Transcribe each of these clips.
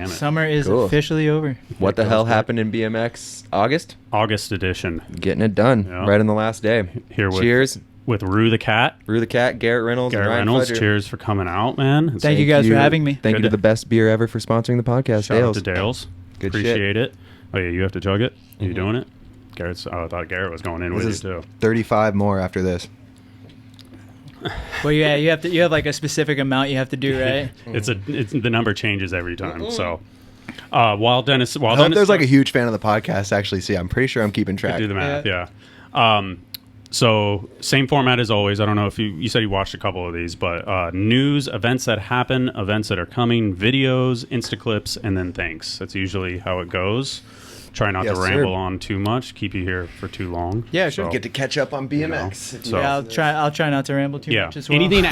Summer is officially over. What the hell happened in BMX? August edition. Getting it done right on the last day. Cheers. With Rue the Cat. Rue the Cat, Garrett Reynolds, and Ryan Fudger. Cheers for coming out, man. Thank you guys for having me. Thank you to the best beer ever for sponsoring the podcast, Shout out to Dale's. Good Appreciate it. Oh, yeah, you have to chug it? Are you doing it? I thought Garrett was going in with you, too. 35 more after this. Well, yeah, you have like a specific amount you have to do, right? It's the number changes every time. So, while Dennis, I hope there's like a huge fan of the podcast. Actually, see, I'm pretty sure I'm keeping track. Do the math, yeah. So same format as always. I don't know if you said you watched a couple of these, but news, events that happen, events that are coming, videos, Insta clips, and then thanks. That's usually how it goes. Try not to ramble on too much. Keep you here for too long. Yeah, sure. So, get to catch up on BMX. You know, I'll try not to ramble too much as well. Anything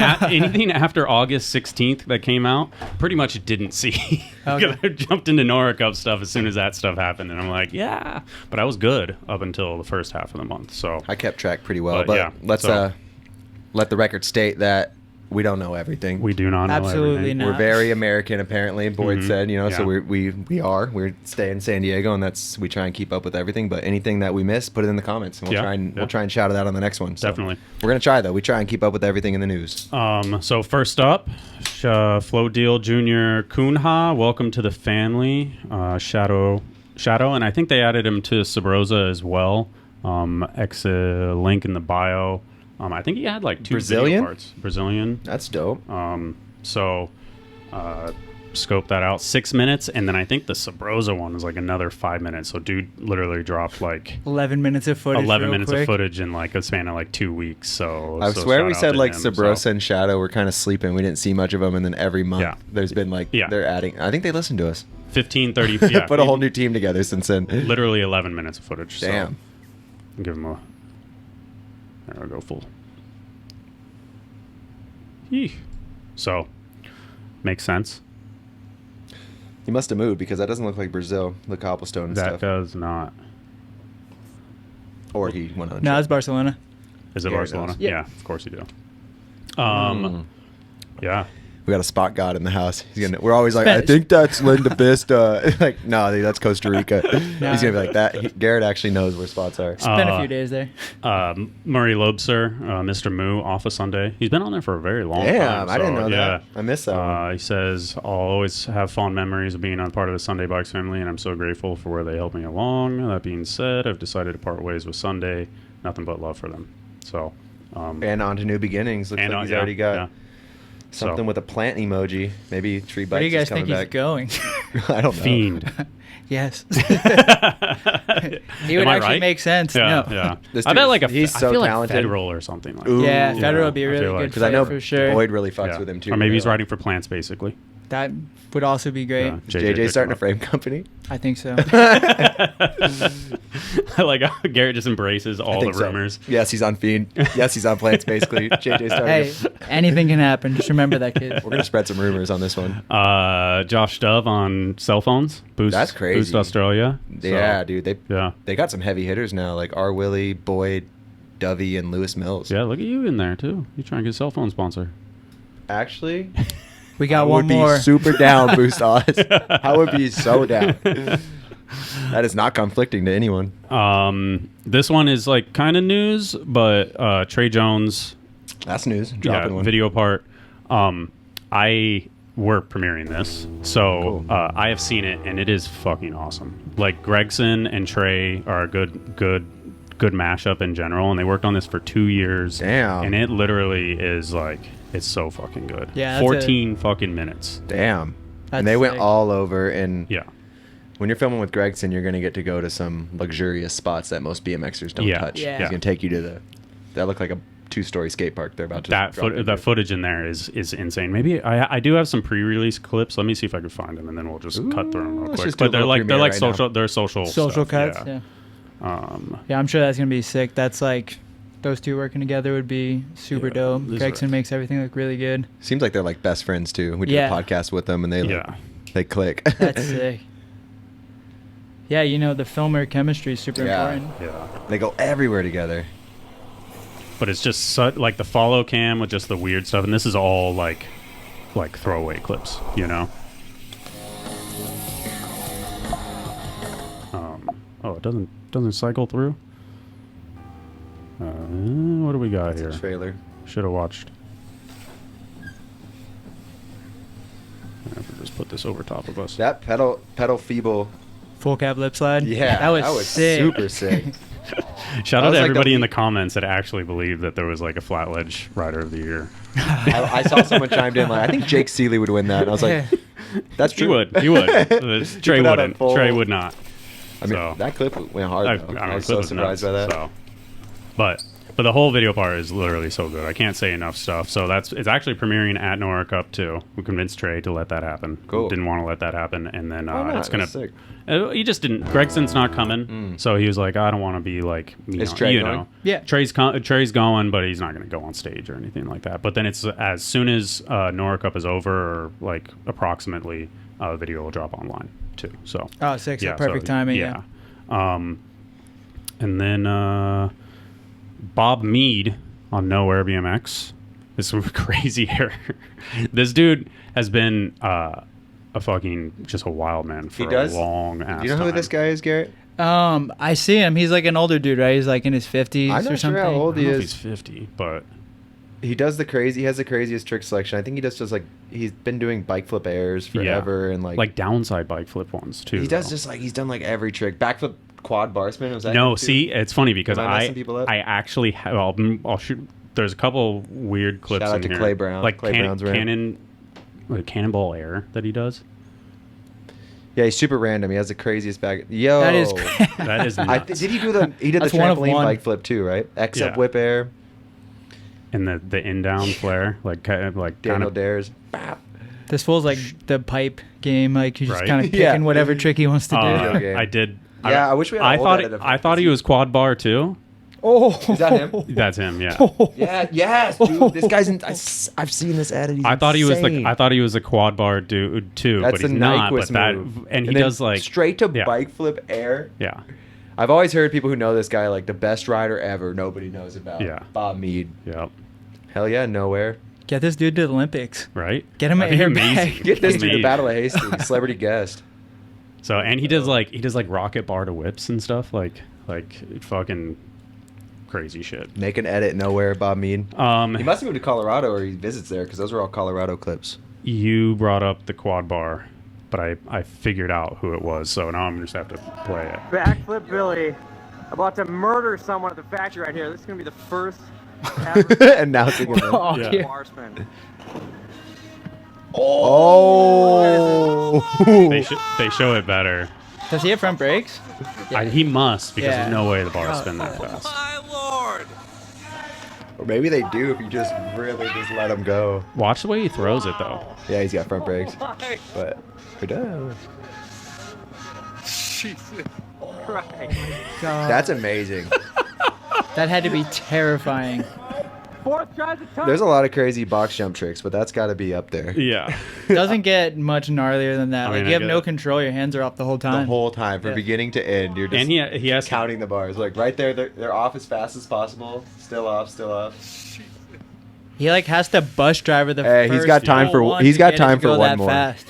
after August 16th that came out, pretty much didn't see. Okay. I jumped into Nora Cup stuff as soon as that stuff happened, and I'm like, yeah. But I was good up until the first half of the month. So I kept track pretty well. But let's let the record state that we don't know everything. We do not know Absolutely everything. not. We're very American, apparently. Boyd said, so we're staying in San Diego, and we try and keep up with everything. But anything that we miss, put it in the comments, and we'll try and shout it out on the next one. So Definitely, we're gonna try though. We try and keep up with everything in the news. So first up, Flo Deal Jr. Kunha, welcome to the family. Shadow, and I think they added him to Sabrosa as well. Link in the bio. I think he had like 2 Brazilian video parts. Brazilian. That's dope. Scope that out. 6 minutes, and then I think the Sabrosa one was like another 5 minutes. So dude literally dropped like 11 minutes of footage. 11 minutes of footage in like a span of like 2 weeks. So I swear we said like Sabrosa and Shadow were kind of sleeping. We didn't see much of them, and then every month there's been like they're adding. I think they listened to us. 15, 30. Yeah, put a whole new team together since then. Literally 11 minutes of footage. Damn. So give him a. There we go, full. Eesh. So, makes sense. He must have moved because that doesn't look like Brazil, the cobblestone and stuff. That does not. Or he went on a No, trip. it's Barcelona. Is it Barcelona? Yeah, of course you do. Yeah. We got a spot god in the house. We're always like, I think that's Linda Vista. Like, no, dude, that's Costa Rica. He's going to be like that. Garrett actually knows where spots are. Spent a few days there. Murray Lobster, Mr. Moo, off a Sunday. He's been on there for a very long time. Damn, I didn't know that. I missed that one. He says, I'll always have fond memories of being on part of the Sunday Bikes family, and I'm so grateful for where they helped me along. That being said, I've decided to part ways with Sunday. Nothing but love for them. So, and on to new beginnings. Looks like he's already got... Something with a plant emoji. Maybe Tree Bikes. Where do you guys think he's going? I don't know. Fiend. Yes. He would actually make sense. Yeah, no. yeah. I bet like he's so talented. Like Federal or something like that. Yeah, Federal would be a really good because I know for sure. Boyd really fucks with him too. Or maybe he's riding for plants basically. That would also be great. Yeah, JJ starting a frame company? I think so. I like how Garrett just embraces all the rumors. So. Yes, he's on Fiend. Yes, he's on plants basically. JJ starting. Hey, anything can happen. Just remember that, kid. We're going to spread some rumors on this one. Josh Dove on cell phones. Boost, that's crazy. Boost Australia. Yeah, dude. They got some heavy hitters now, like R. Willie, Boyd, Dovey, and Lewis Mills. Yeah, look at you in there too. You trying to get a cell phone sponsor. Actually, we got one more. I would be super down, Boost Oz. I would be so down. That is not conflicting to anyone. This one is like kind of news, but Trey Jones. That's news. Dropping one. Video part. We're premiering this, so cool. I have seen it, and it is fucking awesome. Like Gregson and Trey are a good mashup in general, and they worked on this for 2 years. Damn. And it literally is like, it's so fucking good. Yeah. 14 fucking minutes. Damn. And they went all over, and yeah. When you're filming with Gregson, you're going to get to go to some luxurious spots that most BMXers don't touch. Yeah. He's going to take you to that look like a 2-story skate park they're about to that footage in there is insane. Maybe I do have some pre-release clips. Let me see if I can find them, and then we'll just cut through them real quick. But they're like social. They're social stuff. Cuts. Yeah. Yeah, I'm sure that's gonna be sick. That's like those two working together would be super dope. Gregson makes everything look really good. Seems like they're like best friends too. We did a podcast with them, and they click. That's sick. Yeah, the filmer chemistry is super important. Yeah, they go everywhere together. But it's just like the follow cam with just the weird stuff, and this is all like throwaway clips, it doesn't cycle through. What do we got here? Trailer. Should have watched. I have to just put this over top of us. That pedal feeble. Full cap lip slide. Yeah, that was sick. Super sick. Shout out to like everybody in the comments that actually believed that there was like a flat ledge rider of the year. I saw someone chimed in like, I think Jake Seeley would win that. And I was like, that's true. He would. Trey wouldn't. full- Trey would not. I mean, that clip went hard. Though. I was so surprised by that. So. But the whole video part is literally so good. I can't say enough stuff. So it's actually premiering at Nora Cup too. We convinced Trey to let that happen. Cool. Didn't want to let that happen, and then it's gonna. That's sick. He just didn't. Gregson's not coming, so he was like, I don't want to be like. Is Trey going? Yeah. Trey's going, but he's not going to go on stage or anything like that. But then it's as soon as Nora Cup is over, or like approximately, the video will drop online too. So. Oh, sick! So perfect timing. Yeah. And then Bob Mead on No ourbmx. This is some crazy hair. This dude has been a fucking just a wild man for a long ass. Do you know who this guy is, Garrett? I see him. He's like an older dude, right? He's like in his 50s I'm not or something. sure how old he I don't know is. if he's 50, but He does he has the craziest trick selection. I think he just does like, he's been doing bike flip airs forever and like downside bike flip ones too. he does just like, he's done like every trick. Backflip quad bar spin, was that No, him too? see, it's funny because Am I messing people up? I actually have, I'll shoot. There's a couple weird clips Shout out in to here. Clay Brown. Like Clay Brown's rant. Cannonball air that he does. Yeah, he's super random. He has the craziest back. Yo, That is That is nuts. did he do the? He did That's the one of trampoline one. bike flip too, right? X up Yeah. whip air. And the in down flare, like kind Daniel of Dares. This fool's like the pipe game. Like you're just Right. kind of picking Yeah. whatever trick he wants to do. Okay. I did. Yeah, I wish we had an old edit of him. I thought he was quad bar too. Oh, Is that him? That's him. Yeah. Yeah, yes, dude. This guy's I've seen this edit. He's I thought he was insane. I thought he was a quad bar dude too, That's but the he's not. Nyquist But move. and he then does like straight to yeah. bike flip air. Yeah. I've always heard people who know this guy like the best rider ever. Nobody knows about. Yeah. Bob Mead. Yeah. Hell yeah, nowhere. get this dude to the Olympics. Right. Get him That'd an be airbag. amazing. Get this to the Amazing. Battle of Hastings, celebrity guest. So and he does like rocket bar to whips and stuff like fucking crazy shit. Make an edit nowhere, Bob Mead. He must have moved to Colorado or he visits there because those are all Colorado clips. You brought up the quad bar, but I figured out who it was, so now I'm just have to play it. Backflip Billy, about to murder someone at the factory right here. This is gonna be the first ever Announcing him. Oh, Yeah. yeah. bar spin. Oh! They show it better. Does he have front brakes? He must because Yeah. there's no way the bar spin that fast. Or maybe they do if you just really just let him go. Watch the way he throws it though. Yeah, he's got front brakes. But who does? Jesus Christ. God, That's amazing. that had to be terrifying. Fourth tries a time. There's a lot of crazy box jump tricks, but that's got to be up there. Yeah. Doesn't get much gnarlier than that. I Like mean, you I have get no it. control. Your hands are up the whole The time. whole time, from Yeah. beginning to end, you're just And he has counting the bars. Like right there, they're off as fast as possible. Still off, still off. He like has to bus driver the Hey, first he's got time for one he's to got get it time to go for one that more. fast.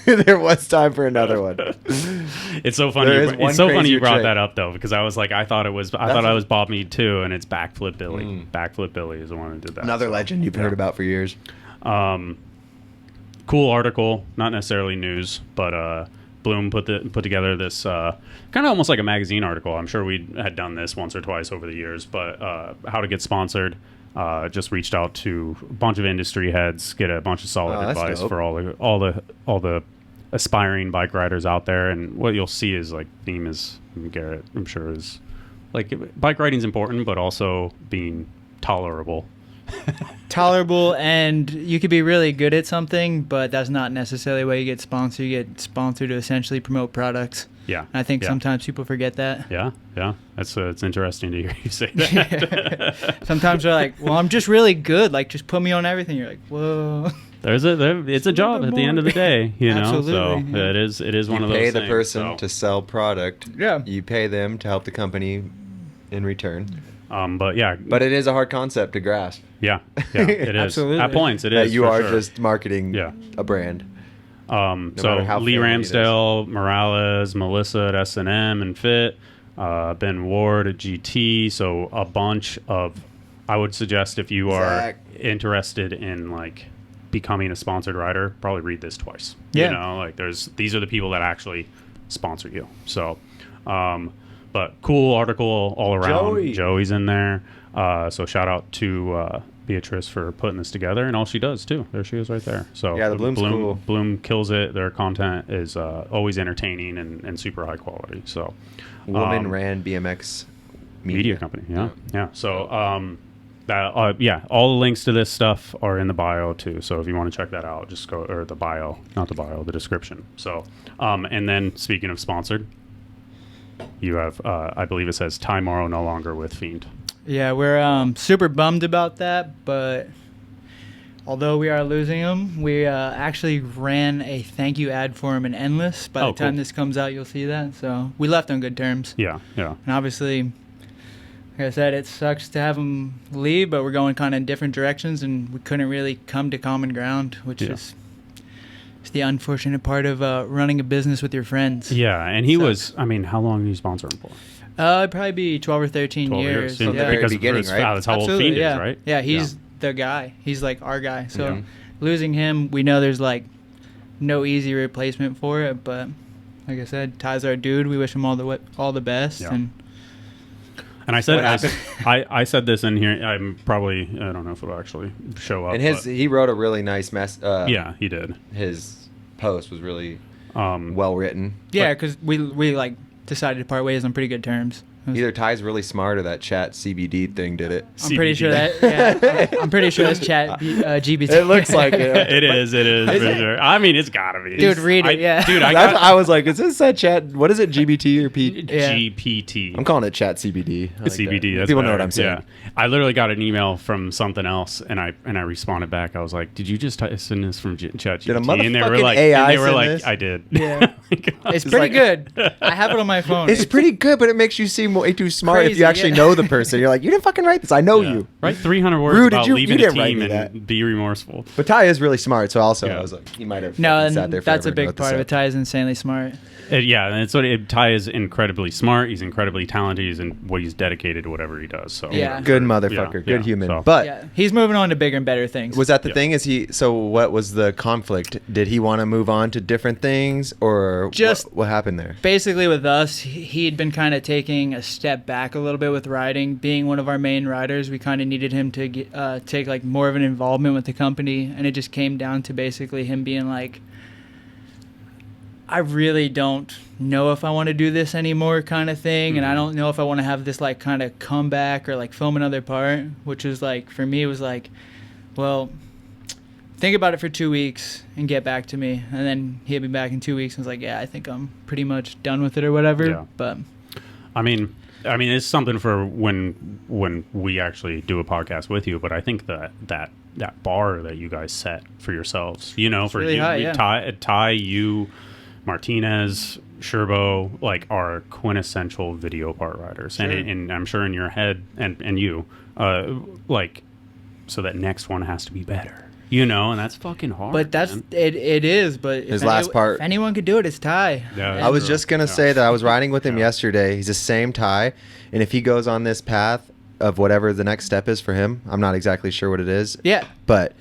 There was time for another one. It's so funny. There is one It's so funny crazier you brought trick. that up though, because I was like, I thought I was Bob Mead too, and it's Backflip Billy. Backflip Billy is the one who did that. Another So, legend you've heard about for years. Cool article, not necessarily news, but Bloom put together this kind of almost like a magazine article. I'm sure we had done this once or twice over the years, but how to get sponsored. Just reached out to a bunch of industry heads, get a bunch of solid Oh, that's advice dope. for all the aspiring bike riders out there. And what you'll see is like theme is Garrett, I'm sure, is like bike riding's important, but also being tolerable. Tolerable, and you could be really good at something, but that's not necessarily why you get sponsored. You get sponsored to essentially promote products. Yeah, And I think yeah. sometimes people forget that. Yeah, that's it's interesting to hear you say that. Sometimes they're like, "Well, I'm just really good. Like, just put me on everything." You're like, "Whoa." It's a job at the end of the day, you know. So Absolutely, yeah. it is one You of those. pay the things, person so. to sell product. Yeah. You pay them to help the company in return. But yeah, But it is a hard concept to grasp. yeah, it is. Absolutely. At points, it That is. you for are sure. just marketing Yeah. a brand. So matter how Lee family it is. Ramsdale, Morales, Melissa at S&M and Fit, Ben Ward at GT. So a bunch of, I would suggest if you are interested in like becoming a sponsored rider, probably read this twice. Yeah. You know, like these are the people that actually sponsor you. So, but cool article all around. Joey's in there. So shout out to Beatrice for putting this together and all she does too. There she is right there. So yeah, the Bloom's cool. Bloom kills it. Their content is always entertaining and super high quality. So woman ran BMX media company. Yeah. So all the links to this stuff are in the bio too. So if you want to check that out, just go, or the bio, not the bio, the description. So and then speaking of sponsored, you have I believe it says Ty Morrow no longer with Fiend. Yeah, we're super bummed about that, but although we are losing him, we actually ran a thank you ad for him in Endless. By the time this comes out, you'll see that. So we left on good terms. Yeah. And obviously, like I said, it sucks to have him leave, but we're going kind of in different directions, and we couldn't really come to common ground, which is the unfortunate part of running a business with your friends. Yeah, and he was, I mean, how long did you sponsor him for? It'd probably be 12 or 13 years. From the very beginning, right? That's how old Fiend is, right? Yeah, he's the guy. He's like our guy. So losing him, we know there's like no easy replacement for it. But like I said, Ty's our dude. We wish him all the best. Yeah. And I said, I said this in here. I don't know if it'll actually show up. And he wrote a really nice mess. Yeah, he did. His post was really well written. Yeah, because we like decided to part ways on pretty good terms. Either Ty's really smart or that Chat CBD thing did it. I'm pretty sure I'm pretty sure that's Chat GBT. It looks like it. It is for sure. I mean, it's gotta be. Dude, read it. Dude, I was like, is this that Chat? What is it? GBT or P? GPT. I'm calling it Chat CBD. CBD. That's people better. know what I'm saying. Yeah. I literally got an email from something else, and I responded back. I was like, "Did you just send this from Chat GPT?" Did a motherfucking and they were like, AI "I did." Yeah. It's pretty good. I have it on my phone. It's pretty good, but it makes you seem way too smart crazy, if you actually know the person. You're like, you didn't fucking write this. I know you. Write 300 words Rue, about you leaving a didn't write team me and that. be remorseful. But Ty is really smart, so also I was like, he might have No, and sat there that's forever a big part of it. Ty is insanely smart. Yeah, and it's Ty is incredibly smart. He's incredibly talented. He's dedicated to whatever he does. So good motherfucker, good human. So. But he's moving on to bigger and better things. Was that the thing? So what was the conflict? Did he want to move on to different things, or just what happened there? Basically, with us, he'd been kind of taking a step back a little bit with riding. Being one of our main riders, we kind of needed him to take like more of an involvement with the company, and it just came down to basically him being like, I really don't know if I want to do this anymore kind of thing. And I don't know if I want to have this like kind of comeback or like film another part, which was like, for me, it was like, well, think about it for 2 weeks and get back to me. And then he'd be back in 2 weeks and was like, yeah, I think I'm pretty much done with it or whatever. Yeah. But I mean, it's something for when we actually do a podcast with you, but I think that bar that you guys set for yourselves, for really you, high, Ty, you, Martinez, Sherbo, like, are quintessential video part riders. Sure. And I'm sure in your head, and you, like, so that next one has to be better. And that's fucking hard. But it is. But his last part, if anyone could do it, it's Ty. Yeah, I was just gonna say that I was riding with him yesterday. He's the same Ty, and if he goes on this path of whatever the next step is for him, I'm not exactly sure what it is. Yeah. But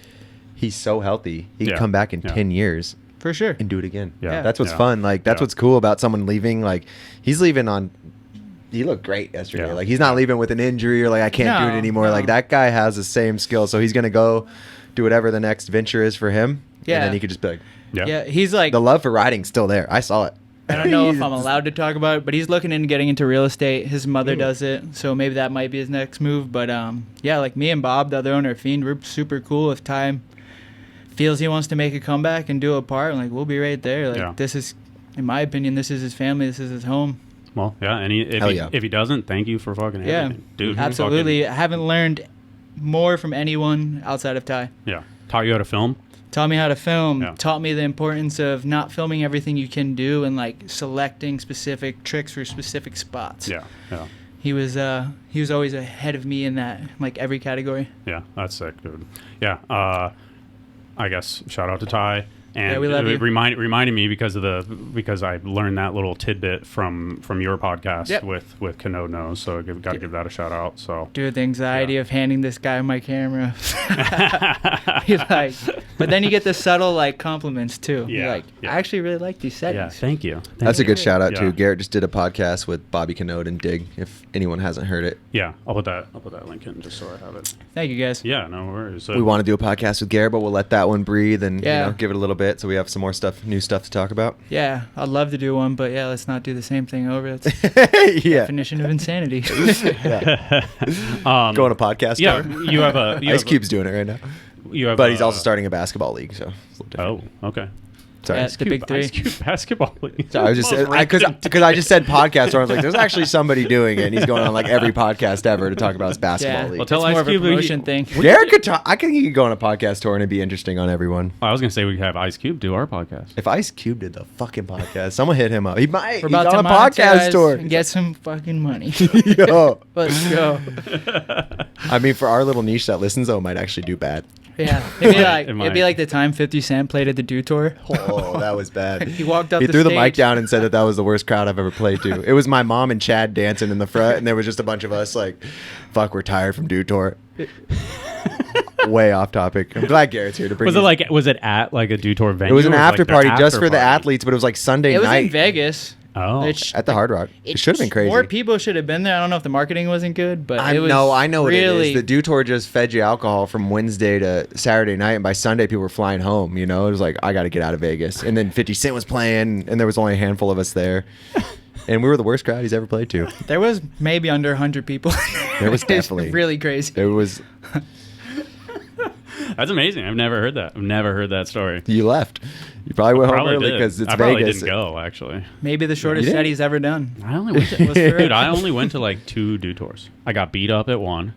he's so healthy. He can come back in 10 years. For sure. And do it again. Yeah. That's what's fun. Like, that's what's cool about someone leaving. Like, he's leaving on... He looked great yesterday. Like, he's not leaving with an injury or, like, I can't do it anymore. No. Like, that guy has the same skill. So he's going to go do whatever the next venture is for him. Yeah. And then he could just be like... Yeah, he's like... The love for riding's still there. I saw it. I don't know if I'm allowed to talk about it, but he's looking into getting into real estate. His mother does it, so maybe that might be his next move. But, yeah, like, me and Bob, the other owner of Fiend, we're super cool if Ty feels he wants to make a comeback and do a part, like, we'll be right there. Like, this is, in my opinion, this is his family, this is his home. Well, yeah, and if he doesn't, thank you for fucking everything. Dude, absolutely. I haven't learned more from anyone outside of Ty. Yeah. Taught you how to film? Taught me how to film. Taught me the importance of not filming everything you can do and, like, selecting specific tricks for specific spots. Yeah. He was always ahead of me in that, like, every category. Yeah, that's sick, dude. Yeah, I guess shout out to Ty. And we love it you. reminded me because I learned that little tidbit from your podcast with Canode Knows. So got to give that a shout out. So Dude, the anxiety of handing this guy my camera. But then you get the subtle like compliments too. Yeah, You're like, I actually really like these settings. Yeah, thank you. That's a good shout out too. Yeah. Garrett just did a podcast with Bobby Canode and Dig. If anyone hasn't heard it, Yeah, I'll put that link in just so I have it. Thank you guys. Yeah, no worries. we want to do a podcast with Garrett, but we'll let that one breathe and Yeah. give it a little bit so we have some more new stuff to talk about. Yeah, I'd love to do one, but yeah, let's not do the same thing over. That's Yeah, definition of insanity. Go on a podcast. Yeah, tour. you have a Ice Cube's doing it right now, but he's also starting a basketball league. So it's a little different. Oh, okay. Sorry. Yeah, the big three. Ice Cube basketball league. So I was just because I just said podcast, so I was like, there's actually somebody doing it, and he's going on like every podcast ever to talk about his basketball Yeah. league. Well, tell It's more Ice of a Cube promotion thing. Garrett could talk. I think he could go on a podcast tour and it'd be interesting on everyone. I was gonna say we could have Ice Cube do our podcast. If Ice Cube did the fucking podcast, someone hit him up. He might. We're He's about on to a podcast monetize tour. and get some fucking money. Yo. Let's go. I mean, for our little niche that listens, though, it might actually do bad. Yeah, it'd be like It might. the time 50 Cent played at the Dew Tour. Oh, that was bad. He walked up He the threw the stage. mic down and said that was the worst crowd I've ever played to. It was my mom and Chad dancing in the front, and there was just a bunch of us like, fuck, we're tired from Dew Tour. Way off topic. I'm glad Garrett's here to bring Was it at like a Dew Tour venue? It was an or, like, after their party just after for the party? athletes, but it was like Sunday It was night in Vegas. Oh. Which- at the Hard Rock. It should have been crazy. More people should have been there. I don't know if the marketing wasn't good, but it was I know what it really, is. The Dew Tour just fed you alcohol from Wednesday to Saturday night, and by Sunday people were flying home. It was like, I got to get out of Vegas. And then 50 Cent was playing, and there was only a handful of us there. And we were the worst crowd he's ever played to. There was maybe under 100 people. There was It's definitely. really crazy. There was. That's amazing. I've never heard that. I've never heard that story. You left. You probably went home Probably early did. because it's I probably Vegas. didn't go actually. Maybe the shortest You set didn't? he's ever done. I only went Was for- dude. I only went to like 2 Dew Tours. I got beat up at one,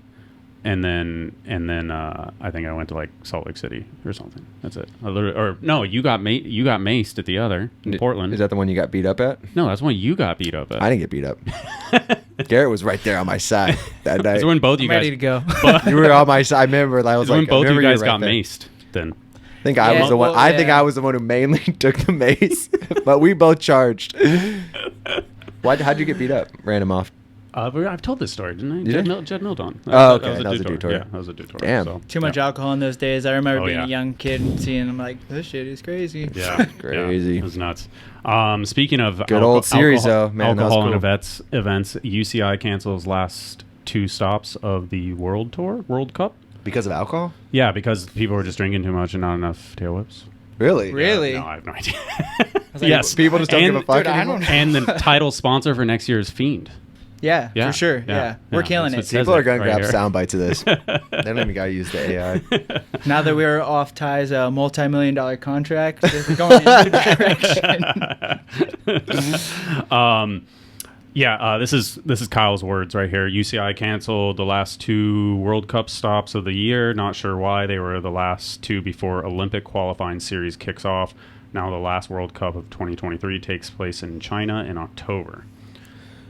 and then I think I went to like Salt Lake City or something. That's it. You got maced at the other in Portland. Is that the one you got beat up at? No, that's when you got beat up at. I didn't get beat up. Garrett was right there on my side that night. It's when both you I'm guys. ready to go. You were on my side. I remember. I was It's when like, both you remember guys were got right there. maced. Then I think I Yeah, was the one. well, I think yeah. I was the one who mainly took the mace, but we both charged. How'd you get beat up? Ran him off. I've told this story, didn't I? You did? Jed Milton. Oh, okay. That was a Dew Tour. Yeah, that was a Dew Tour. Damn. So, Too much yeah. alcohol in those days. I remember Oh, being yeah. a young kid and seeing them like, this shit is crazy. Yeah, Crazy. Yeah, it was nuts. Speaking of Good old series, though, man, that was alcohol and cool. events, UCI cancels last 2 stops of the World Cup. Because of alcohol? Yeah, because people were just drinking too much and not enough tail whips. Really? Really? No, I have no idea. like, yes, People just don't And- give a fuck Dude, I anymore? don't- And the title sponsor for next year is Fiend. Yeah, Yeah, for sure. yeah, Yeah, we're yeah, killing that's it. what People are Says it going to right grab here. sound bites of this. They don't even got to use the AI. Now that we're off Ty's multi-million-dollar contract, we're going in a new direction. This is Kyle's words right here. UCI canceled the last 2 World Cup stops of the year. Not sure why. They were the last 2 before Olympic qualifying series kicks off. Now the last World Cup of 2023 takes place in China in October.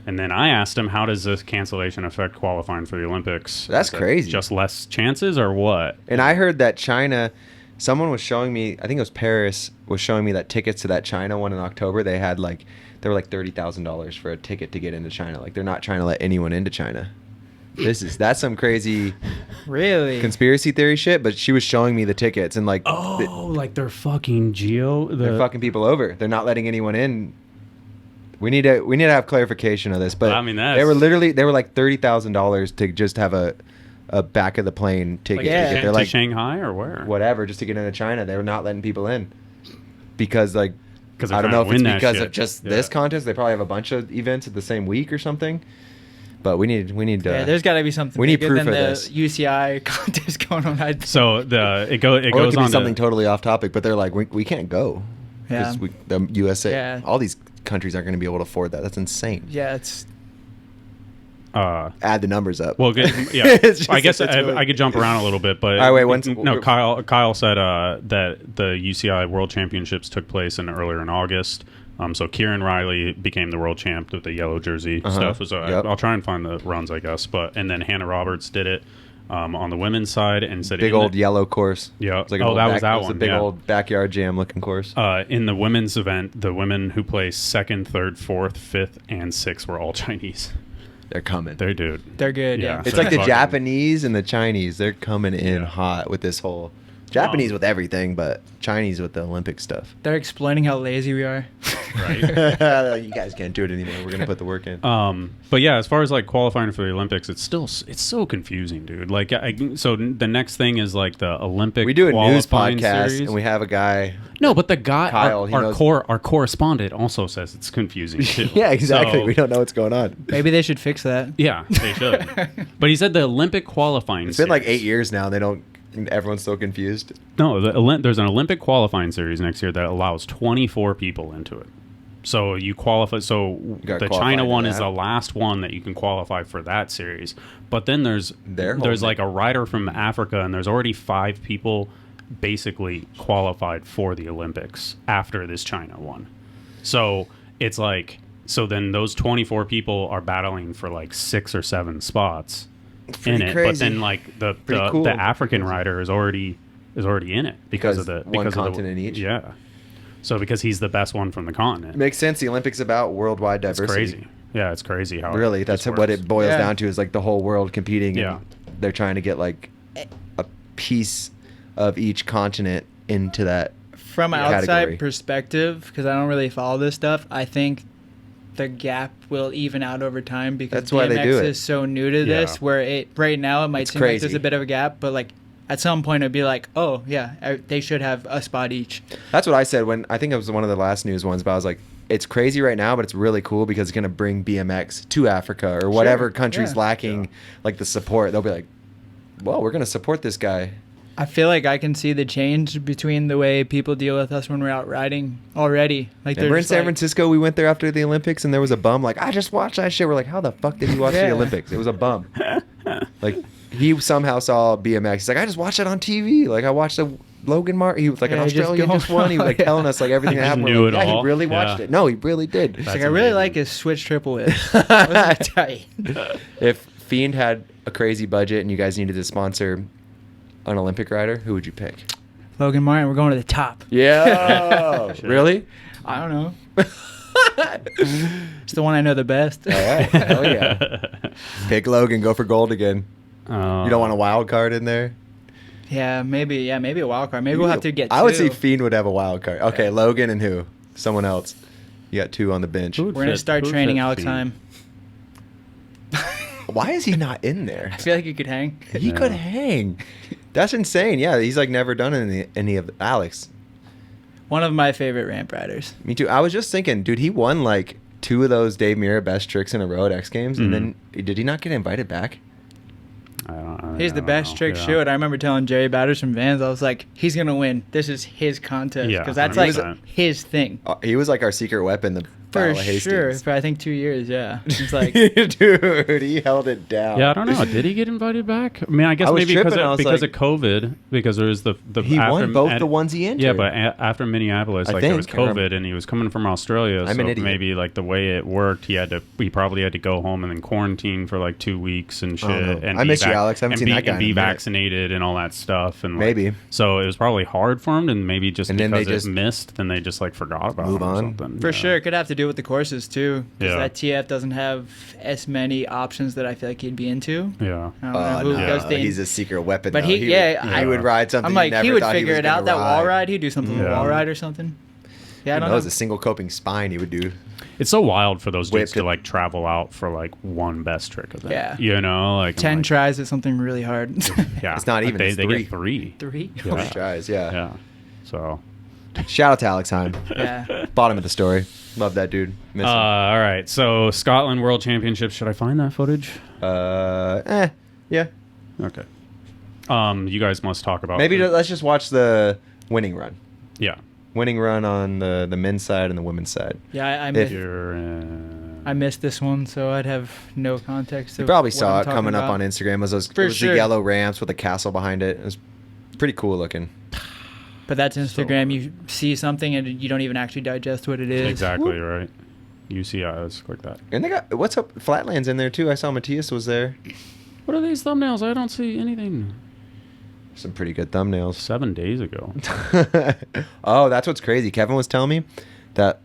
And then I asked him, how does this cancellation affect qualifying for the Olympics? That's Is it crazy. Just less chances or what? And I heard that China, someone was showing me, I think it was Paris, was showing me that tickets to that China one in October, they were like $30,000 for a ticket to get into China. Like, they're not trying to let anyone into China. That's some crazy Really? conspiracy theory shit, but she was showing me the tickets and like Like they're fucking they're fucking people over. They're not letting anyone in. We need to have clarification of this, but I mean, they were like $30,000 to just have a back of the plane ticket. yeah. to get. to They're like Shanghai or where? whatever just to get into China. They were not letting people in because like 'Cause they're I don't trying know to if it's win that because shit. of just Yeah. this contest. They probably have a bunch of events at the same week or something. But we need Yeah, there's got to be something we need bigger proof than of the this. UCI contest going on. So it or it goes could be on something to, totally off topic, but they're like, we can't go. Yeah. Because the USA, Yeah. all these countries aren't going to be able to afford that. That's insane. Yeah, it's Add the numbers up. well, good, yeah. It's just- I guess it's really- I could jump around a little bit, but All right, wait, Kyle said that the UCI World Championships took place earlier in August. So Kieran Riley became the world champ with the yellow jersey stuff. So Yep. I'll try and find the runs, I guess. And then Hannah Roberts did it on the women's side, and said big old yellow course. Yeah. It's like Oh, that was that it was one. a big yeah. old backyard jam looking course. In the women's event, the women who placed second, third, fourth, fifth, and sixth were all Chinese. They're coming. They're good. They're good. Yeah. It's They're like the fucking- Japanese and the Chinese. They're coming in Yeah. hot with this whole Japanese with everything, but Chinese with the Olympic stuff. They're explaining how lazy we are. Right. You guys can't do it anymore. We're gonna put the work in. But yeah, as far as like qualifying for the Olympics, it's so confusing, dude. Like, so the next thing is like the Olympic. We do a news qualifying podcast series. and we have a guy. No, but the guy, Kyle, he knows- our correspondent also says it's confusing too. Yeah, exactly. So- We don't know what's going on. Maybe they should fix that. Yeah, they should. But he said the Olympic qualifying. It's been like series- 8 years now. They don't. Everyone's still confused. No, there's an Olympic qualifying series next year that allows 24 people into it. So you qualify. So gotta the qualify China to one that. is the last one that you can qualify for that series. But then there's They're holding like a rider from Africa, and there's already 5 people basically qualified for the Olympics after this China one. So it's like, so then those 24 people are battling for like 6 or 7 spots in it. crazy. But then like the cool. the African rider is already in it because of the one because of continent the, each? Yeah. So because he's the best one from the continent. Makes sense. The Olympics about worldwide It's diversity. crazy. Yeah, it's crazy how Really, that's this what works. it boils Yeah. down to. Is like the whole world competing. Yeah. And they're trying to get like a piece of each continent into that. From an Category. outside perspective, because I don't really follow this stuff, I think the gap will even out over time because That's why they do BMX it. is so new to this. Yeah. Where it right now it might It's seem like crazy. there's a bit of a gap, but like at some point it'd be like, oh yeah, they should have a spot each. That's what I said when I think it was one of the last news ones. But I was like, it's crazy right now, but it's really cool because it's gonna bring BMX to Africa or whatever country's yeah. lacking like the support. They'll be like, well, we're gonna support this guy. I feel like I can see the change between the way people deal with us when we're out riding already. Like Remember in just San like- Francisco, we went there after the Olympics, and there was a bum. Like, I just watched that shit. We're like, how the fuck did you watch the Yeah. Olympics? It was a bum. Like, he somehow saw BMX. He's like, I just watched it on TV. Like, I watched the Logan Martin. He was like, an Yeah, he just Australian go- just won. He was like Yeah. telling us like everything He that just happened. knew We're like, it yeah, all. he really watched Yeah. it. No, he really did. It's That's like I really amazing. like his switch triple whip. That was tight. If Fiend had a crazy budget and you guys needed to sponsor an Olympic rider, who would you pick? Logan Martin, we're going to the top. Yeah. Really? I don't know. It's the one I know the best. All right. Hell yeah. Pick Logan. Go for gold again. You don't want a wild card in there? Yeah, maybe a wild card. Maybe we'll have to get I would two. say Fiend would have a wild card. Okay, Logan and who? Someone else. You got 2 on the bench. Who would We're going to fit- start who would training fit Alex Fiend? Heim. Why is he not in there? I feel like he could hang. He Yeah. could hang. That's insane. Yeah, he's like never done any of Alex. One of my favorite ramp riders. Me too. I was just thinking, dude, he won like 2 of those Dave Mirra best tricks in a row at X Games, and then did he not get invited back? He's the best trick shoot. I remember telling Jerry Batters from Vans, I was like, he's going to win. This is his contest. Yeah, Because that's like 100%. his thing. He was like our secret weapon. The For Battle of sure. Hastings. For I think 2 years, yeah. It's like, Dude, he held it down. Yeah, I don't know. Did he get invited back? I mean, I guess I was maybe tripping, because I of, was because like- of COVID, because there was the He after, won both the ones he entered. Yeah, but after Minneapolis, I like there was think. I remember. COVID, and he was coming from Australia, I'm so an idiot. maybe like the way it worked, he probably had to go home and then quarantine for like 2 weeks and shit. no. And I be miss you, Alex. I haven't and seen be, that guy and in be a minute. vaccinated and all that stuff, and like, Maybe. so it was probably hard for him, and maybe just And then because they just it missed, then they just like forgot about move him or on. something. for Yeah. sure, it could have to do with the courses, too. Because Yeah. that TF doesn't have as many options that I feel like he'd be into. Yeah. I don't know Oh, who no. goes to- He's a secret weapon. But though. he, yeah, he would ride something. I'm like, never he would thought figure was it out. gonna That wall ride. ride, he'd do something with a Yeah. wall ride or something. Yeah, I Who don't knows? know. A single coping spine he would do. It's so wild for those dudes Whipped to it. like travel out for like one best trick event. Yeah. You know, like 10 like, tries at something really hard. Yeah. It's not Like, even, They, it's they 3. get 3. 3? Yeah. Three tries, yeah. Yeah. So. Shout out to Alex Heim. Yeah. Bottom of the story. Love that dude. Miss him. All right. So Scotland World Championships. Should I find that footage? Yeah. Okay. You guys must talk about Maybe let's just watch the winning run. Yeah. Winning run on the men's side and the women's side. Yeah, I If- missed, You're, I missed this one, so I'd have no context. You of probably what saw I'm it coming talking up about. on Instagram. It was For the sure. yellow ramps with a castle behind it. It was pretty cool looking. But that's Instagram. You see something and you don't even actually digest what it is. exactly right. UCI. Let's click that. And they got what's up? Flatlands in there too. I saw Matthias was there. What are these thumbnails? I don't see anything. Some pretty good thumbnails. 7 days ago. Oh, that's what's crazy. Kevin was telling me that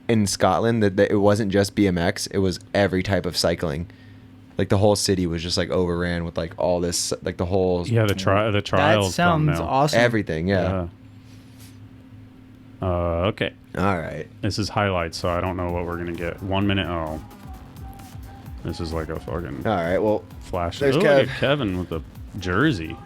in Scotland that it wasn't just BMX, it was every type of cycling. Like the whole city was just like overran with like all this, like the whole The trials. That sounds thumbnail. awesome. everything. Yeah. Okay. All right. This is highlights, so I don't know what we're gonna get. 1 minute. Oh, this is like a fucking All right. Well, flash. there's Look Kev. at Kevin with the jersey.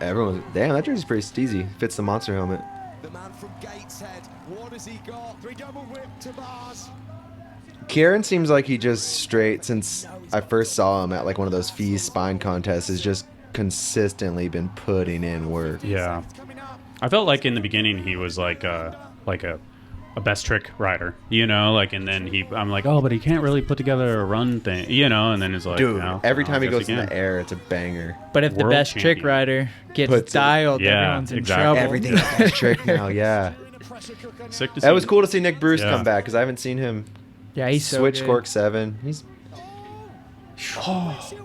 everyone's damn. That jersey's pretty steezy. Fits the monster helmet. The man from Gateshead. What has he got? 3 double whip to bars. Kieran seems like he just straight since I first saw him at like one of those FEES spine contests has just consistently been putting in work. Yeah, I felt like in the beginning he was like a best trick rider, you know, like, and then I'm like, oh, but he can't really put together a run thing, you know, and then it's like, Dude, no, every no, time he I guess goes in the air, it's a banger. But if the World best trick champion. rider gets Puts it- dialed, Yeah, everyone's in exactly. trouble. Everything has trick now, yeah. Sick to see. That was cool to see Nick Bruce Yeah. come back because I haven't seen him Yeah, he's so switch good. cork 7. He's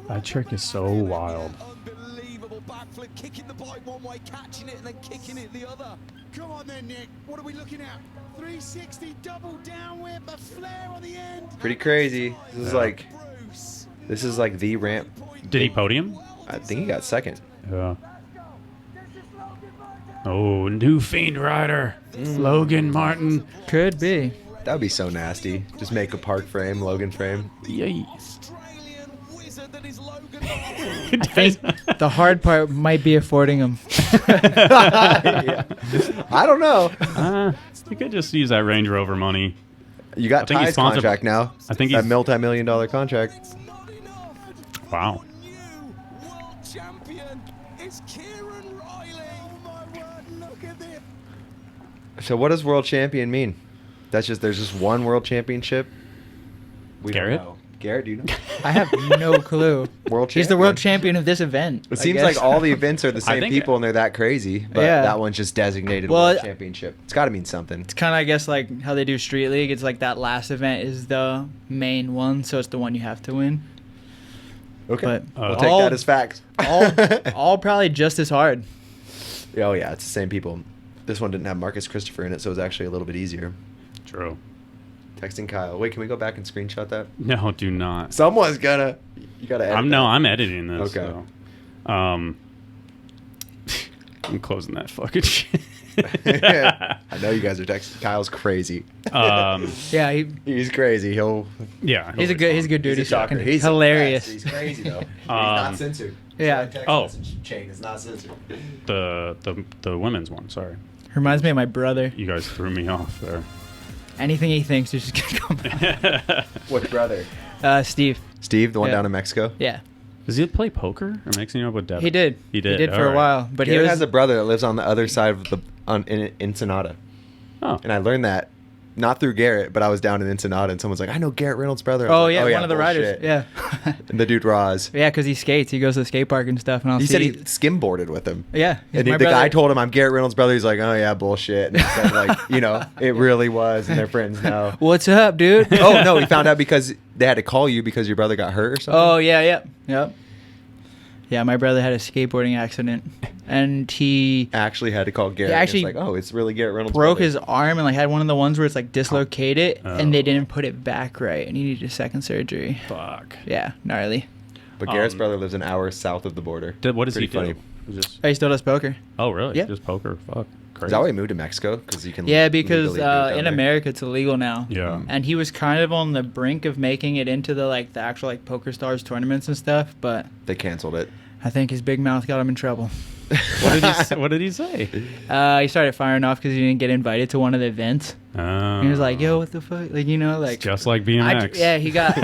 That trick is so wild. Unbelievable backflip, kicking the bike one way, catching it, and then kicking it the other. Come on then, Nick. What are we looking at? 360 double down whip, a flare on the end. pretty crazy. This is Yeah. like the ramp. Did he podium? I think he got second. Yeah. Oh, new Fiend rider, Logan Martin. Could be. That would be so nasty. Just make a park frame, Logan frame. Yay. Australian wizard that is Logan. I think the hard part might be affording him. Yeah. I don't know. You could just use that Range Rover money. You I got think he's Ty's sponsored- contract now. I think that he's- multi-million-dollar contract. Not enough. Wow. New world champion is Kieran Riley. Oh my word, look at this. So what does world champion mean? That's just there's just one world championship. We don't Garrett? know. Garrett, do you know? I have no clue. World He's the world champion of this event. It I seems guess. like all the events are the I same think- people and they're that crazy. But Yeah. that one's just designated Well, world championship. It's got to mean something. It's kind of, I guess, like how they do Street League. It's like that last event is the main one, so it's the one you have to win. Okay, But we'll take all- that as fact. all probably just as hard. Oh yeah, it's the same people. This one didn't have Marcus Christopher in it, so it was actually a little bit easier. True. Texting Kyle. Wait, can we go back and screenshot that? No, do not. Someone's gonna. You gotta. Edit that. I'm editing this. Okay. So. I'm closing that fucking shit. I know you guys are texting. Kyle's crazy. Yeah, He's crazy. Yeah. he's a good dude. He's a talker. He's the hilarious. best. He's crazy though. He's not Um, censored. Yeah. Text Oh. message chain is not censored. The women's one. Sorry, Reminds me of my brother. you guys threw me off there. Anything he thinks is just gonna come out. What brother? Steve. Steve, the one Yeah. down in Mexico. Yeah, Does he play poker or mixing it up with Devin? he did. He did. He did for All a right. while, but Garrett he was. has a brother that lives on the other side of in Ensenada, Oh. and I learned that not through Garrett, but I was down in Ensenada, and someone's like, "I know Garrett Reynolds' brother." I was oh like, yeah, one of the riders. bullshit." Yeah. And the dude Roz. Yeah, because he skates. He goes to the skate park and stuff. And I'll He see. said he skimboarded with him. Yeah. he's And my the guy brother. told him, "I'm Garrett Reynolds' brother." He's like, "Oh yeah, bullshit." And he said, like, it really was, and they're friends now. What's up, dude? Oh no, he found out because they had to call you because your brother got hurt or something. Oh yeah, yep. Yeah, my brother had a skateboarding accident, and he Actually had to call Garrett. He actually it's like, oh, it's really Garrett Reynolds. broke brother. his arm and like had one of the ones where it's like dislocated, and Oh. they didn't put it back right, and he needed a second surgery. Fuck. Yeah, gnarly. But Garrett's Um, brother lives an hour south of the border. What does Pretty he funny. do? Just, Oh, he still does poker. oh, really? Yeah. Just poker? Fuck. Crazy. Is that why he moved to Mexico? Because you can. Yeah, because legally do it down in there. America it's illegal now. Yeah. And he was kind of on the brink of making it into the actual Poker Stars tournaments and stuff, but they canceled it. I think his big mouth got him in trouble. What did he say? What did he say? He started firing off because he didn't get invited to one of the events. He was like, "Yo, what the fuck?" Just like BMX. yeah, he got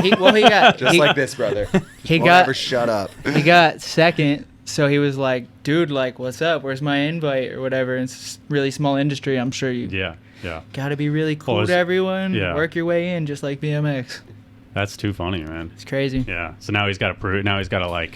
Just he, like this, brother. He Won't got ever shut up. he got second, so he was like, "Dude, what's up? Where's my invite or whatever?" It's really small industry. I'm sure you Yeah. got to be really cool is- to everyone. yeah. Work your way in, just like BMX. That's too funny, man. It's crazy. Yeah. So now he's got to prove. Now he's got to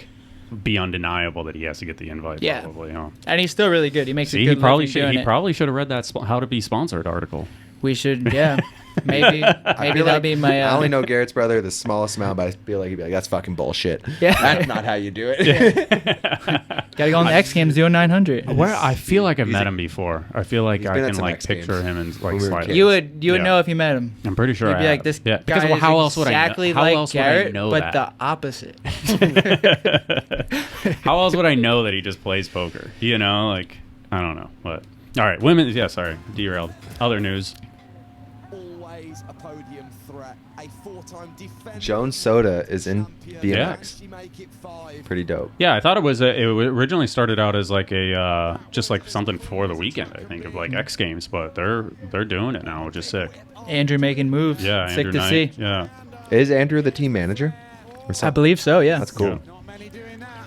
be undeniable that he has to get the invite. Yeah. Probably. Huh? And he's still really good. He makes See, a good he probably living should. doing He it. probably should have read that how to be sponsored article. We should, yeah. Maybe that'll be my. I only know Garrett's brother the smallest amount, but I feel like he'd be like, "That's fucking bullshit. Yeah. That's not how you do it." Gotta go on the X Games doing 900. Where I feel like I've met him before. I feel like I been at can some like X picture Games him and like when we were slide. kids. You would Yeah. know if you met him. I'm pretty sure You'd I be have. like, this yeah. guy Because is how else would exactly I know? How like else Garrett, would I know but that? the opposite. How else would I know that he just plays poker? You know, like I don't know. But all right, women. Yeah, sorry, derailed. Other news. Always a podium threat. A 4-time defender. Jones Soda is in BMX. Actually make it 5. Pretty dope. Yeah, I thought it was. It originally started out as like a just like something for the weekend. I think of like X Games, but they're doing it now, which is sick. Andrew making moves. Yeah, Sick Andrew to Knight. see. Yeah, Is Andrew the team manager? Or I something? believe so. Yeah. That's cool. Yeah. Not many doing that.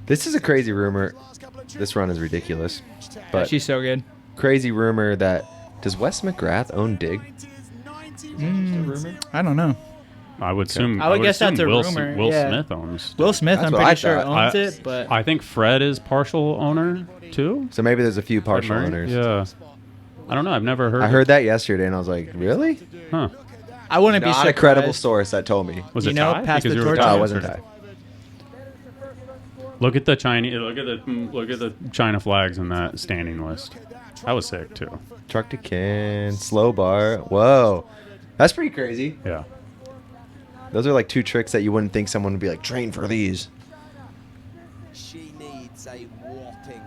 This is a crazy rumor. This run is ridiculous, but She's so good. crazy rumor that does Wes McGrath own Dig? I don't know. I would assume. I would guess assume that's a Will, rumor, Will yeah. Smith owns. Will Smith, That's I'm what pretty I sure thought. owns it, but I think Fred is partial owner too. So maybe there's a few partial Murray? owners. Yeah. I don't know. I've never heard. I heard that yesterday, and I was like, really? Huh. I wouldn't be Not surprised. a credible source that told me. Was You it know, Ty? pass Because the you were torch No, Ty it wasn't yesterday. Ty. Look at the Chinese. Look at the China flags in that standing list. That was sick too. Truck to can, slow bar. Whoa. That's pretty crazy. Yeah. Those are like two tricks that you wouldn't think someone would be like, train for these. She needs a whopping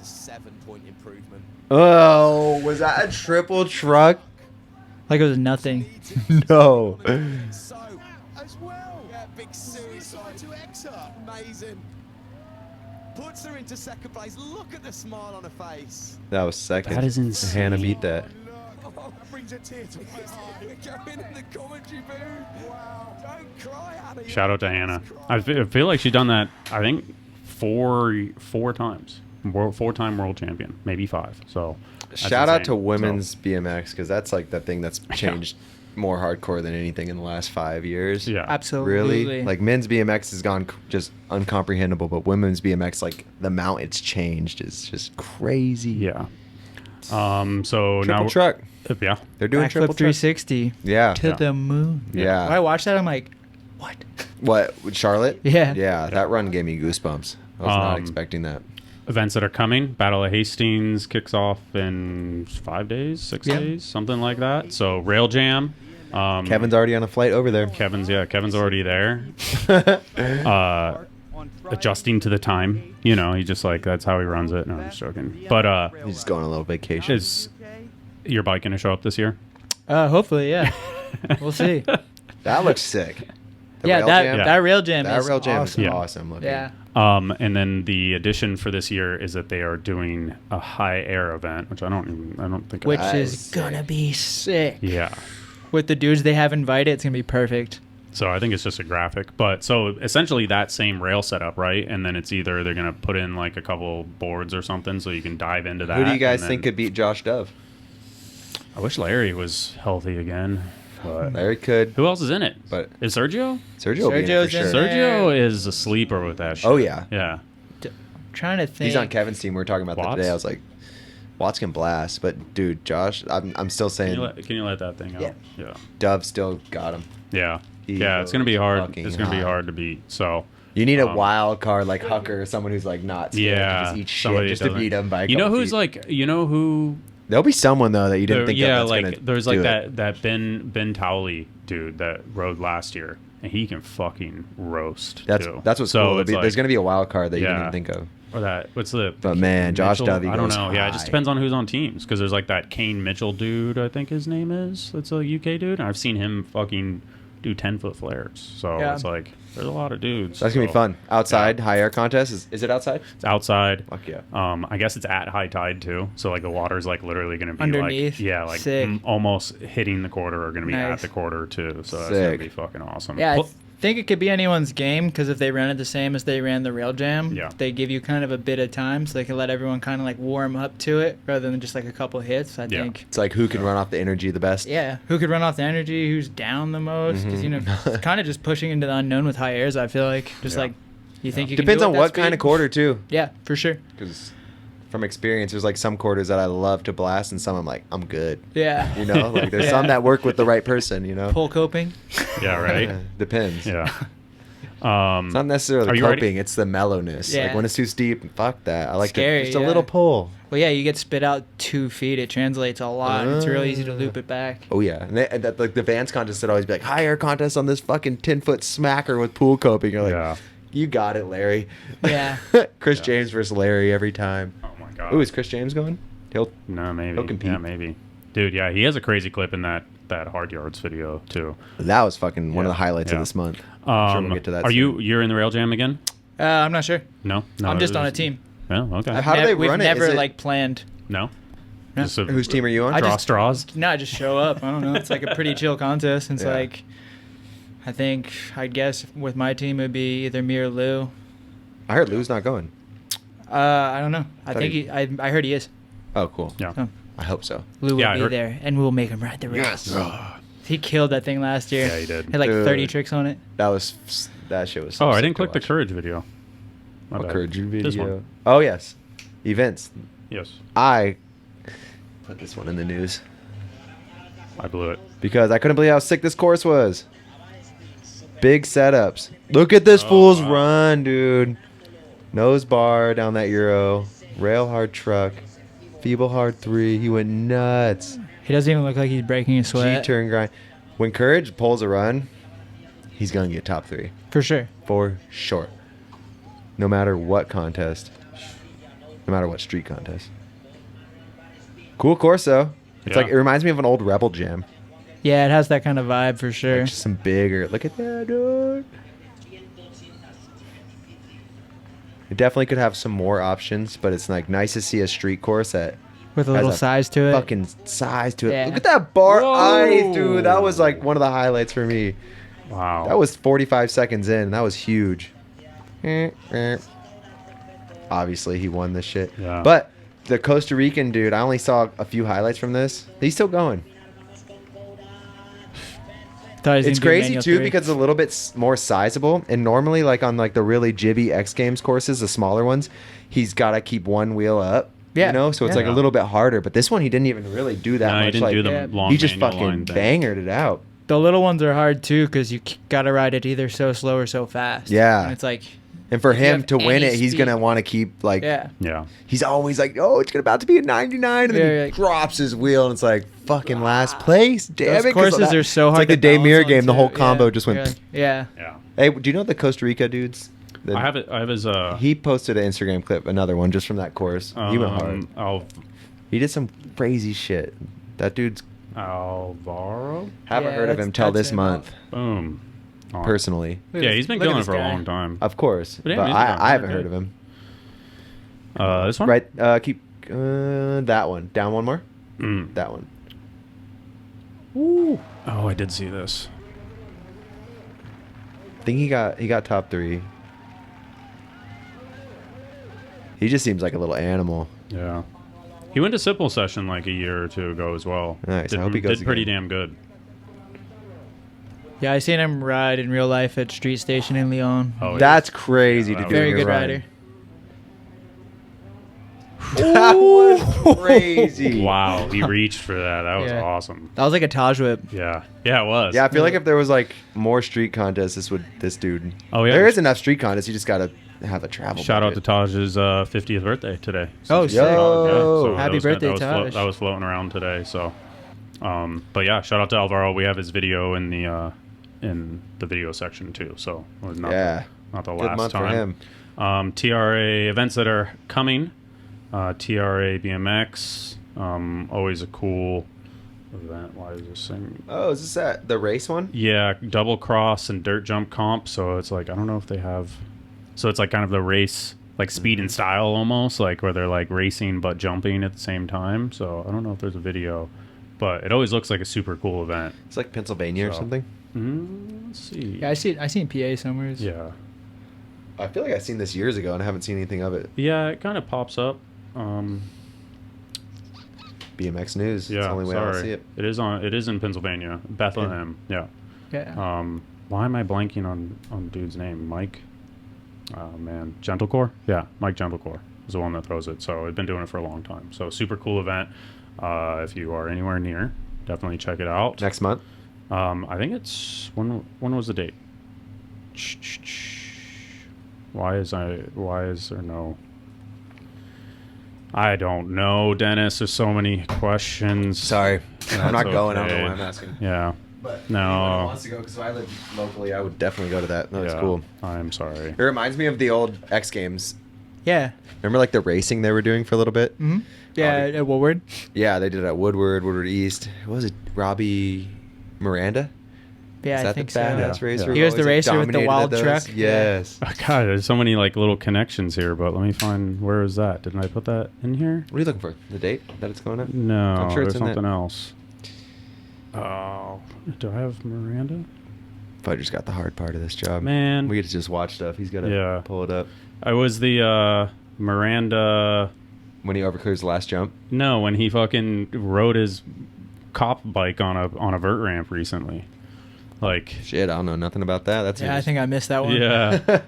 7-point improvement. Oh, was that a triple truck? Like it was nothing. No. So, as well, big suicide to Exa. Amazing. Puts her into second place. Look at the smile on her face. That was second. That is insane. Hannah beat that. Oh, brings a tear to my eye. Going in the commentary booth. Wow. Don't cry, Hannah. Shout out to Hannah. I feel like she's done that. I think four times. 4-time world champion, maybe 5. So that's Shout out insane. to women's So, BMX because that's like the thing that's changed more hardcore than anything in the last 5 years. yeah. Absolutely. Really? Like men's BMX has gone just uncomprehendable, but women's BMX, like the amount it's changed is just crazy. Yeah. So Triple now truck. Yeah. They're doing Backflip triple truck. 360 Yeah. to Yeah. the moon. Yeah. When I watched that, I'm like, what? What? With Charlotte? Yeah. Yeah. That run gave me goosebumps. I was not Um, expecting that. Events that are coming. Battle of Hastings kicks off in 5 days, 6 Yeah. days, something like that. So Rail Jam. Kevin's already on a flight over there. Kevin's already there. Adjusting to the time. You know, he just like that's how he runs it. No, I'm just joking. But He's just going on a little vacation. is your bike gonna show up this year? Hopefully, yeah. We'll see. That looks sick. The Yeah, rail that jam? that rail jam That is rail jam awesome. is Yeah. awesome looking. Yeah. And then the addition for this year is that they are doing a high air event, which I don't think. Which That is is gonna sick. be sick. Yeah. With the dudes they have invited, it's gonna be perfect. So I think it's just a graphic, but so essentially that same rail setup, right? And then it's either they're gonna put in like a couple boards or something, so you can dive into that. Who do you guys and think then- could beat Josh Dove? I wish Larry was healthy again. But Larry could. who else is in it? But- Is Sergio? Sergio will be in it Sergio's for in sure. there. Sergio is a sleeper with that shit. Oh, yeah. Yeah. Trying to think. He's on Kevin's team. We were talking about that Watts? today. I was like, Watts can blast. But, dude, Josh, I'm still Can saying you let that thing out? Yeah. Yeah. Dove still got him. Yeah. He Yeah, it's gonna be hard. fucking It's gonna be hot. hard to beat. So You need a Um, wild card like Hucker or someone who's like not scared yeah, to just eat shit somebody just to doesn't- beat him by a You know couple who's feet. like who There'll be someone though that you didn't think yeah, of that's like gonna there's like do it. that Ben Towley dude that rode last year, and he can fucking roast. That's too. what's So cool. it's There's like- going to be a wild card that you didn't Yeah. even think of. or that what's the But man, Josh Mitchell? Dovey I don't goes know. Yeah, it just high. depends on who's on teams because there's like that Kane Mitchell dude. I think his name is. That's a UK dude. I've seen him fucking do 10-foot flares. So Yeah. it's like there's a lot of dudes. That's gonna be So, fun. Outside yeah. high air contest. Is it outside? It's outside. Fuck yeah. I guess it's at high tide too. So like the water's like literally going to be Underneath? like like Sick. almost hitting the quarter or going to be at Nice. the quarter too. So that's going to Sick. be fucking awesome. Yeah, I Pl- think it could be anyone's game because if they ran it the same as they ran the rail jam, Yeah. they give you kind of a bit of time so they can let everyone kind of like warm up to it rather than just like a couple hits. I Yeah. think. It's like who can run off the energy the best. Yeah, who could run off the energy? Who's down the most? Because kind of just pushing into the unknown with high airs. I feel like just Yeah. like you think you Depends can on do it what at that kind of speed? quarter too. Yeah, for sure. Because from experience, there's like some quarters that I love to blast, and some I'm like, I'm good. Yeah. You know, like there's some that work with the right person. You know, Pull coping. Yeah, right. Depends. Yeah. It's not necessarily Are you coping; ready? it's the mellowness. Yeah. Like when it's too steep, fuck that. I like Scary, just a yeah. little pull. Well, yeah, you get spit out 2 feet. It translates a lot. It's real easy to loop it back. Oh yeah, and that like the Vans contest would always be like high air contest on this fucking 10-foot smacker with pool coping. You're like, Yeah. you got it, Larry. Yeah. Chris James versus Larry every time. Oh my god. Ooh, is Chris James going? No, maybe. He'll compete. Yeah, maybe. Dude, yeah, he has a crazy clip in that hard yards video too. That was fucking one of the Yeah, highlights yeah. of this month. I'm sure we'll get to that. Are soon. you're in the rail jam again? I'm not sure. No, I'm just on a it's- team. Oh, okay. How do they We've run it? never Is it- like planned. No. No. Just a- Whose team are you on? I Draw just- straws. No, I just show up. I don't know. It's like a pretty chill contest. It's Yeah. like, I think, I'd guess with my team it would be either me or Lou. I heard Lou's not going. I don't know. I Thought think he- I heard he is. Oh, cool. Yeah. Oh. I hope so. Lou Yeah, I will be heard- there, and we'll make him ride the rails. He killed that thing last year. Yeah, he did. Had like 30 Dude. tricks on it. That shit was. So Oh, I sick didn't to click the watch. courage video. My What bad. courage video? This one. Oh yes, events. Yes, I put this one in the news I blew it. because I couldn't believe how sick this course was. Big setups. Look at this Oh, fool's wow. run, dude. Nose bar down that Euro. Rail hard truck. Feeble hard 3. He went nuts. He doesn't even look like he's breaking a sweat. G-turn grind. When Courage pulls a run, he's going to get top 3. For sure. For sure. No matter what contest. No matter what street contest. Cool course, though. It's Yeah. like, it reminds me of an old Rebel Jam. Yeah, it has that kind of vibe for sure. Like just some bigger. Look at that, dude. It definitely could have some more options, but it's like nice to see a street course that With a has little size to it. fucking size to it. Yeah. Look at that bar Whoa. ice, dude. That was like one of the highlights for me. Wow. That was 45 seconds in. That was huge. Obviously, he won this shit. Yeah. But the Costa Rican dude, I only saw a few highlights from this. He's still going. Thought he was It's gonna do crazy manual too 3. because it's a little bit more sizable. And normally, like on like the really jibby X Games courses, the smaller ones, he's got to keep one wheel up. Yeah. You know, so it's Yeah. like a little bit harder. But this one, he didn't even really do that No, much. he didn't like, do the Yeah. long he just manual fucking line thing. bangered it out. The little ones are hard too because you gotta ride it either so slow or so fast. Yeah. And it's like, And for If you him have to win any it, he's speed. gonna want to keep like. yeah. Yeah. He's always like, oh, it's about to be a 99, and Yeah, then he you're like, drops his wheel, and it's like fucking last place. Damn Those it! 'cause courses that- are so it's hard. like the to Day balance Mirror on, game. The too. whole combo Yeah. just went. You're like, yeah. Yeah. Hey, do you know the Costa Rica dudes? I have it. I have his. He posted an Instagram clip, another one just from that course. He went hard. He did some crazy shit. That dude's Alvaro. haven't Yeah, heard of him till that's this him. month Boom. Oh. personally. Look at Yeah, this- he's been look at killing it this for a guy. long time. Of course, But yeah, but he's done I haven't okay. heard of him. This one. Right, keep that one down one more. Mm. That one. Oh, I did see this. I think he got top 3. He just seems like a little animal. Yeah. He went to Simple Session like a year or two ago as well. Nice. I Did, hope he goes did pretty again. damn good. Yeah, I seen him ride in real life at Street Station in Lyon. Oh, yeah. That's crazy Yeah, to that do. was Very in your good run. rider. That was crazy. Wow, he reached for that. That was Yeah. awesome. That was like a Taj whip. Yeah. Yeah, it was. Yeah, I feel like if there was like more street contests, this dude. Oh, yeah. There is enough street contests. You just gotta have a travel. Shout out to budget. Taj's 50th birthday today. Oh, sick. Yo. Happy birthday, Taj. That was floating around today. So, but yeah, shout out to Alvaro. We have his video in the video section too. So it was not not the Good last month time. for him. TRA events that are coming. TRA BMX. Always a cool event. Why is this thing? Oh, is this that the race one? Yeah, double cross and dirt jump comp. So it's like I don't know if they have. So it's like kind of the race, like speed and style almost, like where they're like racing but jumping at the same time. So I don't know if there's a video, but it always looks like a super cool event. It's like Pennsylvania or So. something. Let's see. Yeah, I seen PA somewhere. Yeah. I feel like I've seen this years ago and I haven't seen anything of it. Yeah, it kind of pops up. BMX News. Yeah, It's the only way I'll see sorry. it. It is on. It is in Pennsylvania, Bethlehem. Yeah. Yeah. Why am I blanking on dude's name? Mike. Oh man, Gentlecore. Yeah, Mike Gentlecore. is the one that throws it. So they've been doing it for a long time. So super cool event. If you are anywhere near, definitely check it out. Next month. I think it's when was the date? Why is there no? I don't know, Dennis. There's so many questions. Sorry, I'm not going. I don't okay. know why I'm asking. Yeah. But No. anyone who wants to go, because if I live locally, I would definitely go to that. No, it's Yeah, cool. I'm sorry. It reminds me of the old X Games. Yeah. Remember, like the racing they were doing for a little bit. Mm-hmm. Yeah, at Woodward. Yeah, they did it at Woodward East. What was it? Robbie Miranda? Yeah, Is I that think the so. badass racer? He was the Always, like, racer with the dominated wild at those? truck. Yes. Oh, God, there's so many like little connections here, but let me find where is that? Didn't I put that in here? What are you looking for? The date that it's going at? No, I'm sure it's there's in that. something else. Oh, do I have Miranda? Fudger's got the hard part of this job. Man. We get to just watch stuff. He's got to Yeah. pull it up. I was the Miranda. When he overclears the last jump. No, when he fucking rode his cop bike on a vert ramp recently. Like, Shit, I don't know nothing about that. That's Yeah, I think I missed that one. yeah.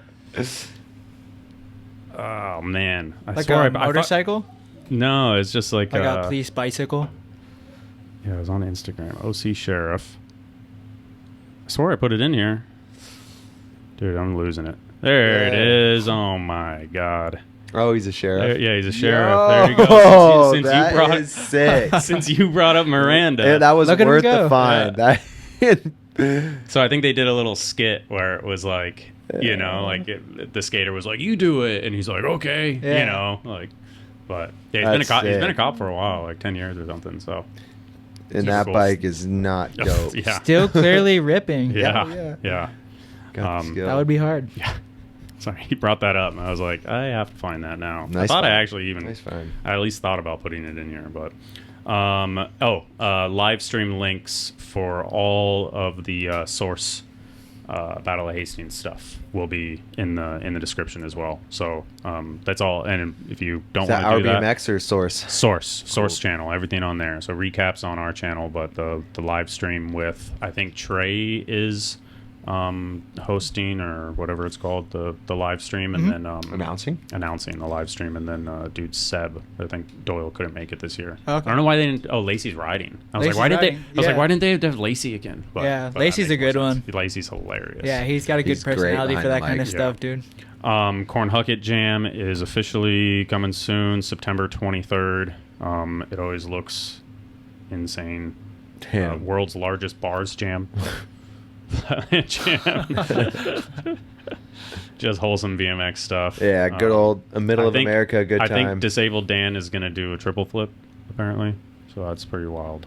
Oh man, I Like swear a I thought- motorcycle? No, it's just like Like a police bicycle? Yeah, it was on Instagram. OC Sheriff. I swear I put it in here. Dude, I'm losing it. There it Yeah. is. Oh my god. Oh, he's a sheriff. Yeah, he's a sheriff. Yo, There you go. Since that you brought is sick. since you brought up Miranda. Yeah, that was Look at him worth go. the find. Yeah. That So I think they did a little skit where it was like, you know, like the skater was like, "You do it," and he's like, "Okay," Yeah. you know, like. But yeah, he's been a That's cop. He's been a sick. cop for a while, like 10 years or something. So and Super that cool. bike is not dope. yeah, Still clearly ripping. yeah, Yeah, yeah. Got the skill. That would be hard. Yeah. Sorry, he brought that up, and I was like, I have to find that now. I Nice thought I find. actually even, Nice find. I at least thought about putting it in here, but, live stream links for all of the Source Battle of Hastings stuff will be in the description as well. So that's all. And if you don't Is that want to do that, ourbmx or Source? Source channel, everything on there. So recaps on our channel, but the live stream with, I think Trey is hosting or whatever it's called, the live stream, and then Announcing? announcing the live stream, and then dude Seb, I think Doyle couldn't make it this year. Okay. I don't know why they didn't. Oh, Lacey's riding. I was Lacey's like, why didn't they? riding, I was like, yeah. why didn't they have Lacey again? Yeah, that Lacey's makes a good more sense. one. Lacey's hilarious. Yeah, he's got a good He's great personality for behind that the kind mic. of stuff, Yeah. dude. Corn Hucket Jam is officially coming soon, September 23rd. It always looks insane. Damn. World's largest bars jam. Jam. Just wholesome BMX stuff. Yeah, good old middle I of think- America, good I time. think Disabled Dan is going to do a triple flip, apparently. So that's pretty wild.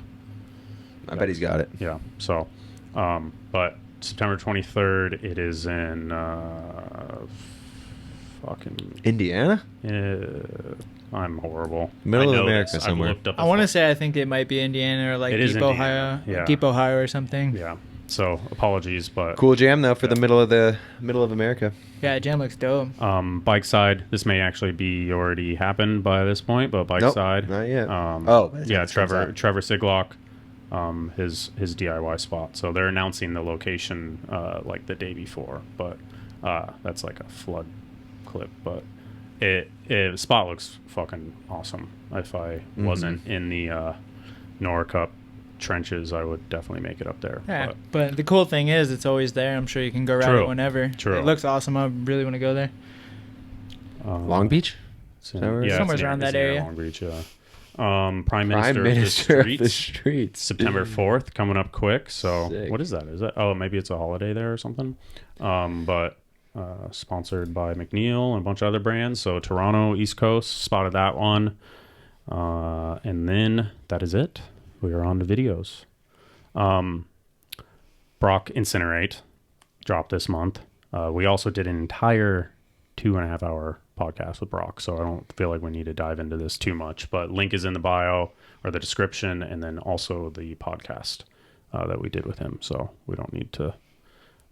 I bet he's got it. Yeah. So, but September 23rd, it is in fucking. Indiana? I'm horrible. Middle I of know America this. I've somewhere. looked up I the want to fu- say I think it might be Indiana or like It is Deep Indiana, Ohio, yeah. Deep Ohio or something. Yeah. So apologies, but Cool jam though for Yeah. the middle of America. Yeah, jam looks dope. Bike side. This may actually be already happened by this point, but bike Nope, side. not yet. Oh, by the time yeah, this comes out. Trevor Siglock, his DIY spot. So they're announcing the location like the day before, but that's like a flood clip. But the spot looks fucking awesome. If I wasn't in the Nora Cup trenches, I would definitely make it up there. Yeah, but the cool thing is it's always there. I'm sure you can go ride True. it whenever. True. It looks awesome. I really want to go there. Long Beach? It's in- that where it is? yeah, Somewhere it's near- around it's that near area. Long Beach, yeah. Prime Prime Minister, Minister of the Streets. September 4th, coming up quick. So Sick. what is that? Is that? Oh, maybe it's a holiday there or something. But sponsored by McNeil and a bunch of other brands. So Toronto, East Coast, spotted that one. And then that is it. We are on to videos. Brock Incinerate dropped this month. We also did an entire 2.5 hour podcast with Brock, so I don't feel like we need to dive into this too much, but link is in the bio or the description, and then also the podcast that we did with him, so we don't need to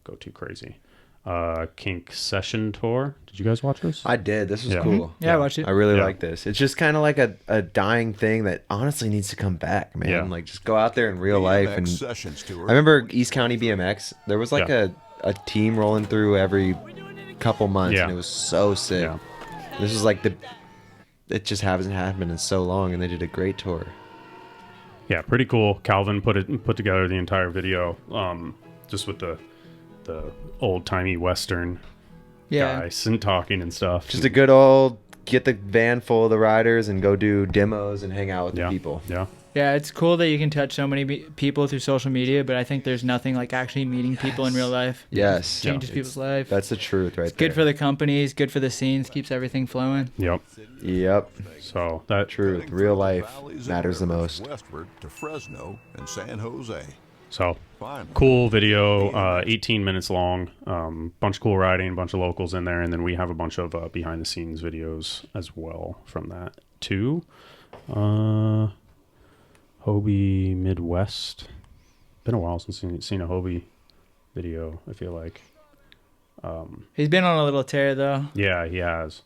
go too crazy. Kink Session Tour. Did you guys watch this? I did. This was Yeah. cool. Yeah, I watched it. I really Yeah. like this. It's just kind of like a dying thing that honestly needs to come back, man. Yeah. Like just go out there in real life. And Sessions tour. I remember East County BMX. There was like Yeah. a team rolling through every couple months, Yeah. and it was so sick. Yeah. This was like it just hasn't happened in so long, and they did a great tour. Yeah, pretty cool. Calvin put together the entire video, just with the old timey Western guys and talking and stuff. Just a good old get the van full of the riders and go do demos and hang out with the people. Yeah, it's cool that you can touch so many people through social media, but I think there's nothing like actually meeting people in real life. Yes. Changes people's life. That's the truth right there. It's good for the companies, good for the scenes, keeps everything flowing. Yep. So that truth, real life matters the most. Westward to Fresno and San Jose. So cool video, 18 minutes long, bunch of cool riding, bunch of locals in there, and then we have a bunch of behind the scenes videos as well from that too. Hobie Midwest. Been a while since I've seen a Hobie video, I feel like. He's been on a little tear though. Yeah, he has.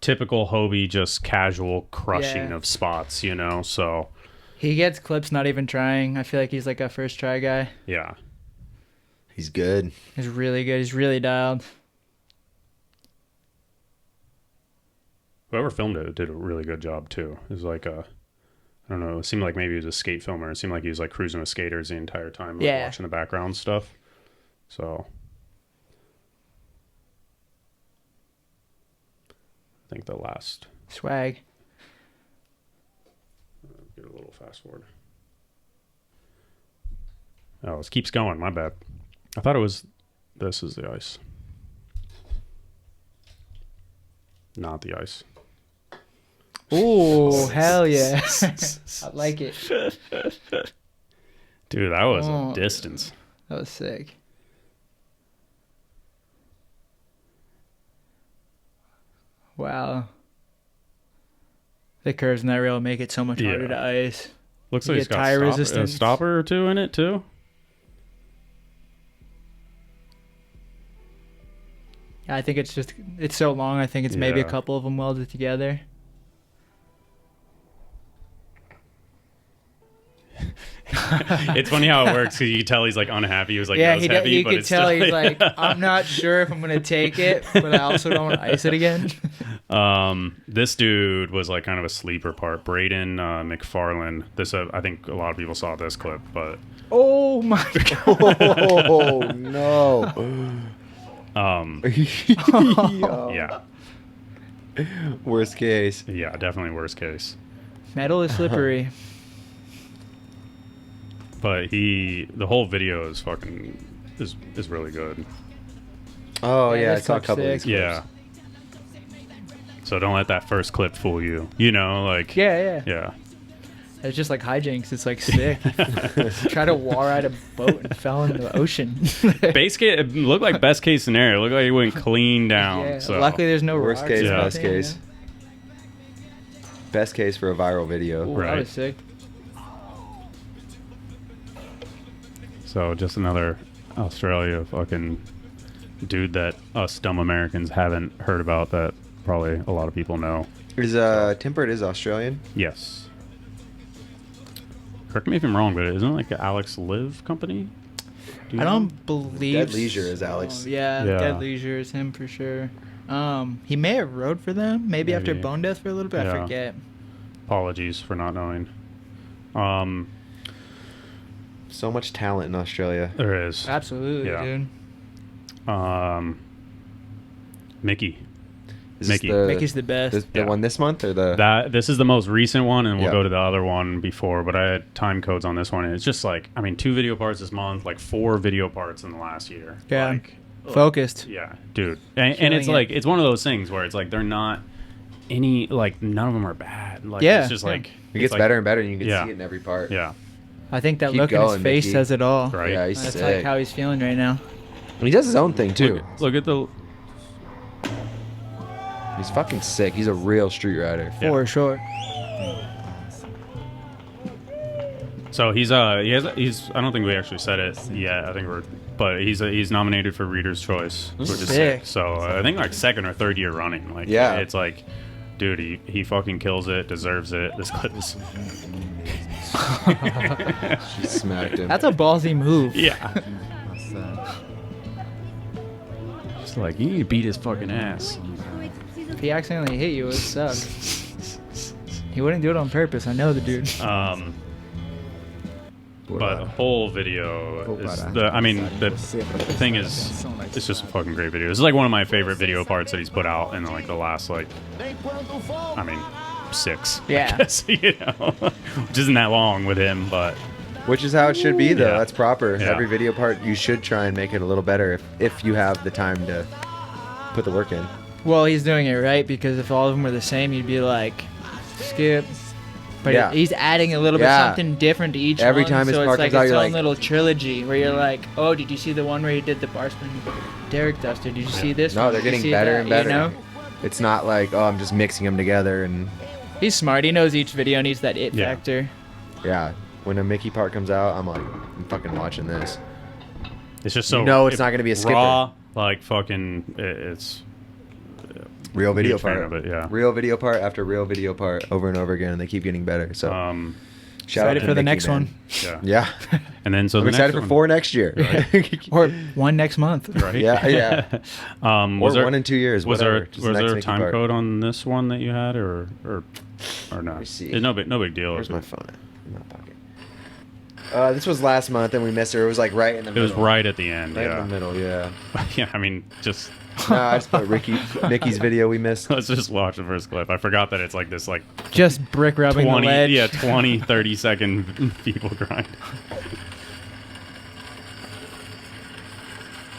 Typical Hobie, just casual crushing of spots, you know, so. He gets clips not even trying. I feel like he's like a first try guy. Yeah. He's good. He's really good. He's really dialed. Whoever filmed it did a really good job too. It was like I don't know, it seemed like maybe he was a skate filmer. It seemed like he was like cruising with skaters the entire time, like watching the background stuff. So I think the last swag. Get a little fast forward. Oh, it keeps going. My bad. I thought it was. This is the ice. Not the ice. Oh, hell yeah. I like it. Dude, that was a distance. That was sick. Wow. The curves in that rail make it so much harder to ice. Looks you like he's got tire a resistance. stopper or two in it too. I think it's so long. I think it's maybe a couple of them welded together. It's funny how it works because you can tell he's like unhappy. He was like nose heavy, you but can it's tell still, he's like, I'm not sure if I'm gonna take it, but I also don't want to ice it again. This dude was like kind of a sleeper part. Braden McFarland. This I think a lot of people saw this clip, but oh my god! Oh no! Yeah. Worst case. Yeah, definitely worst case. Metal is slippery. But the whole video is fucking is really good. Oh Yeah, yeah, I this saw a clip's couple of sick. these clips. Yeah. So don't let that first clip fool you. You know, like Yeah. It's just like hijinks. It's like sick. Try to war ride a boat and fell in the ocean. Base case, it looked like best case scenario. It looked like it went clean down. Yeah. So Luckily, there's no Worst rocks case, or best anything, case. Best case for a viral video. Ooh, Right. That was sick. So just another Australia fucking dude that us dumb Americans haven't heard about that probably a lot of people know. Is Tempered is Australian? Yes. Correct me if I'm wrong, but isn't it like an Alex Live company? Do you I know? don't believe. Dead Leisure is Alex. Yeah, Yeah. Dead Leisure is him for sure. He may have rode for them, maybe after Maybe. Bone Death for a little bit. Yeah. I forget. Apologies for not knowing. So much talent in Australia. There is. Absolutely, Yeah. dude. Mickey. Is Mickey. this Mickey's the best. the Yeah. one this month or the? This is the most recent one, and we'll Yeah. go to the other one before. But I had time codes on this one, and it's just like 2 video parts this month, like 4 video parts in the last year. Yeah. Like, Focused. yeah, dude. And Killing it's it. like it's one of those things where it's like they're not any like none of them are bad. Like Yeah, it's just yeah. like It gets like, better and better, and you can Yeah. see it in every part. Yeah, I think that Keep look in his going, face Mickey. says it all. right. Yeah, he's That's sick. like how he's feeling right now. He does his own thing too. Look at the He's fucking sick. He's a real street rider. Yeah. For sure. So he's I don't think we actually said it yet. I think but he's nominated for Reader's Choice, which is Sick. sick. So I think like 2nd or 3rd year running. Like Yeah. it's like, dude, he fucking kills it, deserves it. This clip is She smacked him. That's a ballsy move. yeah. Just like you need to beat his fucking ass. If he accidentally hit you, it would suck. He wouldn't do it on purpose. I know the dude. But the whole video is the thing is, it's just a fucking great video. This is like one of my favorite video parts that he's put out in like the last 6. Yeah. I guess, you know, which isn't that long with him, but Which is how it should be, though. Yeah. That's proper. Yeah. Every video part, you should try and make it a little better if you have the time to put the work in. Well, he's doing it right, because if all of them were the same, you'd be like, skip. But Yeah. he's adding a little bit Yeah. something different to each Every one. time his so part it's like comes out, its you're own like- little trilogy where you're like, oh, did you see the one where he did the bar spin Derek Duster? Did you see this No, one? they're Did you getting see better that? and better. You know? It's not like, oh, I'm just mixing them together and He's smart. He knows each video needs that it Yeah. factor. yeah. When a Miki part comes out, I'm like, I'm fucking watching this. it's just so. You know it's not gonna be a skipper. raw, like fucking. It's Real video huge fan part. of it, yeah. Real video part after real video part over and over again, and they keep getting better. So shout out Excited to for the Miki, next man. one. yeah. Yeah. And then so I'm the excited next for 4 next year. Or one next month. Right. Yeah, yeah. Was Or there, 1 in 2 years. Was whatever. there Just the was next there a Miki time part. code on this one that you had, or not? me see. It's no big deal. Where's my phone? In my pocket. This was last month, and we missed her. It was like right in the It middle. was right at the end. Right yeah. in the middle, yeah. Yeah. I mean, just No, I just put Mickey's video we missed. let's just watch the first clip. I forgot that it's like this, like Just brick rubbing 20, the ledge. yeah, 20, 30 second people grind.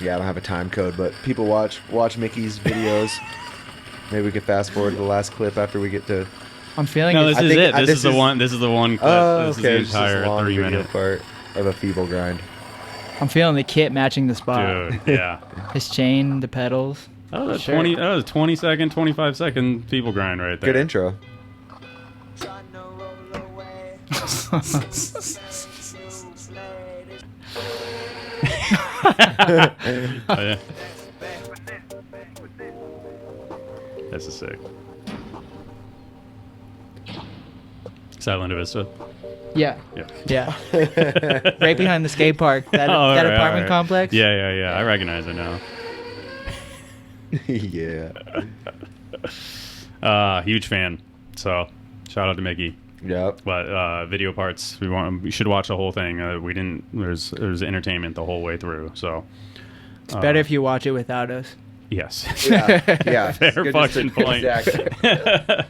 Yeah, I don't have a time code, but people watch Mickey's videos. Maybe we could fast forward to the last clip after we get to. I'm feeling No, it. this is it. This is the one. This is the one clip. Oh, This okay. is It's the just entire a long 3 video minute. part of a feeble grind. I'm feeling the kit matching the spot. Dude, yeah. His chain, the pedals. That was a Sure. 20. That was a 20 second, 25 second people grind right there. Good intro. Oh, yeah. This is sick. Silent Vista. Yeah. Yeah. Yeah. Right behind the skate park. That, Oh, that alright, apartment alright. complex. Yeah. I recognize it now. Yeah. Huge fan. So, shout out to Miki. Yep. But video parts, we should watch the whole thing. We didn't. There's entertainment the whole way through. So It's better if you watch it without us. yes. Yeah. Yeah. Fair Good fucking point. Exactly.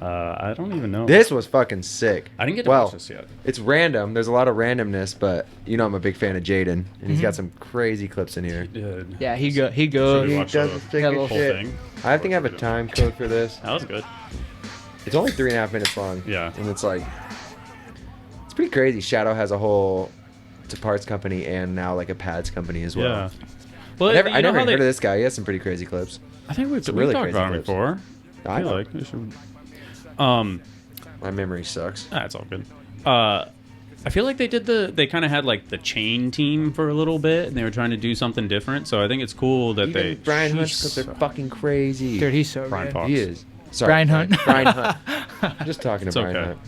I don't even know. This was fucking sick. I didn't get to well, watch this yet. It's random. There's a lot of randomness, but you know I'm a big fan of Jaden, and he's Mm-hmm. got some crazy clips in here. Dude. Yeah, he goes. Should we He watch does the the sick Yeah, as little whole shit. thing? I think I have a time code for this. That was good. It's only 3.5 minutes long. Yeah. And it's like, it's pretty crazy. Shadow has a whole, it's a parts company and now like a pads company as well. Yeah. Well, I never you heard know how of they- this guy. He has some pretty crazy clips. I think we've really talked crazy about him clips. before. I I feel know. like we should. My memory sucks. That's all good. I feel like they kind of had like the chain team for a little bit, and they were trying to do something different. So I think it's cool that they. Even Brian Hunt's Jeez. clips are fucking crazy. Dude, he's so Brian good. Fox. He is. Sorry, Brian Hunt. Brian Hunt. I'm just talking to It's Brian okay. Hunt.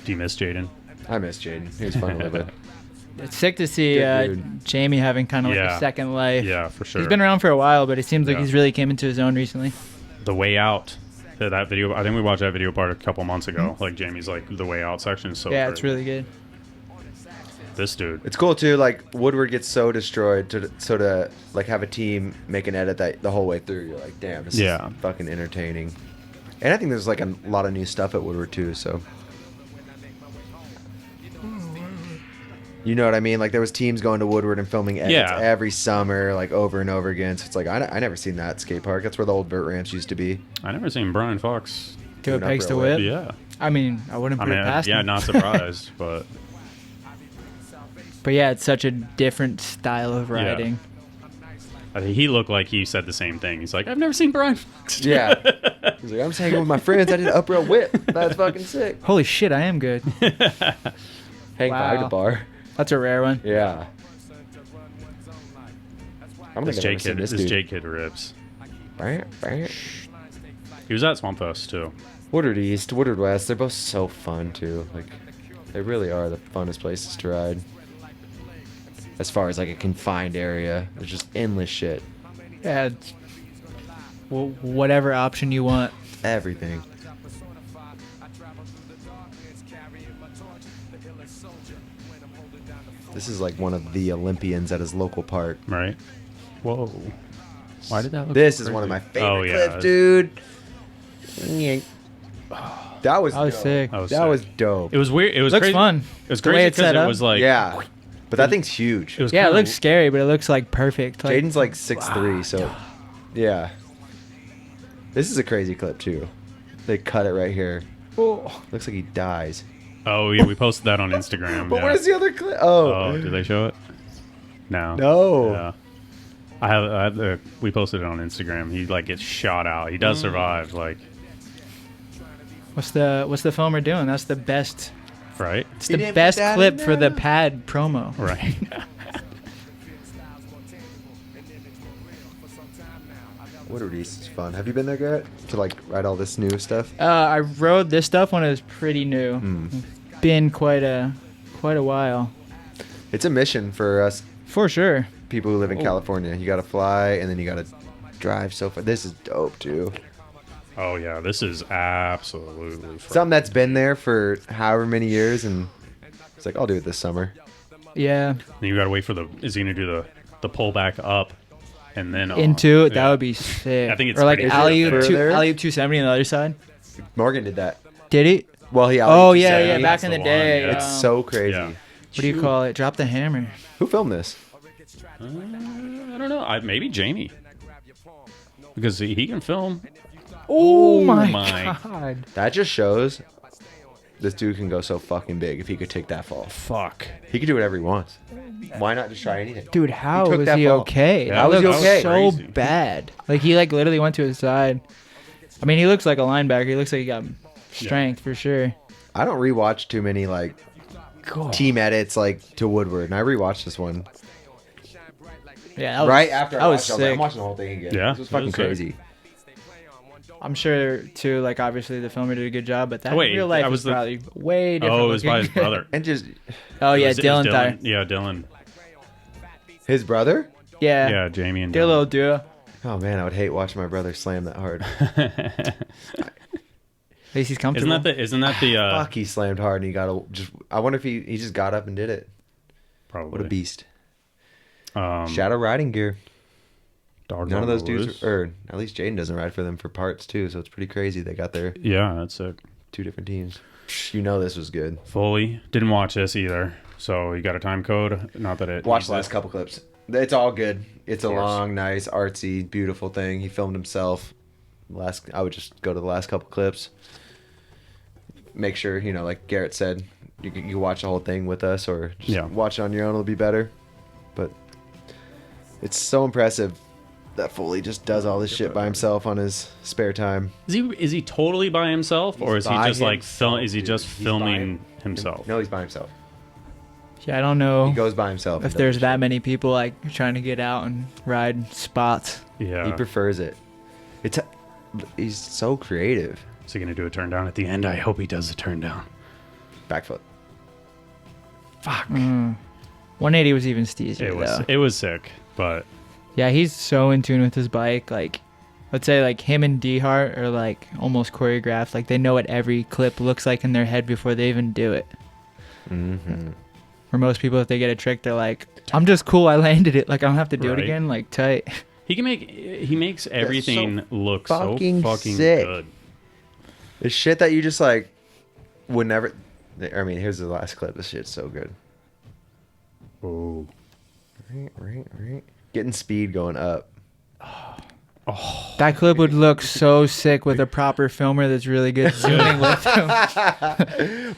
Do you miss Jaden? I miss Jaden. He was fun to live with. It's sick to see Good dude. Jamie having kind of like Yeah. a second life. Yeah, for sure. He's been around for a while, but it seems like Yeah. he's really came into his own recently. The way out. That video. I think we watched that video part a couple months ago. Mm-hmm. Like Jamie's like the way out section is so. Yeah, great. it's really good. This dude. It's cool too. Like Woodward gets so destroyed to like have a team make an edit that the whole way through. You're like, damn, this Yeah. is fucking entertaining. And I think there's like a lot of new stuff at Woodward too. So you know what I mean? Like there was teams going to Woodward and filming edits Yeah. every summer, like over and over again. So it's like I never seen that skate park. That's where the old vert ramps used to be. I never seen Brian Fox. Do it Doing pegs to upper whip. Yeah. I mean, I wouldn't I put mean, it past yeah, him. not surprised, but But yeah, it's such a different style of riding. I think he looked like he said the same thing. He's like, I've never seen Brian Fox. Yeah. He's like, I'm just hanging with my friends. I did an up rail whip. That's fucking sick. Holy shit, I am good. Hang Wow. five to bar. That's a rare one. Yeah. I'm This gonna J kid, this dude. J kid rips. Bam, bam. He was at Swamp Fest too. Woodward East, Woodward West, they're both so fun too. Like, they really are the funnest places to ride. as far as like a confined area. There's just endless shit. Yeah, whatever option you want. Everything. This is like one of the Olympians at his local park. Right. Whoa. Why did that look This so is one of my crazy? favorite clips, dude. That was dope. Sick. That was dope. It was weird. It was Looks crazy. fun. It was The way crazy it's because set it up. was like Yeah. But that thing's huge. It was Yeah, it kinda- looks scary, but it looks like perfect. Like, Jaden's like 6'3", so yeah. This is a crazy clip too. They cut it right here. oh. Looks like he dies. Oh yeah, we posted that on Instagram. But yeah. where's the other clip? Oh. Oh, did they show it? No. No. Yeah. I have the. We posted it on Instagram. He like gets shot out. He does survive. Like, What's the filmer doing? That's the best. right? It's He the didn't put best that clip in for the there? pad promo. Right. Woodward East is fun. Have you been there, Garrett? To like ride all this new stuff? I rode this stuff when it was pretty new. Been quite a while. It's a mission for us For sure. people who live in California. You got to fly and then you got to drive so far. This is dope too. Oh yeah, this is absolutely fun. Something that's been there for however many years, and it's like I'll do it this summer. Yeah. And you gotta wait for the. Is he gonna do the pull back up, and then Into it, yeah. that would be sick. I think it's or like pretty alley further. oop 270 on the other side. Morgan did that. Did he? Well, he Oh alley-ooped yeah, 270. yeah. Back That's in the the one, day. yeah. It's so crazy. Yeah. What do you call it? Drop the hammer. Who filmed this? I don't know. Maybe Jamie, because he can film. Oh my my. god. That just shows this dude can go so fucking big if he could take that fall. Fuck. He can do whatever he wants. Why not just try anything? Dude, how took was that he fall. okay? Yeah, that how was looked he okay? so Crazy. bad. Like he like literally went to his side. I mean, he looks like a linebacker. He looks like he got strength for sure. I don't rewatch too many like team edits like to Woodward, and I rewatched this one Yeah, that was, right after that I was watched it. I was like, sick. I'm watching the whole thing again. Yeah, This was it fucking was sick. crazy. I'm sure too. Like obviously the filmer did a good job, but that Oh, wait, in real life that was was the- probably way different. Oh, it was by his looking. brother. And just Oh yeah, It was Dylan Tyer. Yeah, Dylan. his brother. Yeah, Yeah, Jamie and they're a Dylan. little duo. Oh man, I would hate watching my brother slam that hard. At least he's comfortable. Isn't that the Fuck, he slammed hard, and he got a just. I wonder if he just got up and did it. probably What a beast! Um, Shadow riding gear. dogs None on of those the dudes, loose. or at least Jaden doesn't ride for them for parts too. So it's pretty crazy. They got their Yeah, that's it. two different teams. You know this was good. Foley didn't watch this either, so you got a time code. Not that it. Watch needs the last it. couple clips. It's all good. It's a course. long, nice, artsy, beautiful thing. He filmed himself. I would just go to the last couple clips. Make sure, like Garrett said, you watch the whole thing with us, or just watch it on your own. It'll be better. But it's so impressive that Foley just does all this shit by himself on his spare time. Is he totally by himself, or is he by just like himself, Is he dude. just He's filming himself? No, he's by himself. Yeah, I don't know He goes by himself. if and there's does that many people like trying to get out and ride spots. Yeah. He prefers it. He's so creative. Is he gonna do a turn down at the end? I hope he does a turn down. Back foot. Fuck. 180 was even steezier though. It was sick, but Yeah, he's so in tune with his bike. Like, let's say like him and D-Hart are like almost choreographed. Like they know what every clip looks like in their head before they even do it. Mm-hmm. For most people, if they get a trick, they're like, "I'm just cool. I landed it. Like I don't have to do it Right. again." Like tight. he makes everything look so fucking fucking sick. good. The shit that you just like would never. I mean, here's the last clip. This shit's so good. Oh. Right. Getting speed going up. That clip would look so sick with a proper filmer that's really good zooming with him.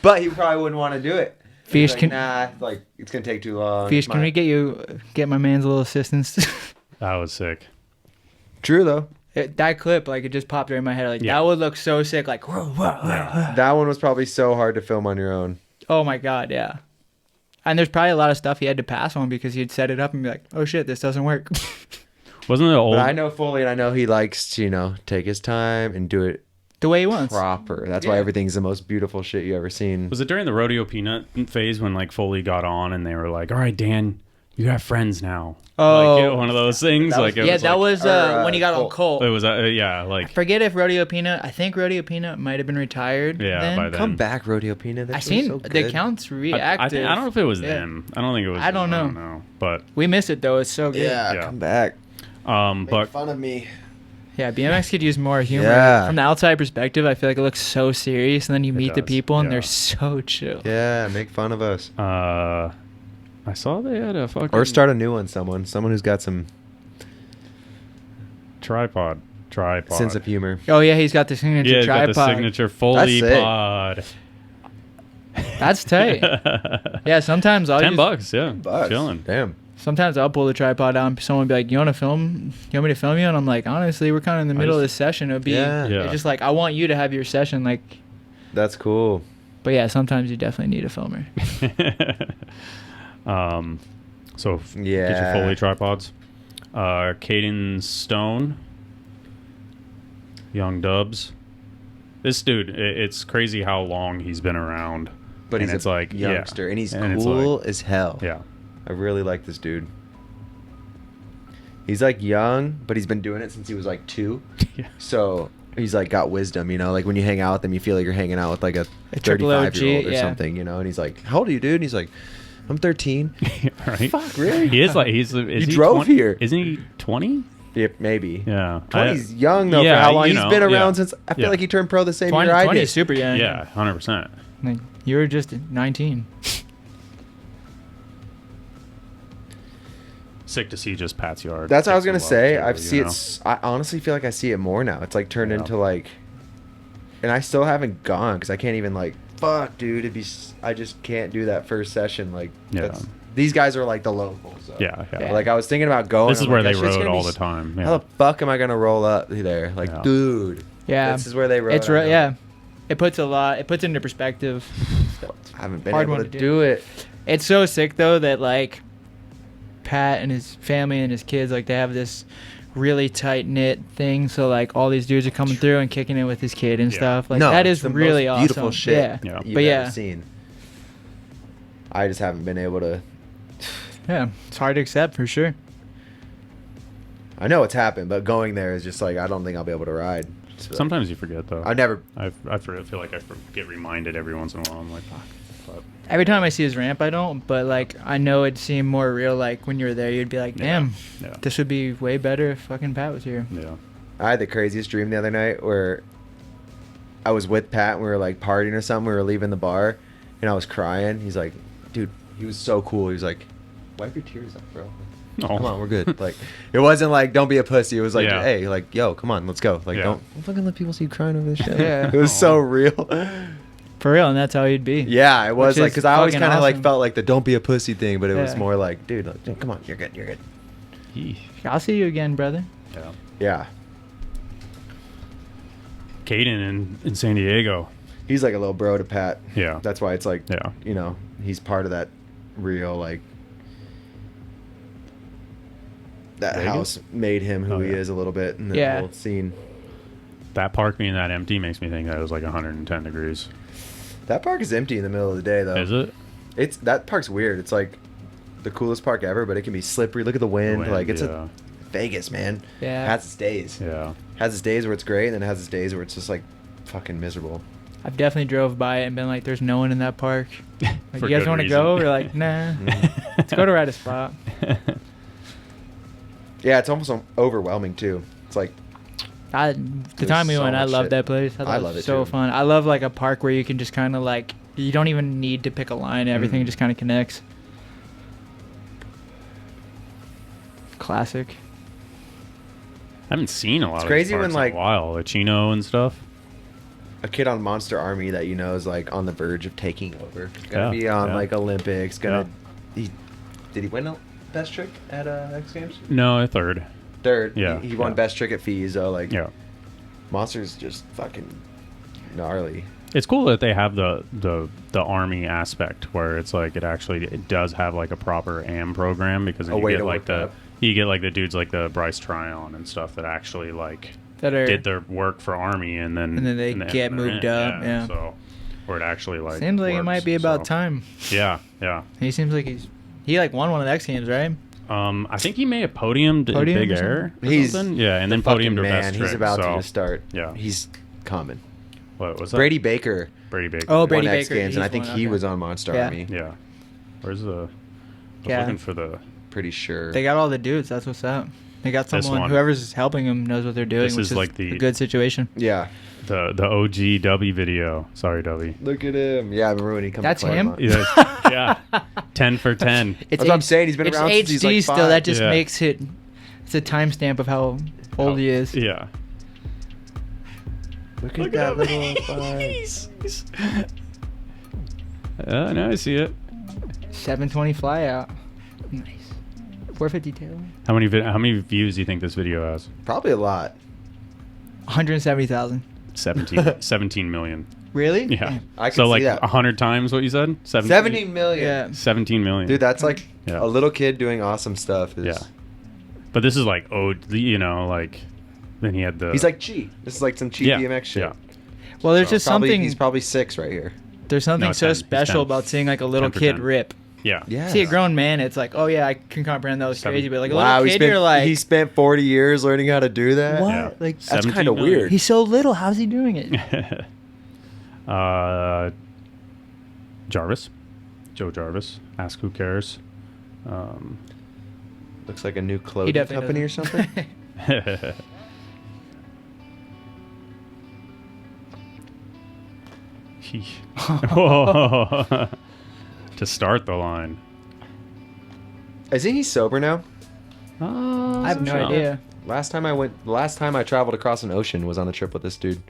But he probably wouldn't want to do it. Fish, He's like, can nah, like it's gonna take too long. Fish, can we get my man's a little assistance? That was sick. True though. That clip, like it just popped right in my head. Like Yeah. that would look so sick. Like whoa, whoa, whoa. That one was probably so hard to film on your own. Oh my god, yeah. And there's probably a lot of stuff he had to pass on because he'd set it up and be like, "Oh shit, this doesn't work." Wasn't it old? But I know Foley, and I know he likes to, take his time and do it The way he wants. proper. That's why Yeah. everything's the most beautiful shit you ever seen. Was it during the Rodeo Peanut phase when like Foley got on and they were like, "All right, Dan, You have friends now. Oh. Like, one of those things. That was- Like, it Yeah, was that like, was when he got on Colt. Colt. It was, yeah, I like, forget if Rodeo Peanut. I think Rodeo Peanut might have been retired. yeah, then. by then. Come back, Rodeo Peanut. I That's seen so the good. accounts I reactive. don't know if it was Yeah. them. I don't think it was. I don't know. But We miss it though. It's so good. Yeah, Yeah. come back. Make but fun of me. Yeah, BMX could use more humor. Yeah. From the outside perspective, I feel like it looks so serious, and then you meet the does, people, and yeah. they're so chill. Yeah, make fun of us. I saw they had a fucking Or start a new one. Someone who's got some tripod. sense of humor. Oh yeah, he's got the signature Yeah, he's got tripod. the signature Foley That's sick. pod. That's tight. Yeah, sometimes I'll $10, yeah, Bucks. chilling. Damn. Sometimes I'll pull the tripod out and someone will be like, "You want to film? You want me to film you?" And I'm like, "Honestly, we're kind of in the middle of this session. It would be Yeah. Yeah. it's just like I want you to have your session." Like, That's cool. but yeah, sometimes you definitely need a filmer. So Yeah. get your Foley tripods. Caden Stone, Young Dubs. This dude, it's crazy how long he's been around. But And he's it's a like, yeah. youngster, and he's And it's cool like- as hell. Yeah, I really like this dude. He's like young, but he's been doing it since he was like 2. yeah. So he's like got wisdom, you know. Like when you hang out with him, you feel like you're hanging out with like a triple 35-year-old OG, or yeah. something, you know. And he's like, "How old are you, dude?" And he's like, "I'm 13." Right? Fuck, really? He is like is You he drove 20? here. Isn't he 20? Yep, maybe. Yeah, 20's young though yeah, for how long you he's know, been around yeah. since. I feel Yeah. like he turned pro the same 20, year I 20 did. is super young. Yeah, 100%. Like, you were just 19. Sick to see just Pat's yard. That's what I was get gonna some say. love, I too, see you it. know? I honestly feel like I see it more now. It's like turned Yeah. into like, and I still haven't gone because I can't even like. Fuck, dude. I just can't do that first session. Like, Yeah. these guys are like the locals. So. Yeah, yeah. Like I was thinking about going. This is I'm where like, they that shit's rode gonna all be the time. Yeah. How the fuck am I gonna roll up there? Like, Yeah. dude. Yeah, This is where they rode. It's I know. yeah. It puts into perspective. I haven't been Hard able one to to do it. It's so sick though that like Pat and his family and his kids, like they have this really tight knit thing. So like all these dudes are coming through and kicking it with his kid and Yeah. stuff. Like No, that it's is the really most awesome. beautiful shit Yeah. Yeah. you've But ever yeah. seen. I just haven't been able to. Yeah. It's hard to accept for sure. I know it's happened, but going there is just like I don't think I'll be able to ride. So, Sometimes you forget though. I never. I feel like I get reminded every once in a while. I'm like, fuck. But Every time I see his ramp, I don't. But like I know it seemed more real. Like when you were there, you'd be like, damn, yeah. this would be way better if fucking Pat was here. Yeah. I had the craziest dream the other night where I was with Pat and we were like partying or something. We were leaving the bar and I was crying. He's like, dude, he was so cool. He was like, wipe your tears up, bro. Oh. Come on, we're good. Like, it wasn't like, don't be a pussy. It was like, Yeah. hey, like, yo, come on, let's go. Like, Yeah. don't fucking let people see you crying over this shit. Yeah. It was so real. For real, and that's how he'd be. Yeah, it was Which like, is because I always fucking kind of like awesome. felt like the don't be a pussy thing, but it was Yeah. more like, dude, like, come on, you're good, you're good. Yeesh. I'll see you again, brother. Yeah. Yeah. Caden in San Diego. He's like a little bro to Pat. Yeah. That's why it's like, Yeah. you know, he's part of that real, like, that Vegas? house made him who Oh, he yeah. is a little bit in the Yeah. whole scene. That park being that empty makes me think that it was like 110 degrees. That park is empty in the middle of the day, though. Is it? It's that park's weird. It's like the coolest park ever, but it can be slippery. Look at the wind. Wind, like it's yeah. a Vegas, man. Yeah. Has its days. Yeah. Has its days where it's great, and then it has its days where it's just like fucking miserable. I've definitely drove by it and been like, "There's no one in that park. Like, For you guys good want to reason. go?" We're like, "Nah, let's go to ride a spot." Yeah, it's almost overwhelming too. It's like The There's time we so went, I much loved shit. that place. I, I love it, so too. fun. I love like a park where you can just kind of like you don't even need to pick a line. Everything Mhm. just kind of connects. Classic. I haven't seen a lot It's of crazy these when, parks like- in a while. Like Chino and stuff. a kid on Monster Army that you know is like on the verge of taking over. Gonna Yeah, be on yeah. like Olympics. Did he win a best trick at X Games? No, a third. Third. Yeah, He won yeah. best trick at FISO. Like Yeah. Monster's just fucking gnarly. It's cool that they have the army aspect where it's like it does have like a proper AM program because A then you way get to like work the up. you get like the dudes like the Bryce Tryon and stuff that actually like That are did their work for army and then they get moved up, yeah. So where it actually like seems like it works, might be about so. time. Yeah, yeah. He seems like he's He like won one of the X Games, right? I think he may have podiumed in Podium Big or Air. Or He's something. Yeah, and then Fucking podiumed or man, best he's trick. about so, to start. Yeah. He's coming. What was that? Brady Baker Brady Baker. Oh, Brady won X Baker, Games, and I he's think won, he okay. was on Monster Yeah. Army. Yeah. Where's the? I was Yeah. looking for the. Pretty sure. They got all the dudes. That's what's up. They got This someone. one. Whoever's helping them knows what they're doing, This which is is like the- a good situation. Yeah. The OG W video. Sorry, W. Look at him. Yeah, I remember when he comes That's to him? Claremont. Yeah. 10 for 10. It's That's what I'm saying. He's been it's around HD since he's like still. 5. That just Yeah. makes it. It's a timestamp of how old he is. Yeah. Look at that little five. Now I see it. 720 fly out. Nice. 450 tail. How many views do you think this video has? Probably a lot. 170,000. 17 million. Really? Yeah. I can So see like that. 100 times what you said? 70 million. Yeah. 17 million. Dude, that's like Yeah. a little kid doing awesome stuff. Yeah. But this is like like then he had the He's like cheat. This is like some cheat yeah, BMX shit. Yeah. Well, there's just Probably, something. He's probably 6 right here. There's something No, so 10. He's special 10. about seeing like a little 10 for kid 10. rip. Yeah. Yeah. See a grown man, it's like, oh yeah, I can comprehend that was Seven- crazy, but like a Wow, little kid, you're like, he spent 40 years learning how to do that. what? Yeah. Like That's 17 kind of million. weird. he's so little. How's he doing it? Jarvis. Joe Jarvis. Ask who cares. Looks like a new He clothing definitely company or doesn't. something. Whoa. To start the line. Isn't he sober now? I have no Sure. idea. Last time I traveled across an ocean was on a trip with this dude.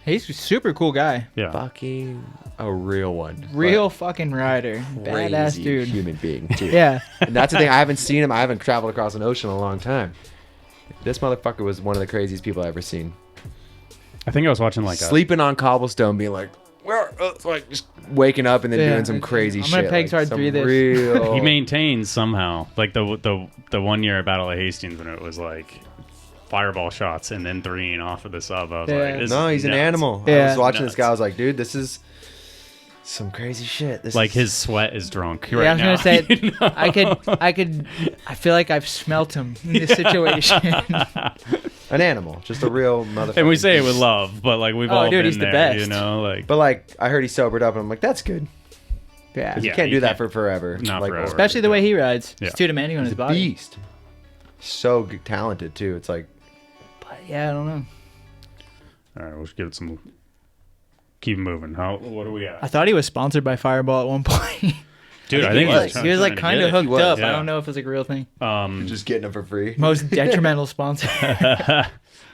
He's a super cool guy. Yeah. Fucking a real one. Real fucking rider. But Badass crazy dude. human being too. Yeah. And that's the thing. I haven't seen him. I haven't traveled across an ocean in a long time. This motherfucker was one of the craziest people I've ever seen. I think I was watching like Sleeping on cobblestone, being like, where? It's like just waking up and then Yeah. doing some crazy I'm shit. gonna Pegs Hard some 3 this. Real... he maintains somehow like the 1 year at Battle of Hastings when it was like fireball shots and then 3ing off of the sub. I was Yeah. like, this No, is he's an nuts. animal. I Yeah. was watching Nuts. this guy. I was like, dude, this is some crazy shit. This Like is... his sweat is drunk Yeah, right I was now. gonna say, you know? I feel like I've smelt him in this situation. an animal, just a real motherfucker. And we say it with love, but like we've Oh, all dude, been he's the there, best. you know, like But like, I heard he sobered up, and I'm like, that's good. Yeah. 'Cause Yeah, you can't you do that can't- for forever. not like, forever. Especially the way he rides. Yeah. He's too demanding on He's his a body. beast. So talented too. It's like, But yeah, I don't know. all right, we'll just give it some. Keep moving. What are we I at? thought he was sponsored by Fireball at one point. Dude, I he think was. He was like kind of hooked was, up. yeah. I don't know if it's like a real thing. just getting them for free. Most detrimental sponsor.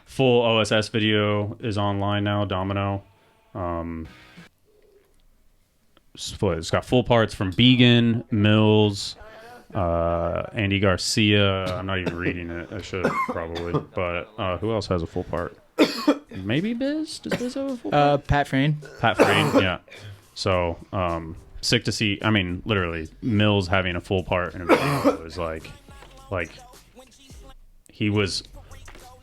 Full OSS video is online now. Domino. It's got full parts from Began, Mills, Andy Garcia. I'm not even reading it. I should probably. But who else has a full part? Maybe Biz. Does Biz have a full part? Pat Frayne. Pat Frayne. Yeah. So sick to see. I mean, literally Mills having a full part in a video was like he was.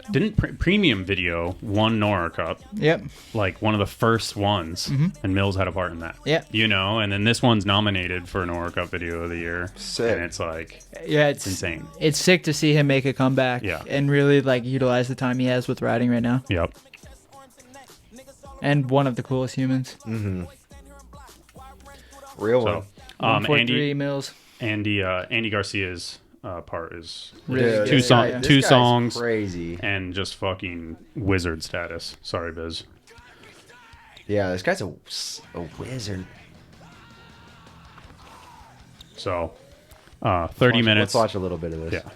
Didn't Premium Video won Nora Cup, Yep. like one of the first ones, and Mills had a part in that. Yeah. You know, and then this one's nominated for Nora Cup Video of the Year. Sick. And it's like, Yeah, it's insane. It's sick to see him make a comeback. Yeah. And really like utilize the time he has with riding right now. yep. And one of the coolest humans. Real So, one. 143 Mills. Andy Garcia's part is Really Dude, good. two song- Yeah, yeah. This two guy's songs. Crazy. and just fucking wizard status. Sorry, Biz. Yeah, this guy's a wizard. So, 30 minutes. Let's watch a little bit of this. Yeah.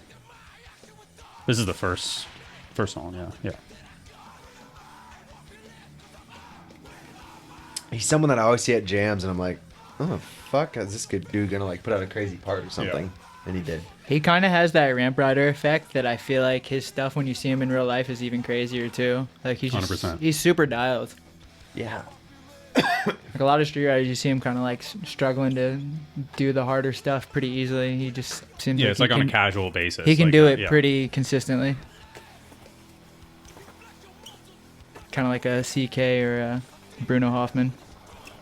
This is the first song. Yeah. Yeah. He's someone that I always see at jams, and I'm like, oh fuck, is this good dude gonna like put out a crazy part or something? And he did. He kind of has that ramp rider effect that I feel like his stuff when you see him in real life is even crazier too. Like he's just 100%. he's super dialed. Yeah. Like a lot of street riders, you see him kind of like struggling to do the harder stuff pretty easily. He just seems Yeah, like it's like he on can, a casual basis. he can like do that, it yeah. pretty consistently. Kind of like a CK or a Bruno Hoffman.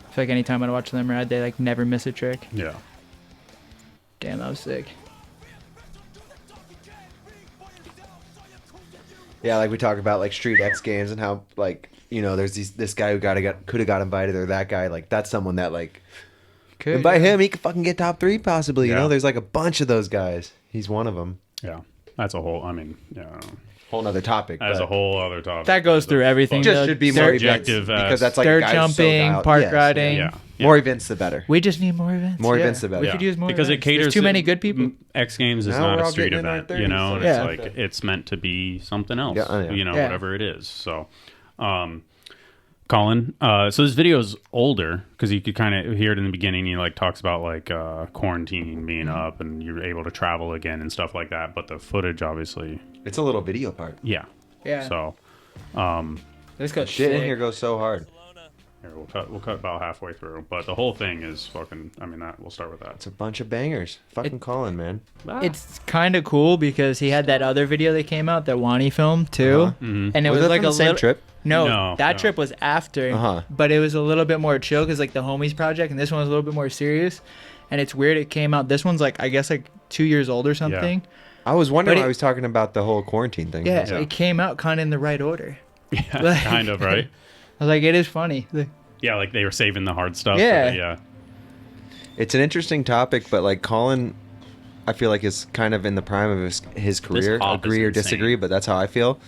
I feel like anytime I watch them ride, they like never miss a trick. Yeah. Damn, that was sick. Yeah, like we talk about like Street X Games and how like, you know, there's this guy who could have got invited, or that guy, like that's someone that like Could, invite yeah. him, he could fucking get top 3 possibly. You Yeah. know, there's like a bunch of those guys. He's one of them. Yeah, that's a whole. I mean, yeah, Whole nother topic. that's but a whole other topic. That goes through everything. just though. should be more Dirt- events Subjective as- because that's like dirt a guy who's so jumping, dialed- park yes, riding. Yeah. More events, the better. We just need more events. More yeah. events, the better. We Yeah. could use more because it events. There's caters too to- many good people. X Games is Now not we're a all street getting in our event, 30s, you know. so And Yeah. it's like it's meant to be something else, Yeah, yeah. you know, Yeah. whatever it is. So, Colin, so this video's older because you could kind of hear it in the beginning. He like talks about like quarantine being up and you're able to travel again and stuff like that. But the footage, obviously, It's a little video part. yeah. Yeah. So, This goes Shit in sick. here goes so hard. here we'll cut about halfway through. But the whole thing is fucking. I mean, we'll start with that. It's a bunch of bangers. Fucking Colin, man. It's kind of cool because he had that other video that came out that Wani filmed too, and it was, that like from a the same little trip? No, that no. trip was after, Uh-huh. but it was a little bit more chill because like the Homies project, and this one was a little bit more serious. And it's weird. It came out. This one's like I guess like 2 years old or something. I was wondering But why it- I was talking about the whole quarantine thing. Yeah, Yeah. it came out kind of in the right order. Yeah, Like- kind of right. I was like, it is funny. Like, Yeah, like they were saving the hard stuff. Yeah. Yeah. It's an interesting topic, but like Colin, I feel like is kind of in the prime of his career. hop is Agree or insane. disagree, but that's how I feel.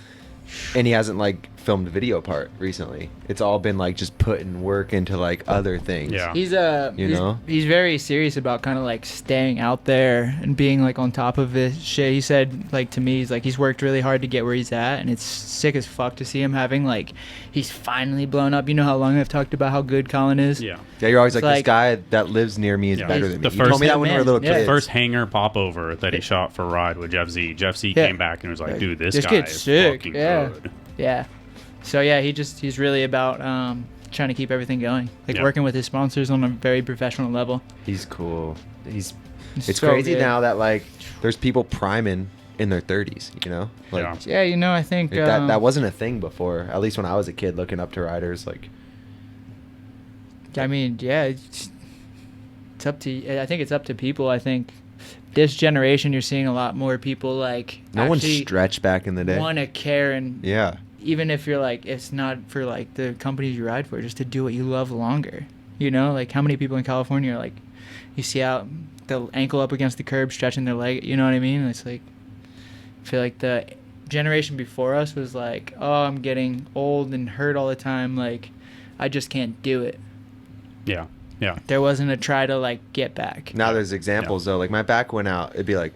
And he hasn't like filmed video part recently. It's all been like just putting work into like other things. Yeah. he's You know? he's very serious about kind of like staying out there and being like on top of his shit. He said like to me, he's like he's worked really hard to get where he's at, and it's sick as fuck to see him having like he's finally blown up. You know how long I've talked about how good Colin is. Yeah. Yeah, you're always like, It's this like- guy that lives near me is Yeah. better than The me. You told first- me that when we were little Yeah. kids. First hanger popover that he shot for Ride with Jeff Z. Jeff Z Yeah. came back and was like, dude, this This guy kid's is sick. fucking Yeah. good. Yeah. So yeah, he's really about trying to keep everything going, like Yeah. working with his sponsors on a very professional level. He's cool. It's so crazy good. now that like there's people priming in their 30s, you know? Like Yeah. Yeah, you know, I think that wasn't a thing before. At least when I was a kid looking up to riders like I mean, yeah, it's up to. I think it's up to people. I think this generation, you're seeing a lot more people like no one actually stretched back in the day. want to care, and Yeah. even if you're like, it's not for like the companies you ride for, just to do what you love longer. You know, like how many people in California are like, you see out the ankle up against the curb, stretching their leg. You know what I mean? And it's like, I feel like the generation before us was like, oh, I'm getting old and hurt all the time. Like, I just can't do it. Yeah. Yeah. There wasn't a try to like get back. Now there's examples though. Like my back went out, it'd be like,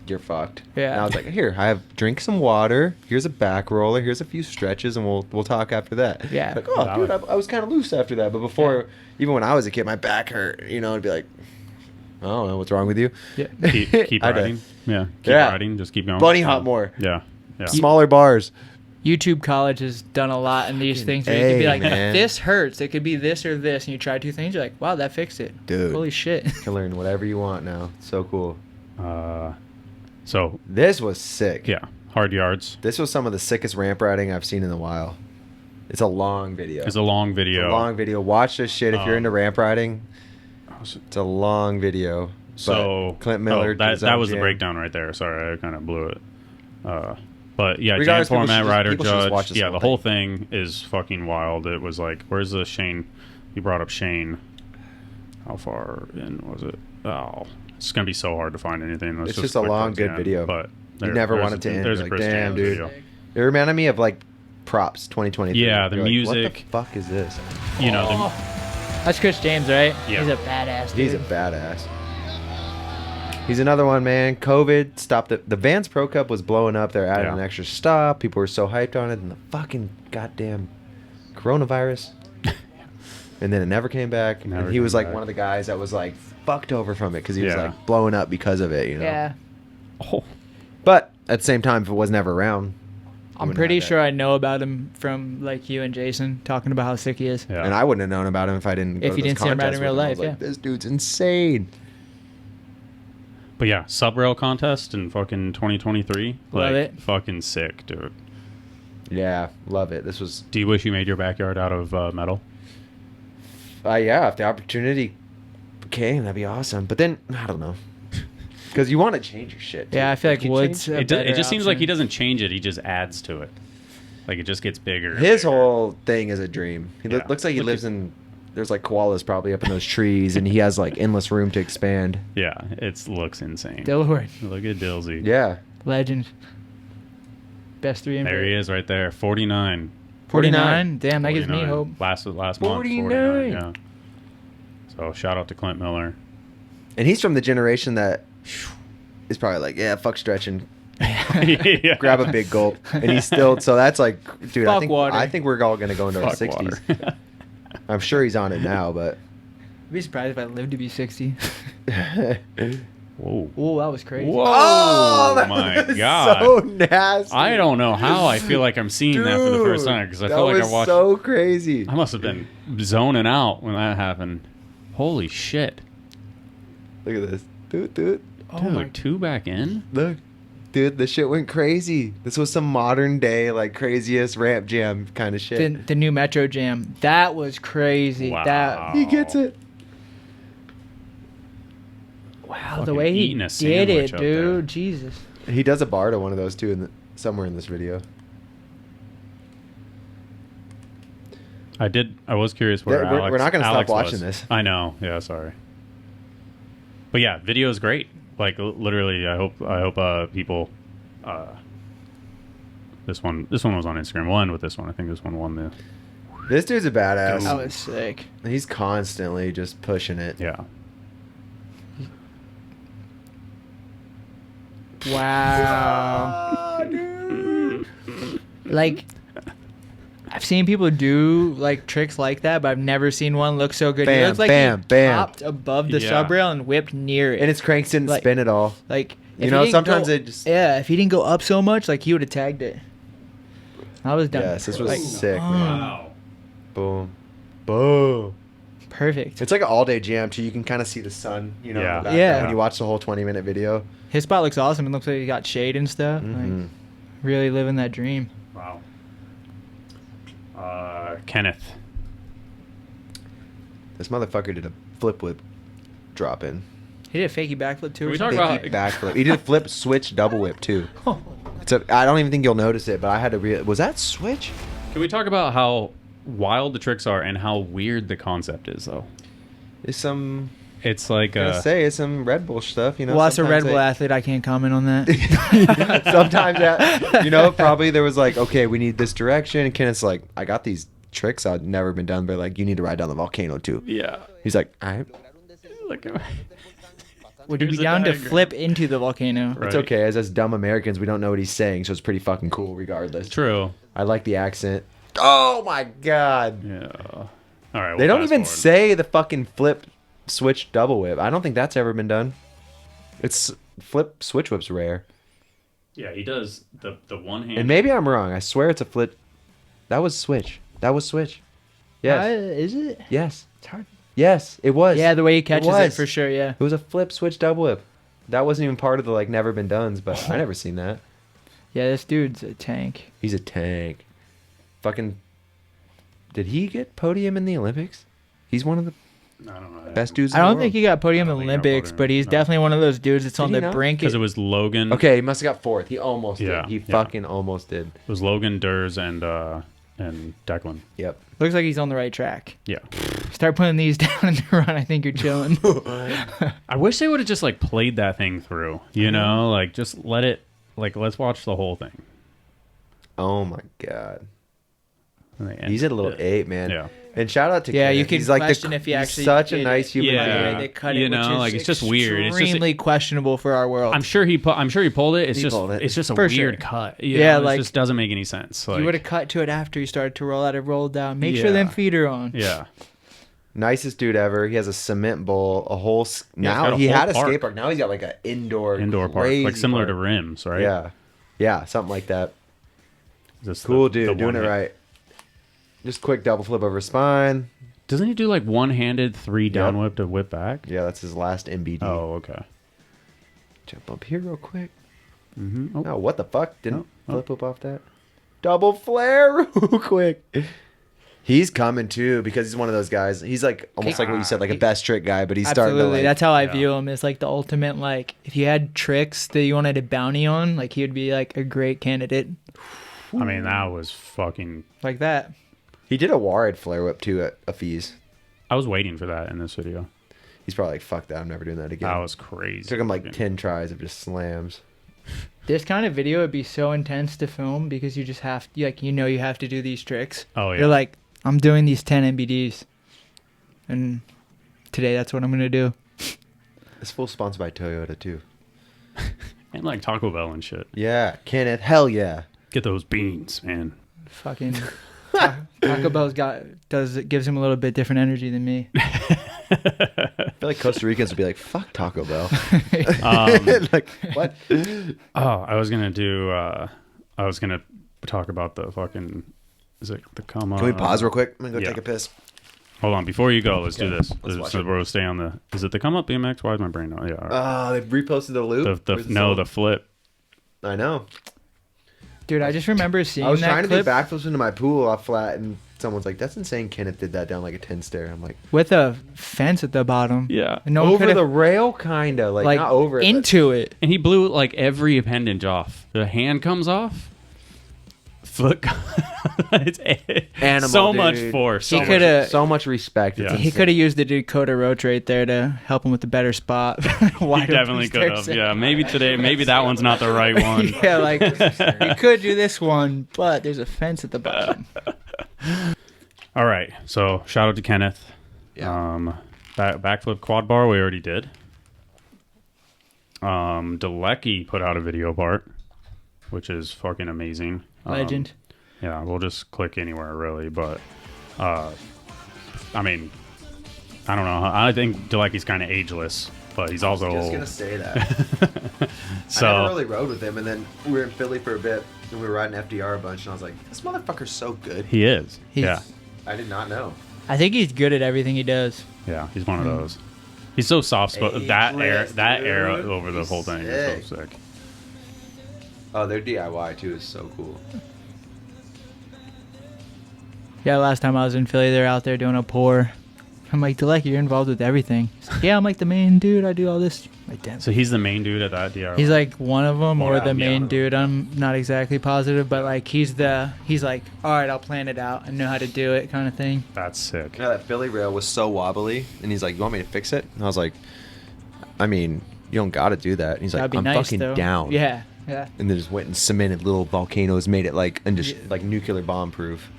you're fucked. Yeah. And I was like, here, drink some water. Here's a back roller. Here's a few stretches, and we'll talk after that. Yeah. Like, oh, Valid. dude, I was kind of loose after that. But before, even when I was a kid, my back hurt. You know, it'd be like, I don't know what's wrong with you. Yeah. Keep I did. riding. Yeah. Keep Yeah. riding. Just keep going. Bunny hop more. Yeah. Yeah. Smaller bars. YouTube College has done a lot in these things. Where you could be A, like, man. this hurts. It could be this or this, and you try two things. You're like, wow, that fixed it. Dude. Holy shit. You can learn whatever you want now. So cool. So, This was sick. yeah. Hard yards. This was some of the sickest ramp riding I've seen in a while. It's a long video. It's a long video. It's a long video. Watch this shit if you're into ramp riding. It's a long video. So But Clint Miller. that Design was the Jam. breakdown right there. Sorry, I kind of blew it. But yeah, jam Regardless, people format, should just- rider people should just watch judge. this Yeah, whole the whole thing is fucking wild. It was like, where's the Shane? You brought up Shane. How far in was it? Oh, it's gonna be so hard to find anything. Let's It's just a click long, towards the good end. video. But You never there's want it to end. There's You're a like, Chris damn, James dude. video. It reminded me of like Props 2023. Yeah, the You're like, music. what the fuck is this? You know, That's Chris James, right? Yeah. He's a badass dude. He's a badass. He's another one, man. COVID stopped it. The Vans Pro Cup was blowing up. They're adding Yeah. an extra stop. People were so hyped on it. And the fucking goddamn coronavirus. And then it never came back. Never and he was came like back. one of the guys that was like fucked over from it because he was Yeah. like blowing up because of it, you know? Yeah. oh, But at the same time, if it was never around, I'm pretty sure I know about him from like you and Jason talking about how sick he is. yeah. And I wouldn't have known about him if I didn't. Go If to you those didn't see him ride in contests real with him. I was life, like, yeah. This dude's insane. But yeah, sub rail contest in fucking 2023. Love like, it. Fucking sick, dude. Yeah, love it. This was, Do you wish you made your backyard out of metal? yeah, if the opportunity came, that'd be awesome. But then, I don't know. Because you want to change your shit. Too. Yeah, I feel like you Wood's. change- It just seems like he doesn't change it. He just adds to it. Like it just gets bigger. and His bigger. whole thing is a dream. He Yeah. looks like he Look lives at- in. There's like koalas probably up in those trees, and he has like endless room to expand. Yeah, it looks insane. Dilworth, Look at Dilsey. Yeah. legend. Best 3 in There he is right there. 49. 49. Damn, that gives me 49. hope. Last month. 49. Yeah. So shout out to Clint Miller. And he's from the generation that is probably like, yeah, fuck stretching. Yeah. Grab a big gulp, and he's still. So that's like, dude. Fuck water. I think we're all gonna go into our Fuck 60s. water. I'm sure he's on it now, but. I'd be surprised if I lived to be 60. Whoa. Oh, that was crazy. Whoa. Oh that my was God. So nasty. I don't know how I feel like I'm seeing that for the first time because I feel like I was watched. so crazy. I must have been zoning out when that happened. Holy shit. Look at this, dude. Oh Dude, my- 2 back in? Look, dude, this shit went crazy. This was some modern day like craziest ramp jam kind of shit. The new Metro Jam. That was crazy. Wow. That He gets it. wow, the Fucking way he eating a did sandwich it, up dude. there. Jesus. He does a bar to one of those too somewhere in this video. I was curious where Yeah, we're- Alex. we're not gonna stop Alex watching was. this. I know. Yeah, sorry. But yeah, video is great. Like literally, I hope people. This one was on Instagram. One with this one. I think this one won the. This dude's a badass. That was sick. He's constantly just pushing it. Yeah. Wow. Like, I've seen people do like tricks like that, but I've never seen one look so good. He Bam, looks like bam, he bam. popped above the Yeah. sub rail and whipped near it. And his cranks didn't Like- spin at all. like, You if know, he didn't sometimes go- it just- Yeah, if he didn't go up so much, like he would have tagged it. I was done. Yes, this was like, sick, man. Wow. Boom. Boom. perfect. It's like an all day jam too. You can kind of see the sun, you know, in the Yeah. background Yeah. when you watch the whole 20-minute video. His spot looks awesome. It looks like he got shade and stuff. Mhm. Like, really living that dream. Wow. Kenneth. This motherfucker did a flip whip drop in. He did a fakey backflip too. Can or we talk something. about- Backflip. He did a flip switch double whip too. I don't even think you'll notice it, but I had to was that switch? Can we talk about how wild the tricks are and how weird the concept is, though? It's some It's like it's some Red Bull stuff, you know. Well, that's a Red sometimes Bull they- athlete. I can't comment on that. Sometimes that, you know, probably there was like, okay, we need this direction, and Kenneth's like, I got these tricks I'd never been done, but like, you need to ride down the volcano too. yeah. He's like, all right, Like, Would you be Here's a down to diagram. flip into the volcano? Right. it's okay. As us dumb Americans, we don't know what he's saying, so it's pretty fucking cool regardless. True. I like the accent. Oh my god. Yeah. All right. They we'll don't fast even forward. say the fucking flip switch double whip. I don't think that's ever been done. It's flip switch whip's rare. Yeah, he does the one hand. And maybe I'm wrong. I swear it's a flip. That was switch. That was switch. Yes. Is it? Yes. It's hard. Yes, it was. Yeah, the way he catches it was. for sure. Yeah. It was a flip switch double whip. That wasn't even part of the like never been done's, but I never seen that. Yeah, this dude's a tank. He's a tank. Fucking. Did he get podium in the Olympics? He's one of the I don't know. best dudes. I in the don't world. think he got podium I in don't the think he got Olympics, podium, but he's no. definitely one of those dudes that's Did on he the not? brink. Because it was Logan. Okay, he must have got fourth. He almost Yeah, did. He yeah. fucking almost did. It was Logan, Durs, and Declan. Yep. Looks like he's on the right track. Yeah. Start putting these down in the run. I think you're chilling. I wish they would have just like played that thing through. You know, like just let it. Like let's watch the whole thing. Oh my god. And they end He's a little it. ape, man. Yeah. And shout out to Yeah, Kenneth. you can he's like question if he he's actually such a did nice it. human Yeah. The way being. they cut You it, know, which is like, it's just weird. It's just- extremely questionable for our world. I'm sure he pulled it. It's He just pulled it. it's just a For weird sure. cut. You Yeah, know? like- it just doesn't make any sense. Like, you would have cut to it after he started to roll out. It rolled down. Make sure Yeah. them feet are on. Yeah. Nicest dude ever. He has a cement bowl, a whole. Now got a he whole had a park. skate park. Now he's got like an indoor Indoor park, crazy like similar to park. rims, right? Yeah, yeah, something like that. Just Cool the dude, doing one it hand. right. Just quick double flip over spine. Doesn't he do like one-handed 3 down whip to whip back? Yeah, that's his last MBD. Oh, okay. Jump up here real quick. Mm-hmm. Oh, what the fuck? Didn't Oh. flip up off that. Double flare real quick. He's coming too because he's one of those guys. He's like almost like what you said, like a best trick guy, but he's starting to Absolutely. like. That's how I view him. Is like the ultimate, like, if you had tricks that you wanted a bounty on, like, he would be like a great candidate. I mean, that was fucking. Like that. He did a Warhead flare whip too at a Fees. I was waiting for that in this video. He's probably like, fuck that, I'm never doing that again. That was crazy. Took him like 10 tries of just slams. This kind of video would be so intense to film because you just have, like, you know, you have to do these tricks. Oh, yeah. You're like, I'm doing these 10 MBDs. And today that's what I'm going to do. It's full sponsored by Toyota too. And like Taco Bell and shit. Yeah, Kenneth, hell yeah. Get those beans, man. Fucking Taco Bell's gives him a little bit different energy than me. I feel like Costa Ricans would be like, fuck Taco Bell. Like, what? Oh, I was gonna talk about the fucking. Is it the come on? Can we pause real quick? I'm gonna go Yeah. take a piss. Hold on, before you go, let's do this. Let's watch So it. we'll stay on the. Is it the come up BMX? Why is my brain not? Yeah. All right. They reposted the loop. The flip. I know. Dude, I just remember seeing I was that trying clip to do backflips into my pool off flat, and someone's like, "That's insane." Kenneth did that down like a 10 stair. I'm like, with a fence at the bottom. Yeah. And no one over could've, the rail, kind of like not over it, but- into it. And he blew like every appendage off. The hand comes off. Foot. It's Animal, so dude. much force. He coulda- so much respect. Yeah. It's He insane. could have used the Dakota roach right there to help him with a better spot. He definitely could have. Yeah, maybe today. Maybe that one's not the right one. Yeah, like, you could do this one, but there's a fence at the bottom. All right. So shout out to Kenneth. Yeah. Backflip quad bar we already did. Delecki put out a video part, which is fucking amazing. Legend. Yeah, we'll just click anywhere really, but I mean, I don't know. I think Delecki's kind of ageless, but he's also Just old. gonna say that. So I never really rode with him, and then we were in Philly for a bit, and we were riding FDR a bunch, and I was like, "This motherfucker's so good." he is. He's- I did not know. I think he's good at everything he does. Yeah, he's one of those. He's so soft. That Ageless, era dude. over the He's whole thing is so sick. sick. Oh, their DIY too is so cool. Yeah, last time I was in Philly, they're out there doing a pour. I'm like, Delecki, you're involved with everything. He's like, yeah, I'm like the main dude. I do all this. I'm like, damn. So he's the main dude at that DIY. He's like one of them or Yeah, the yeah. main dude. I'm not exactly positive, but like he's like, all right, I'll plan it out. I know how to do it, kind of thing. That's sick. Yeah, that Philly rail was so wobbly, and he's like, "You want me to fix it?" And I was like, "I mean, you don't got to do that." And he's like, That'd be "I'm nice, fucking though. down." Yeah, yeah. And they just went and cemented little volcanoes, made it like like nuclear bomb proof.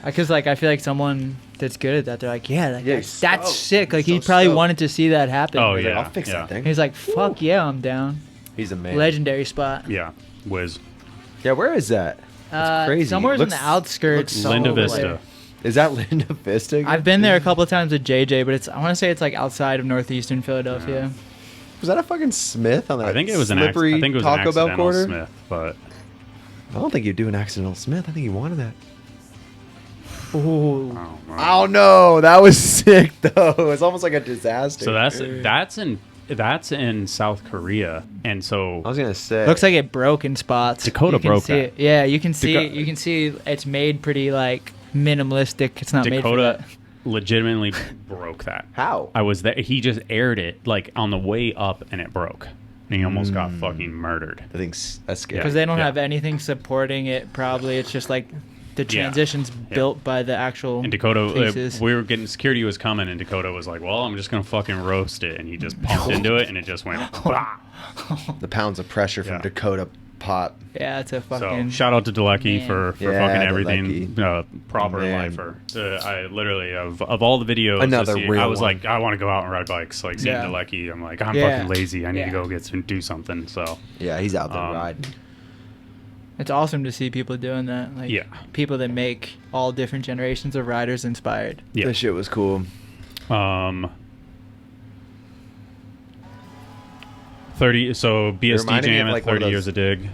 Because like I feel like someone that's good at that, they're like, yeah, like, Yeah, that's, he's that's stoked. sick. Like He's he so probably stoked. wanted to see that happen. Oh He's yeah, like, "I'll fix yeah. that thing." He's like, fuck yeah, I'm down. He's a man. Legendary spot. Yeah, Wiz. Yeah, where is that? That's crazy. Somewhere in Looks- the outskirts. looks so Linda somewhere. Vista. Is that Linda Vista? I've been there a couple of times with JJ, but I want to say it's like outside of northeastern Philadelphia. Was that a fucking Smith on that? I think it was slippery I think it was Taco an Bell accidental quarter. Smith, but I don't think you'd do an accidental Smith. I think you wanted that. Ooh. oh, man. Oh no, that was sick though. It's almost like a disaster. So that's in South Korea, and so I was gonna say. Looks like it broke in spots. Dakota You can broke see that. it. Yeah, you can see. Daco- You can see it's made pretty like minimalistic. It's not made for Dakota that. legitimately broke that. How? I was there. He just aired it like on the way up, and it broke. And he almost got fucking murdered. I think that's scary. Because they don't Yeah. have anything supporting it. Probably it's just like the transition's built by the actual And Dakota, pieces. we were getting security was coming, and Dakota was like, "Well, I'm just gonna fucking roast it," and he just pumped into it, and it just went. Bah! The pounds of pressure from Yeah. Dakota pop. Yeah, it's a So fucking. shout out to Delecki Man. for Yeah, fucking everything. Delecki. Proper Man. lifer. I literally of all the videos, Another this year, real I was one. like, I want to go out and ride bikes. Like seeing Yeah. Delecki, I'm like, I'm Yeah. fucking lazy. I need to Yeah. go do something. So Yeah, he's out there Um, riding. It's awesome to see people doing that. Like Yeah. people that make all different generations of riders inspired. yeah. This shit was cool. 30. So BSD reminded me of, Jam at like, one of 30 those- years a dig.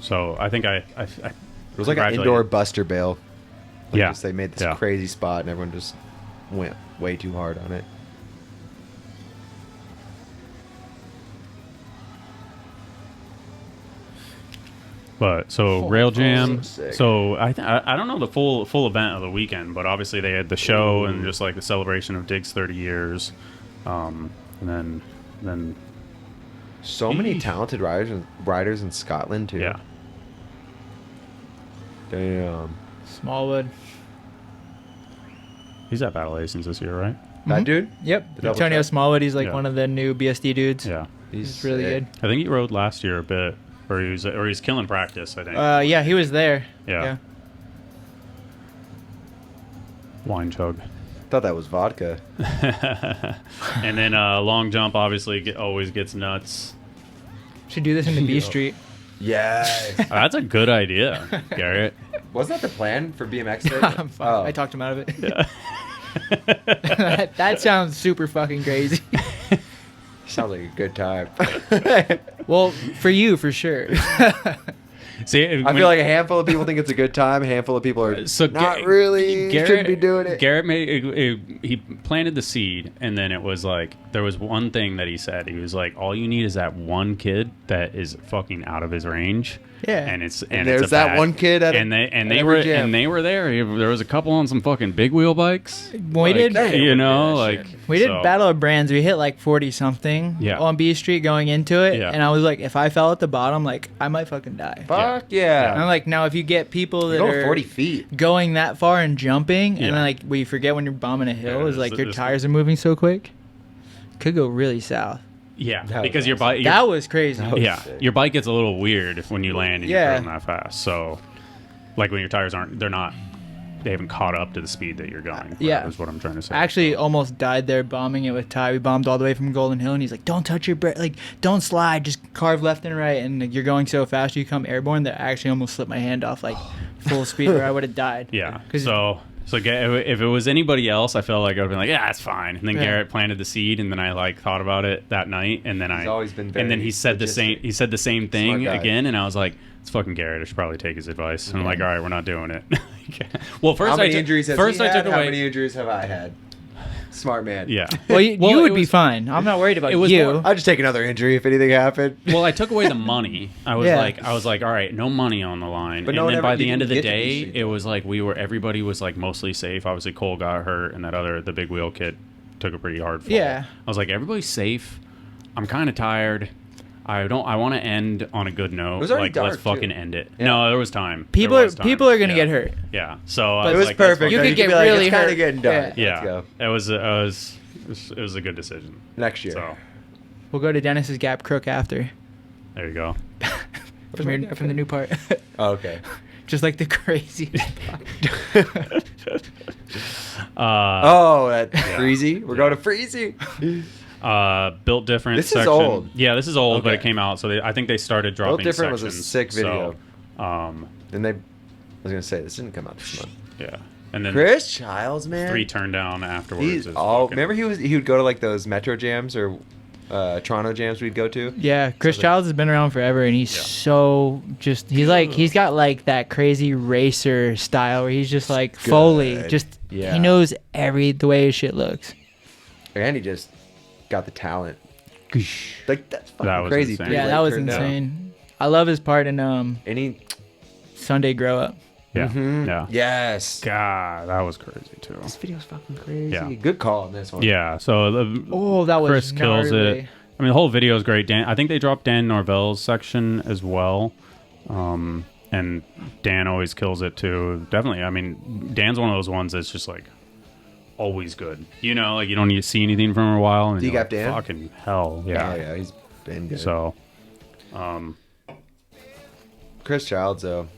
So I think I It was like an indoor Buster Bale. Like Yeah. just they made this Yeah. crazy spot, and everyone just went way too hard on it. But so Rail Jam. so sick. So I don't know the full event of the weekend, but obviously they had the show and just like the celebration of Dig's 30 years, and then So many talented riders in Scotland too. yeah. Damn. Smallwood. He's at Battle Hastings this year, right? That dude? Yep. The double Antonio track? Smallwood. He's like Yeah. one of the new BSD dudes. Yeah. He's really sick. good. I think he rode last year a bit, or he's killing practice. I think. Yeah, he was there. Yeah. Wine chug. Thought that was vodka. And then long jump obviously always gets nuts. Should do this in the B Street. Yes. That's a good idea, Garrett. Wasn't that the plan for BMX Day? I'm fine. Oh. I talked him out of it. That sounds super fucking crazy. Sounds like a good time. Well, for you, for sure. See, I feel like a handful of people think it's a good time. A handful of people are not really shouldn't be doing it. Garrett he planted the seed, and then it was like there was one thing that he said. He was like, "All you need is that one kid that is fucking out of his range." Yeah. and it's there's that one kid at they every were gym. and they were there. There was a couple on some fucking big wheel bikes. We did. You know, like We did so- Battle of Brands. We hit like 40 something Yeah. on B Street going into it, Yeah. and I was like, if I fell at the bottom, like I might fucking die. Fuck yeah. And I'm like, now if you get people that Go are 40 feet. going that far and jumping, Yeah. and then like we forget when you're bombing a hill Yeah, is like your there's- tires are moving so quick, could go really south. Yeah, That was because your awesome. bike. That was crazy. was Yeah, sick. your bike gets a little weird when you land and Yeah. you're going that fast. So, like when your tires they haven't caught up to the speed that you're going. Yeah. is what I'm trying to say. I actually almost died there bombing it with Ty. We bombed all the way from Golden Hill, and he's like, "Don't touch your brake, like don't slide, just carve left and right." And like, you're going so fast, you come airborne that I actually almost slipped my hand off like full speed, or I would have died. yeah. 'Cause- So if it was anybody else, I felt like I would have been like, yeah, it's fine. And then Yeah. Garrett planted the seed, and then I like thought about it that night, and then He's always been and then very he said the same. logistic. He said the same thing Smart guy. again, and I was like, it's fucking Garrett. I should probably take his advice. And I'm like, all right, we're not doing it. Well, first How many I took, injuries has first he I had? took How away. many injuries have I had? Smart man. Yeah. Well, you Well, would it be was- fine. I'm not worried about it was you. more- I'd just take another injury if anything happened. Well, I took away the money. I was Yeah. like, all right, no money on the line. But And no one then ever- by you the end of the didn't get to day, be safe. it was like everybody was like mostly safe. Obviously, Cole got hurt, and the big wheel kid took a pretty hard fall. Yeah. I was like, everybody's safe. I'm kind of tired. I want to end on a good note. was already Like, let's dark, fucking too. end it. Yeah. No, there was time. People There are was time. people are gonna Yeah. get hurt. Yeah. So I But It was like, let's perfect. You fucking- could get be like, really it's kind hurt. of getting done. Yeah. Yeah. Let's go. It was a good decision. Next year. So We'll go to Dennis's Gap Crook after there you go. from the new part. Oh, okay. Just like the crazy. Oh, that Freezy. We're going to Freezy. Built Different. This is section. old. Yeah, this is old, but Okay. it came out, so I think they started dropping. Built Different was a sections. sick video. So, And I was gonna say this didn't come out this month. yeah, and then Chris Childs, man. 3 Turn Down afterwards. He's is all. fucking- Remember he would go to like those Metro jams or Toronto jams we'd go to. Yeah, Chris So the- Childs has been around forever, and he's Yeah. so just he's got like that crazy racer style where he's just like Foley, Good. just Yeah. he knows the way his shit looks. And he just got the talent. Like that's fucking That was crazy. insane. three Yeah, leg that was turn down. insane. I love his part in And he. Sunday Grow Up. Yeah, Mhm. yeah. Yes. God, that was crazy too. This video's fucking crazy. Yeah. Good call on this one. Yeah, so Oh, that was Chris kills gnarly. it. I mean, the whole video is great. I think they dropped Dan Norvell's section as well, and Dan always kills it too. Definitely. I mean, Dan's one of those ones that's just like always good. You know, like you don't need to see anything from him a while. And Do you you're got like, Dan? Fucking hell, yeah. Oh yeah, he's been good. So, Chris Childs though.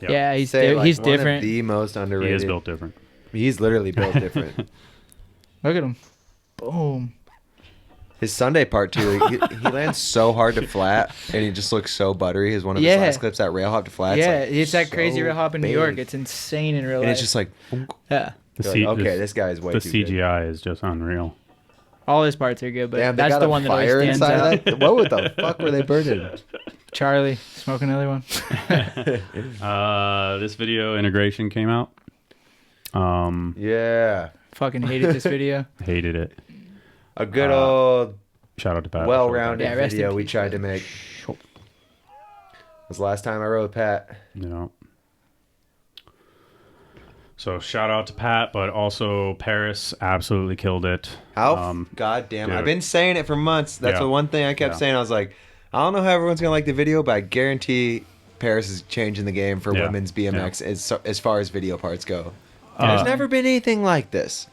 Yeah, he's Say, like, he's one of different. the most he underrated. is built different. He's literally built different. Look at him. Boom. His Sunday part too, he lands so hard to flat, and he just looks so buttery. His one of his Yeah. last clips, that rail hop to flat. Yeah, like, it's that crazy so real hop in New big. York. It's insane in real and life. it's just like, boom. Yeah. You're like, okay, this guy is way The too good. CGI is just unreal. All his parts are good, but Damn, they that's got the a one that always fire stands inside out. of that. What the fuck were they burning? Charlie, smoke another one. This video integration came out. Yeah, Fucking hated this video. Hated it. a good old, Shout out to Pat. well-rounded Yeah, rest in video we peace, tried to make. was the last time I rode with Pat. Yeah. So shout out to Pat, but also Paris absolutely killed it. How? God damn. dude. I've been saying it for months. That's the one thing I kept saying. I was like, I don't know how everyone's going to like the video, but I guarantee Paris is changing the game for women's BMX as far as video parts go. There's never been anything like this.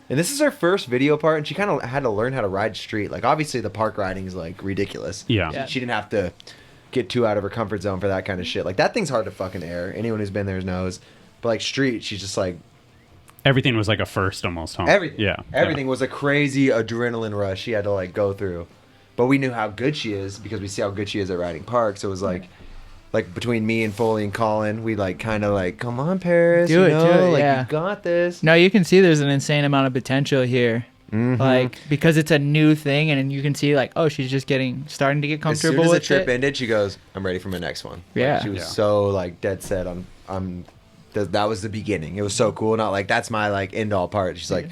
And this is her first video part, and she kind of had to learn how to ride street. Like, obviously, the park riding is, like, ridiculous. Yeah. She didn't have to get too out of her comfort zone for that kind of shit. Like, that thing's hard to fucking air. Anyone who's been there knows. But, like, street, she's just, like... Everything was like a first almost, huh? Everything. Yeah. Everything was a crazy adrenaline rush she had to, like, go through. But we knew how good she is because we see how good she is at riding parks. So it was, like between me and Foley and Colin, we, like, kind of, like, come on, Paris. Do it, like, yeah. you got this. No, you can see there's an insane amount of potential here. Mm-hmm. Like, because it's a new thing, and you can see, like, oh, she's just starting to get comfortable as soon as with the trip it. ended, she goes, I'm ready for my next one. Yeah. Like, she was so, like, dead set on that was the beginning. It was so cool. Not like, that's my, like, end-all part. She's like,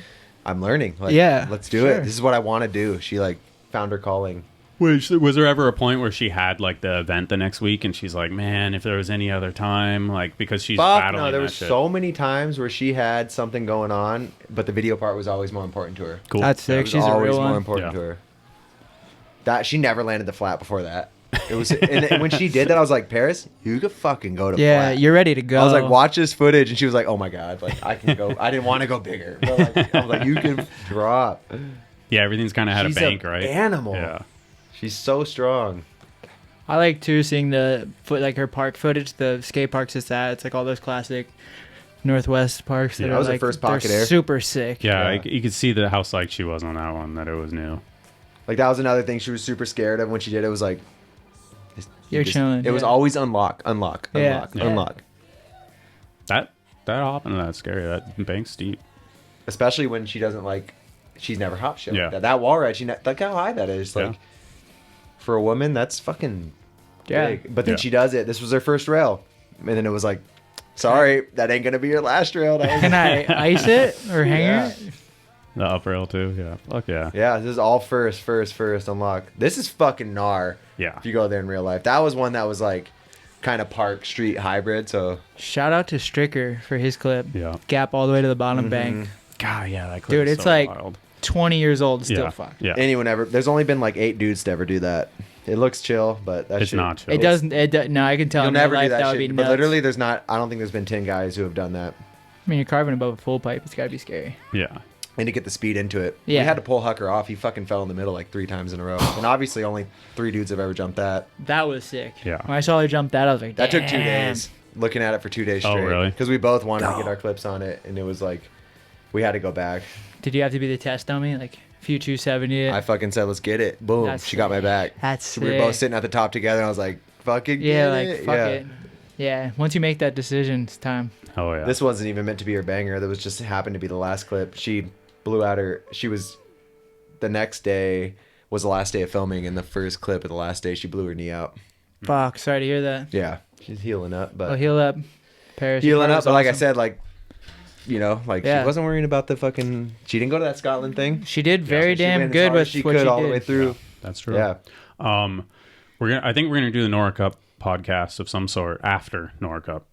I'm learning. Like, let's do it. This is what I want to do. She, like, found her calling. Was there ever a point where she had like the event the next week and she's like, man, if there was any other time, like, because she's battling no, there that was shit. so many times where she had something going on, but the video part was always more important to her. Cool. That's sick. It was She's a always real more one. important to her. That she never landed the flat before that. It was, and when she did that, I was like, Paris, you could fucking go to flat. You're ready to go. I was like, watch this footage, and she was like, oh my god, like I can go. I didn't want to go bigger, but like, I was like, you can drop. Yeah, everything's kind of had She's a bank, an right? animal. Yeah. She's so strong. I like too seeing like her park footage, the skate parks it's at. It's like all those classic Northwest parks that that are was her like first they're pocket air. super sick. Yeah, you could see how psyched she was on that one, that it was new. Like that was another thing she was super scared of when she did it. Was like, You're chilling. It was always unlock. Yeah. That hop into that's scary. That bank's steep. Especially when she doesn't like, she's never hop shit. Yeah. That wall ride, look how high that is. Like, for a woman, that's fucking big. But then she does it. This was her first rail. And then it was like, sorry, that ain't going to be your last rail. Can I ice it or hang it? The up rail too, yeah. Fuck yeah. Yeah, this is all first unlock. This is fucking gnar. Yeah. If you go there in real life. That was one that was like kind of park street hybrid, so. Shout out to Stricker for his clip. Yeah. Gap all the way to the bottom bank. God, yeah, that clip Dude, is it's so like wild. 20 years old, still Yeah. fucked. Yeah. Anyone ever, there's only been like 8 dudes to ever do that. It looks chill, but that It's shit, not chill. It doesn't. No, I can tell. You'll in real never do life, that, that would shit. be But nuts. literally, there's not, I don't think there's been 10 guys who have done that. I mean, you're carving above a full pipe. It's got to be scary. Yeah. And to get the speed into it. Yeah. We had to pull Hucker off. He fucking fell in the middle like 3 times in a row. And obviously only 3 dudes have ever jumped that. That was sick. Yeah. When I saw her jump that, I was like, That took 2 "Damn." days. Looking at it for 2 days Oh, straight. really? Because we both wanted to get our clips on it. And it was like, we had to go back. Did you have to be the test dummy? Like, if you 270 it? I fucking said, let's get it. Boom. That's she got my back. That's So we were both sick. sitting at the top together. And I was like, fucking Yeah, get like, it. fuck Yeah. it. Yeah, once you make that decision, it's time. Oh yeah. This wasn't even meant to be her banger. That was just happened to be the last clip. She blew out her. She was. The next day was the last day of filming, and the first clip of the last day, she blew her knee out. Fuck, sorry to hear that. Yeah, she's healing up, but Well, heal up, Paris. healing up. But like I awesome. said, like you know, like Yeah. she wasn't worrying about the fucking. She didn't go to that Scotland thing. She did very She went damn as good hard as with she what could she all did. the way through. That's true. Yeah. I think we're gonna do the Nora Cup podcast of some sort after Nora Cup.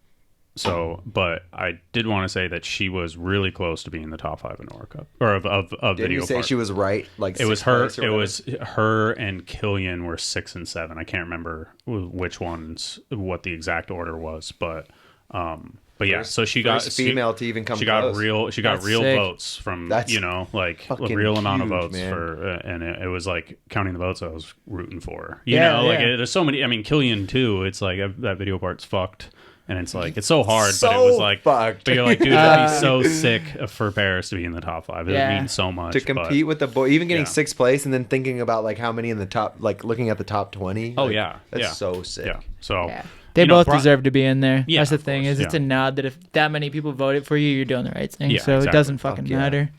So, but I did want to say that she was really close to being the top 5 in Nora Cup or of Didn't video. you say park. she was right? Like It was sixth her. place or It whatever? was her and Killian were 6 and 7. I can't remember which ones, what the exact order was, but yeah. First- So she got first female to even come She got close. real. She got That's real sick. votes from That's like a fucking real amount of huge, votes man. for, and it was like counting the votes I was rooting for. Yeah, Like yeah. there's so many. I mean, Killian too. It's like that video part's fucked. And it's like, it's so hard, but it So was like, fucked. but you're like, dude, that'd be so sick for Paris to be in the top 5. It Yeah. means so much. to compete with the boy, even getting Yeah. 6th place, and then thinking about like how many in the top, like looking at the top 20. Oh, like, yeah. that's Yeah. so sick. Yeah. So, Yeah. They you know, both deserve to be in there. Yeah, That's the of thing. course, Is it's yeah. a nod that if that many people voted for you, you're doing the right thing. Yeah, so it exactly. doesn't fucking Fuck yeah. matter.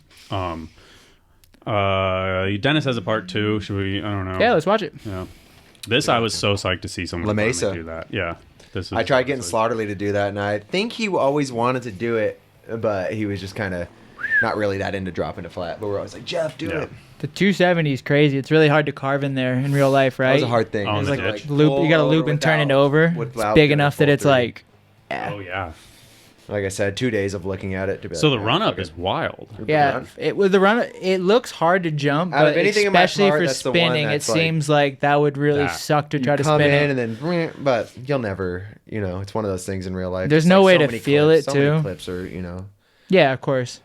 Dennis has a part 2. Should we? I don't know. Yeah, let's watch it. Yeah. This I was so psyched to see someone La finally Mesa. do that. Yeah. This is I tried getting honestly- Slaughterly to do that, and I think he always wanted to do it, but he was just kind of not really that into dropping it flat. But we're always like, Jeff, do Yeah. it. The 270 is crazy. It's really hard to carve in there in real life, right? That was a hard thing. Oh, It's on like the ditch. loop. You got to loop and turn it over. It's big enough that it's like. Oh yeah. Like I said, 2 days of looking at it. To be So like, the "Ah, run up fuck it." is wild. Yeah, it with the run. It looks hard to jump, Out of but anything in my especially part, for that's the one spinning, it that's like- seems like that would really That. suck to You try to come spin in it. and then, but you'll never, it's one of those things in real life. There's It's no like way so to many feel clips, it, so many too. clips are, Yeah, of course.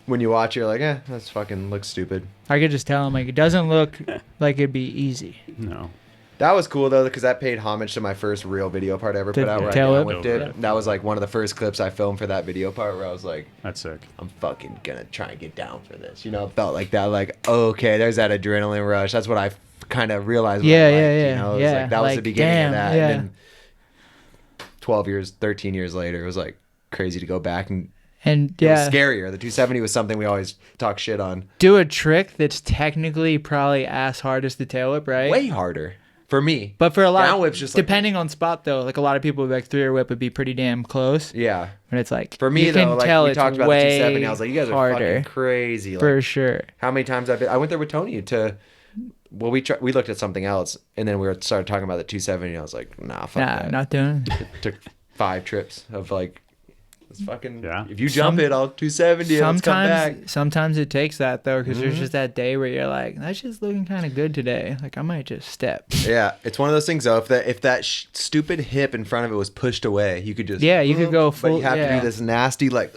when you watch, you're like, that's fucking looks stupid. I could just tell him like it doesn't look like it'd be easy. No. That was cool though, because that paid homage to my first real video part I ever The put out where I tail down whip? whipped it. That was like one of the first clips I filmed for that video part where I was like, That's sick. I'm fucking gonna try and get down for this. Felt like that. Like, okay, there's that adrenaline rush. That's what I kind of realized. Yeah, I liked, yeah, It was yeah. like, that was the Like, beginning damn, of that. yeah. And then 13 years later, it was like crazy to go back and And it was yeah, scarier. The 270 was something we always talk shit on. do a trick that's technically probably ass hard as the tail whip, right? Way harder for me. But for a lot, Down whip's just like- depending on spot though, like a lot of people would be like 3-year whip would be pretty damn close. Yeah. But it's like For me you though, can like tell we it's talked about the way 270, I was like, you guys are harder fucking crazy. Like, for sure. how many times I went there with Tony to. Well, we looked at something else, and then we started talking about the 270. And I was like, nah, fuck Nah, that. not doing. It took 5 trips of like, it's fucking. Yeah. If you jump it, I'll 270. Let's come back. Sometimes it takes that though, because there's just that day where you're like, that's just looking kind of good today. Like I might just step. Yeah, it's one of those things though. If that stupid hip in front of it was pushed away, you could just. Yeah, you could go full. But you have to yeah. do this nasty like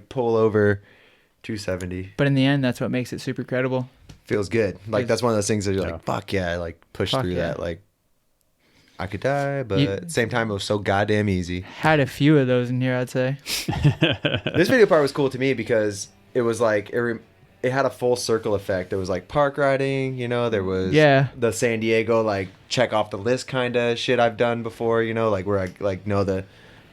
pull over. 270 But in the end, that's what makes it super credible. feels good. Like that's one of those things that you're Yeah. like, fuck yeah, I like push Fuck through yeah. that. Like, I could die, but You- at the same time, it was so goddamn easy. Had a few of those in here, I'd say. This video part was cool to me because it was like it had a full circle effect. There was like park riding, there was the San Diego like check off the list kind of shit I've done before, like where I like know the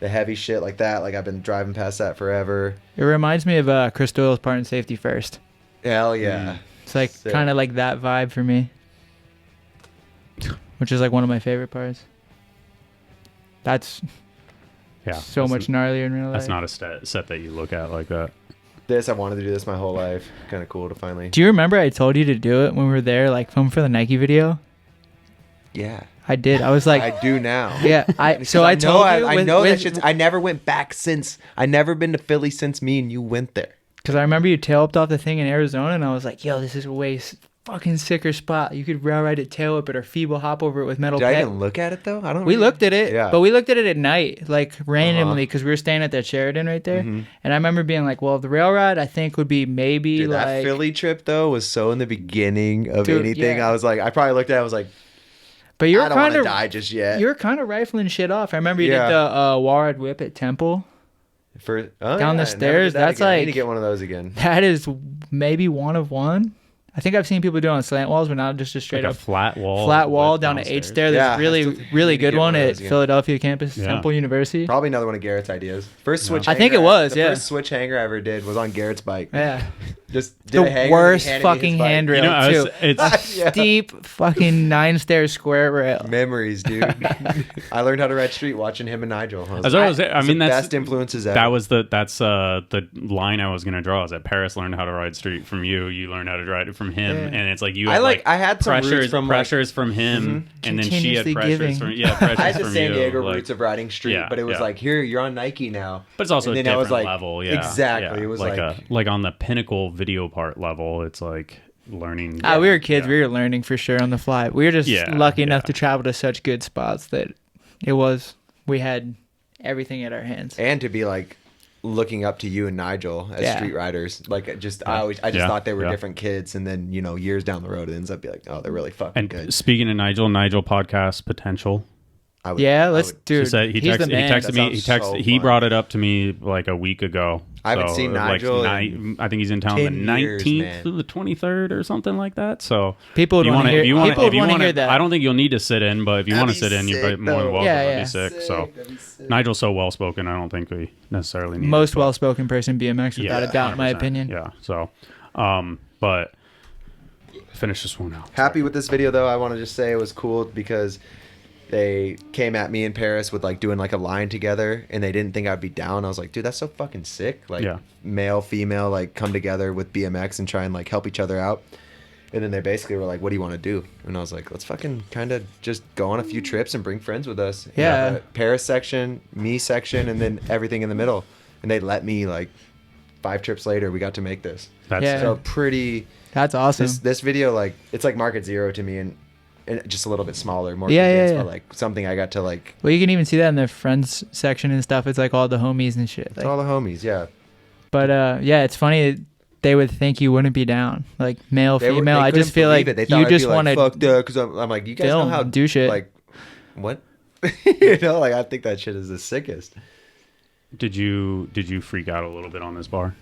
heavy shit like that. Like I've been driving past that forever. It reminds me of Chris Doyle's Part in Safety First. Hell yeah. It's like Sick. kind of like that vibe for me, which is like one of my favorite parts. That's Yeah. so that's much gnarlier in real life. That's not a set that you look at like that. I wanted to do this my whole life. Kind of cool to finally. Do you remember I told you to do it when we were there, like film for the Nike video? Yeah. I did. I was like, I do now. yeah. So I know told you I with- know that with- shit's. I never went back since. I never been to Philly since me and you went there. Because I remember you tail whipped off the thing in Arizona, and I was like, yo, this is a way fucking sicker spot. You could rail ride it, tail whip it, or feeble hop over it with metal Did I pet. even look at it though? I don't. We looked at it, Yeah. but we looked at it at night, like randomly, Uh-huh. because we were staying at that Sheridan right there. Mhm. And I remember being like, well, the rail ride, I think, would be maybe Dude, like. that Philly trip though was so in the beginning of Dude, anything. yeah. I was like, I probably looked at it. I was like, But you're I don't want kind to of die just yet. you're kind of rifling shit off. I remember you Yeah. did the wall ride whip at Temple. Down down the I never stairs, did that that's again. I need to like- get one of those again. That is maybe one of one. I think I've seen people do it on slant walls, but not just a straight Like up a flat wall. flat wall with down to H downstairs. stair. There's Yeah, a really, I still really need to good get one one of at those again. Philadelphia campus, Yeah. Temple University. Probably another one of Garrett's ideas. First switch. I think hanger it was, the yeah. first switch hanger I ever did was on Garrett's bike. Yeah. Just did a hanger, The and worst he handed me his fucking bike. handrail, You know, too. it's Yeah. Steep fucking 9-stair square rail. Memories, dude. I learned how to ride street watching him and Nigel. I As I was- I it's mean, the that's- best influences ever. that was the line I was gonna draw. Is that Paris learned how to ride street from you, you learned how to ride it from him, Yeah. and it's like you. I Had, I had some roots pressures from pressures from him, and then she had Continuously pressures giving. from pressures I had the from San you. Diego like- roots of riding street, Yeah, but it was yeah. like, here, you're on Nike now. But it's also And a then I different was like, level. Yeah, exactly. yeah. It was like on the pinnacle video part level. It's like learning. We were kids. Yeah. We were learning for sure on the fly. We were just Yeah, lucky enough yeah. to travel to such good spots that we had everything at our hands. And to be like looking up to you and Nigel as Yeah. street riders. Like I just Yeah, thought they were yeah. different kids, and then years down the road it ends up being like, oh, they're really fucking And good. speaking of Nigel podcast potential. I would, Yeah, I let's would- do. He said he He's the texted, man. he texted me. He That sounds texted. so He fun. brought it up to me like a week ago. I haven't seen Nigel I think he's in town the 10 years, 19th man. to the 23rd or something like that. So People would if you want to wanna- hear. if you wanna- People if would you want to wanna- hear that. I don't think you'll need to sit in, but if you That'd want to be sit in, you're sick, more than though. welcome. Yeah, That'd yeah. be sick. So That'd be sick. Nigel's so well spoken. I don't think we necessarily need Most it, but- well-spoken person BMX, without Yeah, a doubt, in my 100%. opinion. Yeah. So, but finish this one out. Happy with this video though. I want to just say it was cool because they came at me in Paris with like doing like a line together, and they didn't think I'd be down. I was like, dude, that's so fucking sick. Like Yeah. male, female, like come together with BMX and try and like help each other out. And then they basically were like, what do you want to do? And I was like, let's fucking kind of just go on a few trips and bring friends with us. And Yeah. have a Paris section, me section, and then everything in the middle. And they let me, like, 5 trips later, we got to make this. That's Yeah. So pretty... That's awesome. This video, like, it's like Market Zero to me, and just a little bit smaller, more Yeah, condensed, yeah. but like something I got to like. Well, you can even see that in the friends section and stuff. It's like all the homies and shit. It's Like, all the homies, yeah. but yeah, it's funny that they would think you wouldn't be down, like male, They were- female. they I just couldn't feel believe like it. They thought you I'd just be like, want to fuck because I'm like, you guys film, know how do shit. Like, what? You know, like I think that shit is the sickest. Did you freak out a little bit on this bar?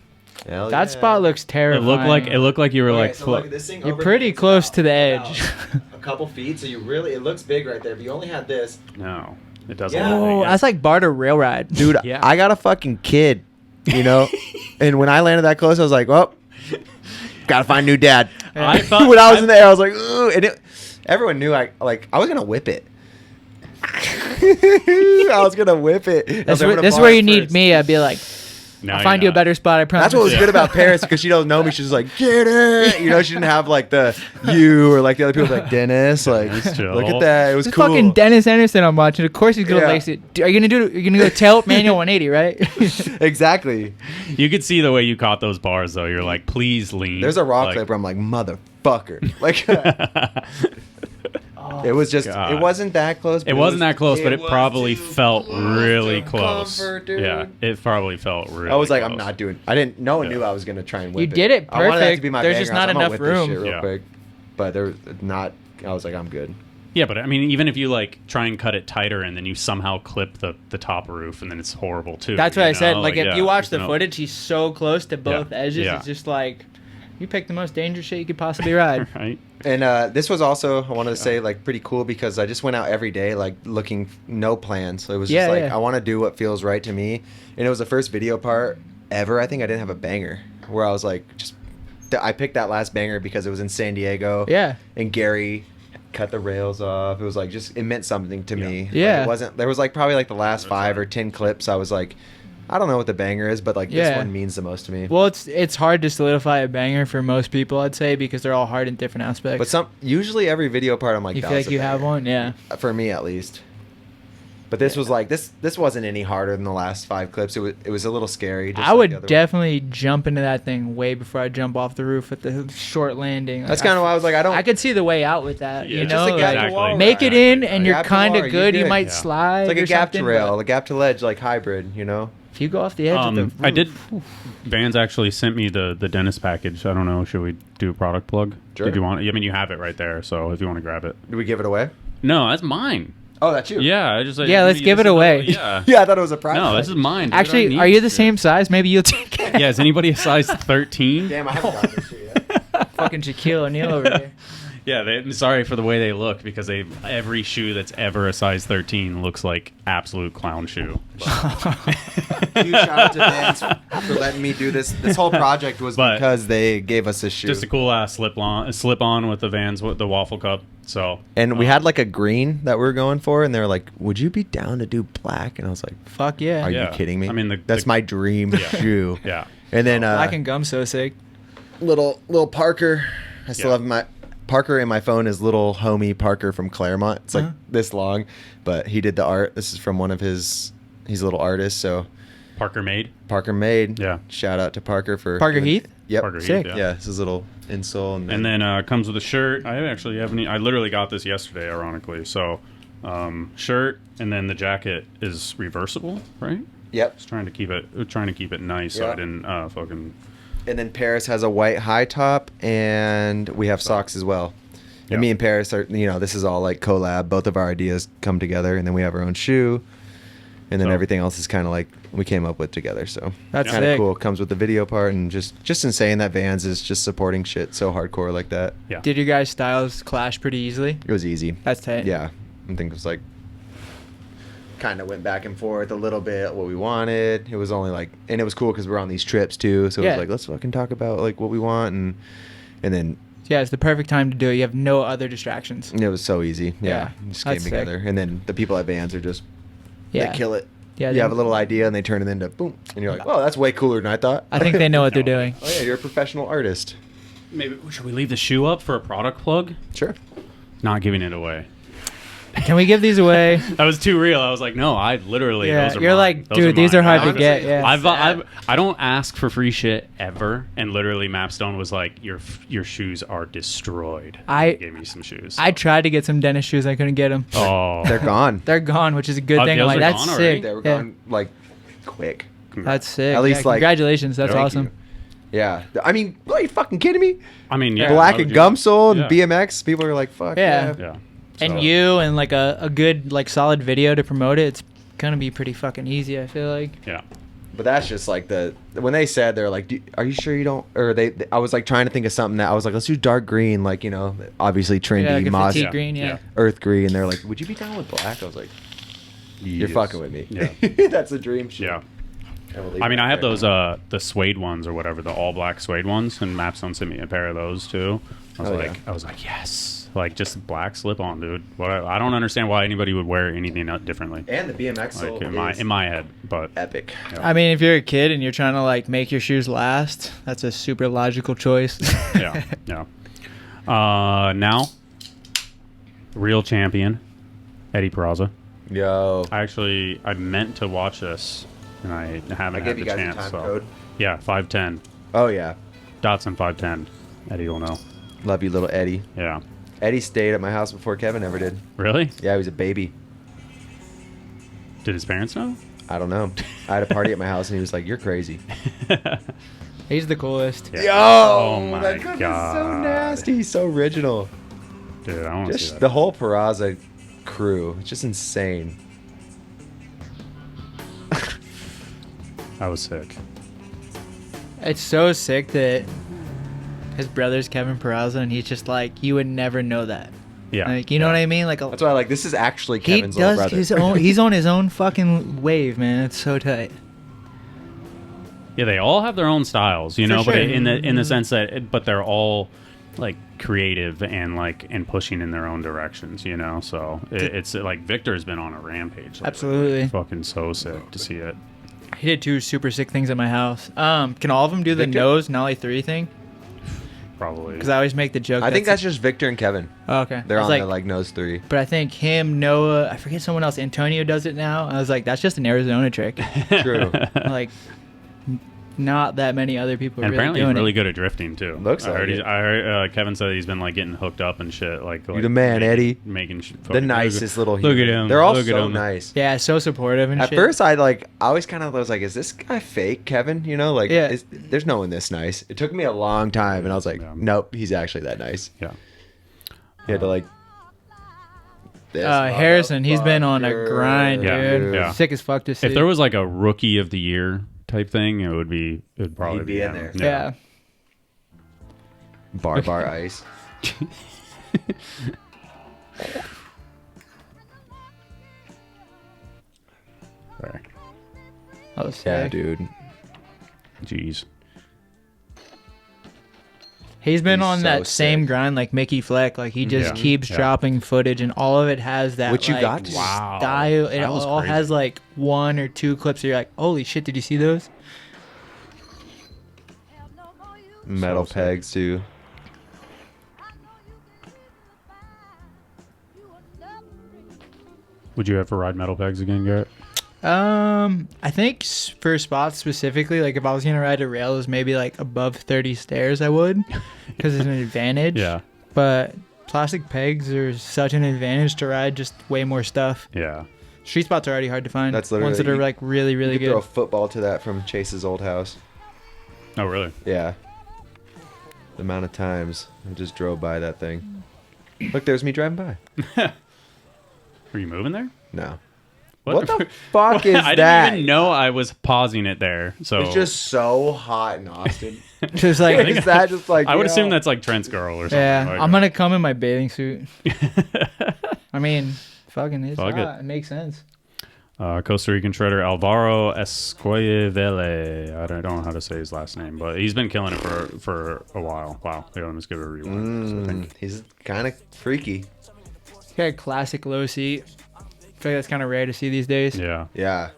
Hell That yeah. spot looks It terrifying. looked like you were Okay, like so look at this thing. You're over pretty here. It's close about- to the edge. about a couple feet, so you really it looks big right there. But you only had this, no, it doesn't. Yeah. look Oh, big. that's like barter rail ride, dude. Yeah. I got a fucking kid, you know, and when I landed that close, I was like, well, gotta find a new dad. I thought when I was in the air, I was like, ooh, and everyone knew I was gonna whip it. I was gonna whip it. I This was like, I'm is gonna where bar you it need first. me. I'd be like, No, I'll you're find you a not. better spot. I promise. That's what was Yeah. good about Paris because she doesn't know me. She's just like, get it. You know, she didn't have like the you or like the other people like Dennis. Like, Just chill. look at that. It was This cool. fucking Dennis Anderson I'm watching. Of course he's gonna Yeah. lace it. Are you gonna do it? You're gonna go tail manual 180, right? Exactly. You could see the way you caught those bars, though. You're like, please lean. There's a raw Like- clip where I'm like, motherfucker. Like, it was just, God. it wasn't that close. It wasn't that close, but it was probably too felt close really to close. comfort, dude. Yeah, it probably felt really. I was like, close. I'm not doing. I didn't. No one Yeah. knew I was gonna try and You whip did it I wanted that to perfect. be my There's banger. just I was not like, I'm gonna enough whip this room. shit real Yeah. quick. But there was not. I was like, I'm good. Yeah, but I mean, even if you like try and cut it tighter and then you somehow clip the top roof, and then it's horrible too. That's what you I said. know? Like if yeah, you watch the know. footage, he's so close to both edges. Yeah. It's just like you picked the most dangerous shit you could possibly ride. right? And this was also, I wanted to say, like, pretty cool because I just went out every day, like, looking, no plans. So it was Yeah, just like, yeah. I want to do what feels right to me. And it was the first video part ever. I think I didn't have a banger where I was like, I picked that last banger because it was in San Diego. Yeah. And Gary cut the rails off. It was like, it meant something to me. Like, Yeah. it wasn't, there was like probably like the last 5 or 10 clips. I was like, I don't know what the banger is, but like this Yeah. one means the most to me. Well, it's hard to solidify a banger for most people, I'd say, because they're all hard in different aspects. But usually every video part, I'm like, you that feel was like a you have banger. one, yeah. For me at least. But this was like this wasn't any harder than the last 5 clips. It was a little scary. Just I like would the other one. definitely jump into that thing way before I jump off the roof at the short landing. That's kind of why I was like, I don't. I could see the way out with that. Yeah, you just know, a gap like, to wall make it ride. in, and you're Gap to kind wall, of you're good. You good. might Yeah. slide. It's like or a gap to something, rail, but a gap to ledge, like hybrid. You know. If you go off the edge of the roof, I did. Vans actually sent me the Dennis package. I don't know. Should we do a product plug? Sure. Did you want? I mean, you have it right there. So if you want to grab it. Do we give it away? No, that's mine. Oh, that's you. Yeah, I just. Yeah, let's give it away. Yeah. Yeah, I thought it was a prize. No, this is mine. dude. I Actually, need are you the this same shit. size? Maybe you'll take it. Yeah, is anybody a size 13? Damn, I haven't gotten this shit yet. Fucking Shaquille O'Neal over there. Yeah, sorry for the way they look because every shoe that's ever a size 13 looks like absolute clown shoe. Huge shout out to Vans for letting me do this. This whole project was But- because they gave us this shoe. Just a cool ass slip on with the Vans with the waffle cup. So and we had like a green that we were going for, and they were like, "Would you be down to do black?" And I was like, Fuck yeah. "Are Yeah. you kidding me? I mean, that's my dream shoe." yeah, And then Black and gum so sick. little Parker. I still Yeah. have my Parker in my phone is little homie Parker from Claremont. It's like Uh-huh. this long, but he did the art. This is from one of his. He's a little artist, so Parker made. Parker made. Yeah. Shout out to Parker for Parker Heath? Yep. Parker Heath, Sick. Yeah. This is a little insole, And then comes with a shirt. I actually haven't. I literally got this yesterday, ironically. So, shirt, and then the jacket is reversible, right? Yep. Just trying to keep it nice, so Yeah. I didn't fucking. And then Paris has a white high top, and we have socks as well. Yeah. And me and Paris are, this is all like collab. Both of our ideas come together, and then we have our own shoe, and then So- everything else is kind of like we came up with together. So That's kind of sick. cool. Comes with the video part, and just in saying that Vans is just supporting shit so hardcore like that. Yeah. Did your guys' styles clash pretty easily? It was easy. That's tight. Yeah, I think it was like kind of went back and forth a little bit what we wanted. It was only like, and it was cool because we're on these trips too. So it Yeah. was like, let's fucking talk about like what we want, and then. Yeah, it's the perfect time to do it. You have no other distractions. It was so easy. Yeah. Yeah, It just came that's sick. together. And then the people at Vans are just, Yeah. they kill it. Yeah, You they- have a little idea and they turn it into boom. And you're like, oh, that's way cooler than I thought. I think they know what they're doing. Oh, yeah, you're a professional artist. Maybe should we leave the shoe up for a product plug? Sure. Not giving it away. Can we give these away? That was too real. I was like, no, I literally. Yeah, those are you're mine. like, Those dude, these mine. are hard to Honestly, get. Yeah. I don't ask for free shit ever, and literally Mapstone was like, your shoes are destroyed. I He gave me some shoes. I tried to get some Dennis shoes. I couldn't get them. oh, They're gone. They're gone, which is a good Oh, thing. those I'm like, are that's gone already? sick. They were Yeah. gone like quick. That's sick. At least, yeah, like, congratulations. That's Thank awesome. you. Yeah. I mean, are you fucking kidding me? I mean, yeah, Black why and would you- gum sole and Yeah. BMX. People are like, fuck Yeah. yeah. Yeah. And So- you and like a good like solid video to promote it. It's gonna be pretty fucking easy. I feel like. Yeah. But that's just like when they said they're like, are you sure you don't? Or I was like trying to think of something that I was like, let's do dark green, like, you know, obviously trendy, Yeah, like a moss, fatigue green. Yeah. earth green. They're like, would you be down with black? I was like, you're Yes. fucking with me. Yeah. That's a dream shit. Yeah. And we'll leave I mean, it I have there. those the suede ones or whatever, the all black suede ones, and Mapstone sent me a pair of those too. Oh, yeah. I was like, yes, like just black slip on, dude. What I don't understand why anybody would wear anything differently. And the BMX sole Like is in my head, but epic. I mean, if you're a kid and you're trying to like make your shoes last, that's a super logical choice. yeah, yeah. Now, real champion, Eddie Peraza. Yo. I meant to watch this, and I haven't I had gave the you guys chance. a time so. code. Yeah, 5'10", Oh, yeah. Datsun 5'10". Eddie will know. Love you, little Eddie. Yeah. Eddie stayed at my house before Kevin ever did. Really? Yeah, he was a baby. Did his parents know? I don't know. I had a party at my house and he was like, you're crazy. He's the coolest. Yeah. Yo! Oh my that clip is so God. nasty. He's so original. Dude, I want to see Just that. the whole Peraza crew. It's just insane. That was sick. It's so sick that his brother's Kevin Peraza, and he's just like, you would never know that. Yeah. Like, you know what I mean? Like, That's why I like this is actually he Kevin's little does brother. his own. He's on his own fucking wave, man. It's so tight. Yeah, they all have their own styles, you For know, but sure. in the sense that, but they're all like creative and like and pushing in their own directions, you know. So it's like Victor's been on a rampage. Lately. Absolutely. Fucking so sick to see it. He did 2 super sick things at my house. Can all of them do the Victor? nose Nollie 3 thing? Probably. Because I always make the joke. I think that's just Victor and Kevin. Oh, okay. They're I on was the like nose 3. But I think him, Noah, I forget someone else, Antonio does it now. I was like, that's just an Arizona trick. True. Like, not that many other people are And really apparently doing he's really it. good at drifting too. Looks like it. I heard Kevin said he's been like getting hooked up and shit. Like You're the man, Eddie. Making The nicest little Look human. at him. They're all Look at so him. nice. Yeah, so supportive and At shit. first, I always kind of was like, is this guy fake, Kevin? You know, like, Yeah. there's no one this nice. It took me a long time, and I was like, Yeah. nope, he's actually that nice. Yeah. He had to like. This Harrison, he's been on a motherfucker. grind, Yeah, dude. yeah. Sick as fuck to see. If there was like a rookie of the year type thing, it'd probably He'd be in him. there. yeah. Bar ice. There. That was sick. Yeah, dude. Jeez. He's been He's on so that same sick. grind like Mickey Fleck. Like, he just Yeah. keeps Yeah. dropping footage, and all of it has that, Which you like, got to- Wow. style. It That was all crazy. has, like, 1 or 2 clips that you're like, holy shit, did you see those? Metal sick. pegs too. Would you ever ride metal pegs again, Garrett? I think for spots specifically, like if I was gonna ride a rail, it was maybe like above 30 stairs, I would, because it's an advantage. Yeah. But plastic pegs are such an advantage to ride just way more stuff. Yeah. Street spots are already hard to find. That's ones that literally- are like really, really You could good. throw a football to that from Chase's old house. Oh, really? Yeah. The amount of times I just drove by that thing. Look, there's me driving by. Were you moving there? No. What the fuck is I that? didn't even know I was pausing it there. So It's just so hot in Austin. Just like, Is that just like? I would yo? assume that's like Trent's girl or something. yeah, like I'm gonna come in my bathing suit. I mean, fucking, it's Fuck hot. it. It makes sense. Costa Rican shredder Alvaro Esquivel. I don't know how to say his last name, but he's been killing it for a while. Wow. Yeah, let's give it a rewind. So I think- He's kind of freaky. Got a classic low seat. I feel like that's kind of rare to see these days. Yeah. Yeah.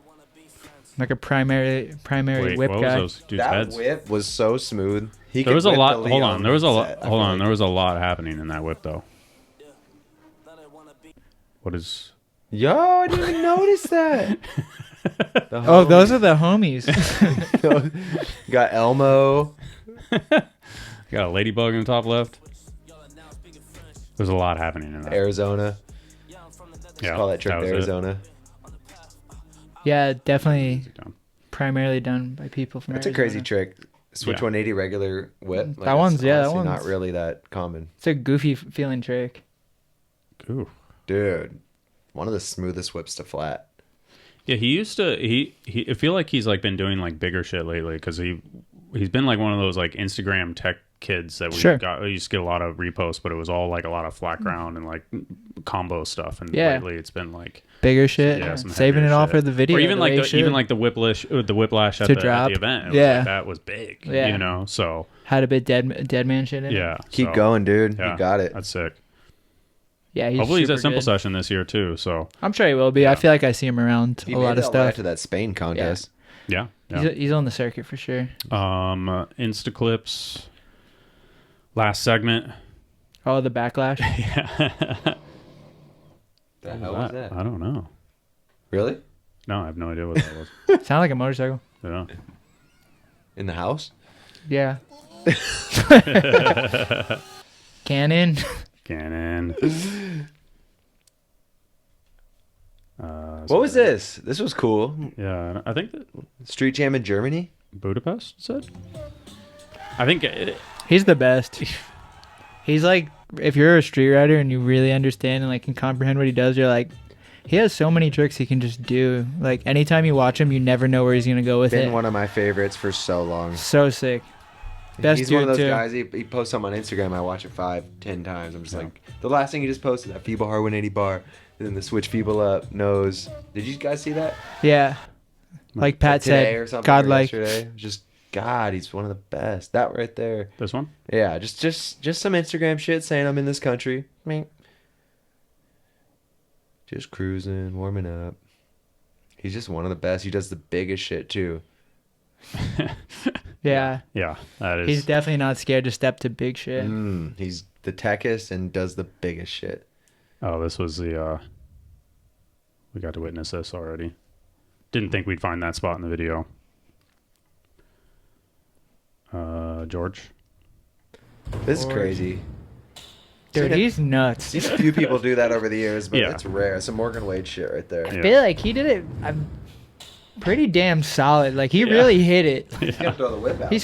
Like a primary Wait, whip what guy. was those dudes' That heads? whip was so smooth. There was a lot. Hold on. There was a lot. Hold on. There was a lot happening in that whip, though. What is? Yo, I didn't even notice that. Oh, those are the homies. Got Elmo. Got a ladybug in the top left. There's a lot happening in that. Arizona. Yeah, Call that trip to was Arizona. Yeah, definitely primarily done by people from That's a Arizona. crazy trick. Switch 180 regular whip. Like, That one's not really that common. It's a goofy feeling trick. Ooh. Dude, one of the smoothest whips to flat. Yeah, he used to. I feel like he's like been doing like bigger shit lately because he's been like one of those like Instagram tech kids that we used to get a lot of reposts, but it was all like a lot of flat ground and like combo stuff. And lately it's been like bigger shit. Yeah, saving it all for the video. Or even like the whiplash at the event. It was like, that was big. Yeah. You know, so had a bit dead man shit in it. Yeah. Keep going, dude. Yeah, you got it. That's sick. Yeah, hopefully he's at Simple Session this year too. So I'm sure he will be. Yeah. I feel like I see him around a lot of stuff after that Spain contest. Yeah. He's on the circuit for sure. Insta clips. Last segment. Oh, the backlash. Yeah. The hell was that? I don't know. Really? No, I have no idea what that was. Sound like a motorcycle. Yeah. In the house? Yeah. Cannon. What was this? This was cool. Yeah, I think that Street Jam in Germany? Budapest said. I think he's the best. He's like, if you're a street rider and you really understand and like can comprehend what he does, you're like, he has so many tricks he can just do. Like anytime you watch him, you never know where he's gonna go with it. Been one of my favorites for so long. So sick. Best He's dude one of those too. guys. He posts something on Instagram. I watch it 5-10 times. I'm just like, the last thing he just posted, that feeble hard 180 bar, and then the switch feeble up nose. Did you guys see that? Yeah. Like Pat Today said, or something. godlike. Yesterday. Just God, he's one of the best. That right there. This one? Yeah, just some Instagram shit saying I'm in this country. Just cruising, warming up. He's just one of the best. He does the biggest shit too. Yeah. Yeah, that is. He's definitely not scared to step to big shit. He's the techest and does the biggest shit. Oh, this was the. We got to witness this already. Didn't think we'd find that spot in the video. George. This is crazy. Dude, he's nuts. Seen a few people do that over the years, but Yeah. it's rare. Some Morgan Wade shit right there. I feel like he did it pretty damn solid. Like he really hit it. He's gonna throw the whip out. He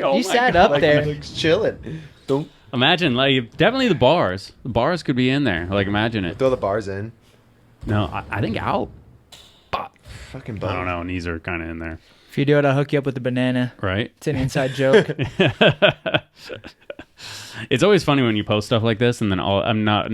Oh sat my up like, there. like chilling. Don't Imagine, like, definitely the bars. The bars could be in there. Like, imagine it. throw the bars in. No, I think out. Fucking I bum. don't know. Knees are kind of in there, If you do it, I'll hook you up with a banana. right? It's an inside joke. It's always funny when you post stuff like this, and then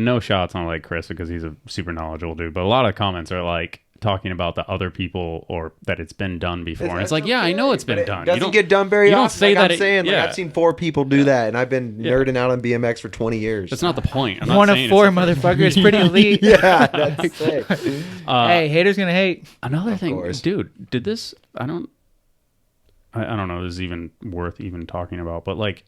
no shots on like Chris because he's a super knowledgeable dude, but a lot of comments are like talking about the other people or that it's been done before. And it's like, yeah, I know it's been done. It doesn't get done very you often. don't say like that I'm saying, yeah. like, I've seen 4 people do that, and I've been nerding out on BMX for 20 years. That's not the point. I'm not One of saying 4, it's- motherfucker. It's pretty elite. yeah, that's sick. Hey, haters gonna hate. Another thing, course. dude, did this? I don't know. This is even worth even talking about, but like,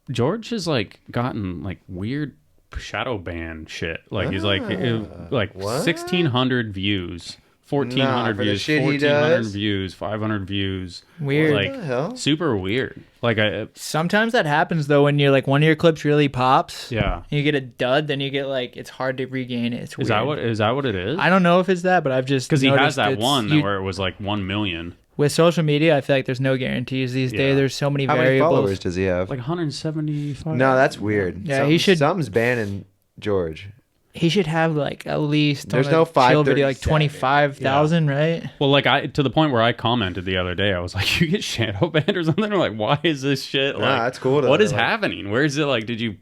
George has like gotten like weird shadow ban shit. Like he's like what? 1,600 views, 1,400 Nah, for the views, shit he 1,400 does? views, 500 views. Weird. Like What the hell? super weird. Like Sometimes that happens though when you're like one of your clips really pops. yeah. You get a dud, then you get like it's hard to regain it. It's weird. Is that what it is? I don't know if it's that, but I've just Because he has noticed that one where it was like 1 million. with social media. I feel like there's no guarantees these Yeah. days. There's so many How many variables. followers does he have? Like 175. No, that's weird. Yeah, he should- Something's banning George. He should have like at least There's on a no chill video like 537. 25,000, right? Well, like to the point where I commented the other day, I was like, "You get shadow banned or something?" I'm like, why is this shit? Like, Nah, that's cool, though. What is Like- happening? Where is it? Like, did you,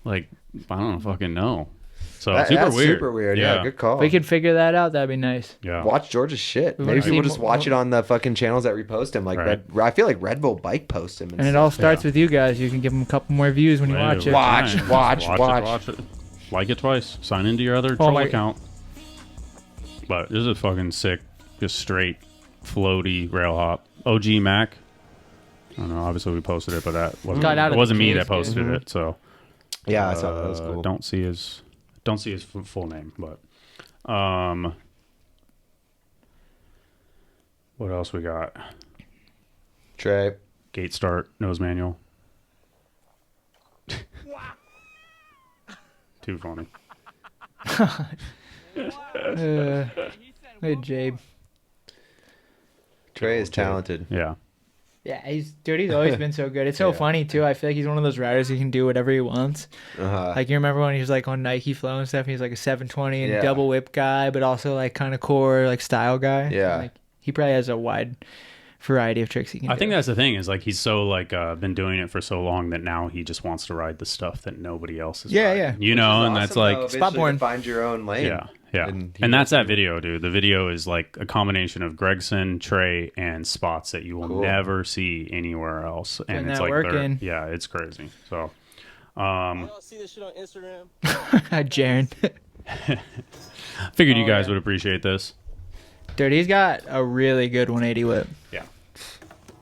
like, I don't fucking know. So That's super weird. Yeah, good call. If we could figure that out, that'd be nice. Yeah. Watch George's shit. We Maybe wanna people see just more- watch it on the fucking channels that repost him. Like Right. I feel like Red Bull Bike posts him. And it stuff. all starts with you guys. You can give them a couple more views when you Hey, watch it. we're Watch, trying. watch, Just watch. Watch it. Like it twice. Sign into your other Oh troll my- account. But this is a fucking sick, just straight, floaty rail hop. OG Mac. I don't know. Obviously, we posted it, but that wasn't, Got out it of wasn't the me case, that posted dude. it. So Yeah, I saw that. That was cool. Don't see his full name, but what else we got? Trey. Gate start, nose manual. Too funny. Good Jabe. Trey is talented. Yeah. Yeah, he's always been so good. It's so funny too. I feel like he's one of those riders who can do whatever he wants. Like you remember when he was like on Nike Flow and stuff. He was like a 720 and double whip guy, but also like kind of core like style guy. Yeah. Like he probably has a wide variety of tricks he can do. I think that's the thing is like he's so like been doing it for so long that now he just wants to ride the stuff that nobody else is riding. Yeah. You know, and that's like spot born. Find your own lane. Yeah. And that's that video, dude. The video is like a combination of Gregson, Trey, and spots that you will never see anywhere else. And Putting it's that like work in. yeah, it's crazy. So Y'all see this shit on Instagram? Jaren. figured you guys would appreciate this. Dude, he's got a really good 180 whip. Yeah.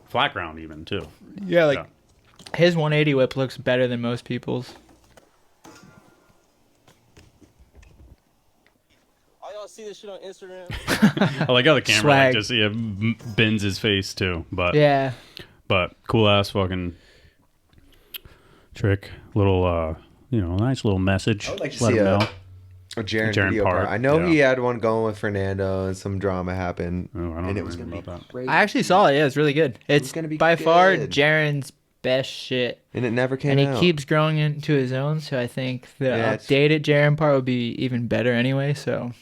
Flat ground even too. Yeah, like his 180 whip looks better than most people's. Y'all see this shit on Instagram? I like how the camera Swag. like, just bends his face too. But Yeah. but cool ass fucking trick. Little nice little message. I would like to Let see him a know. Jaren Jaren video part, part. I know yeah. he had one going with Fernando and some drama happened. Oh, I don't and know it was anything going to be about that. great. I actually saw it. Yeah, it's really good. It's gonna be by far good. Jaren's best shit. And it never came And he out. keeps growing into his own, so I think the Yeah, it's- updated Jaren part would be even better anyway, so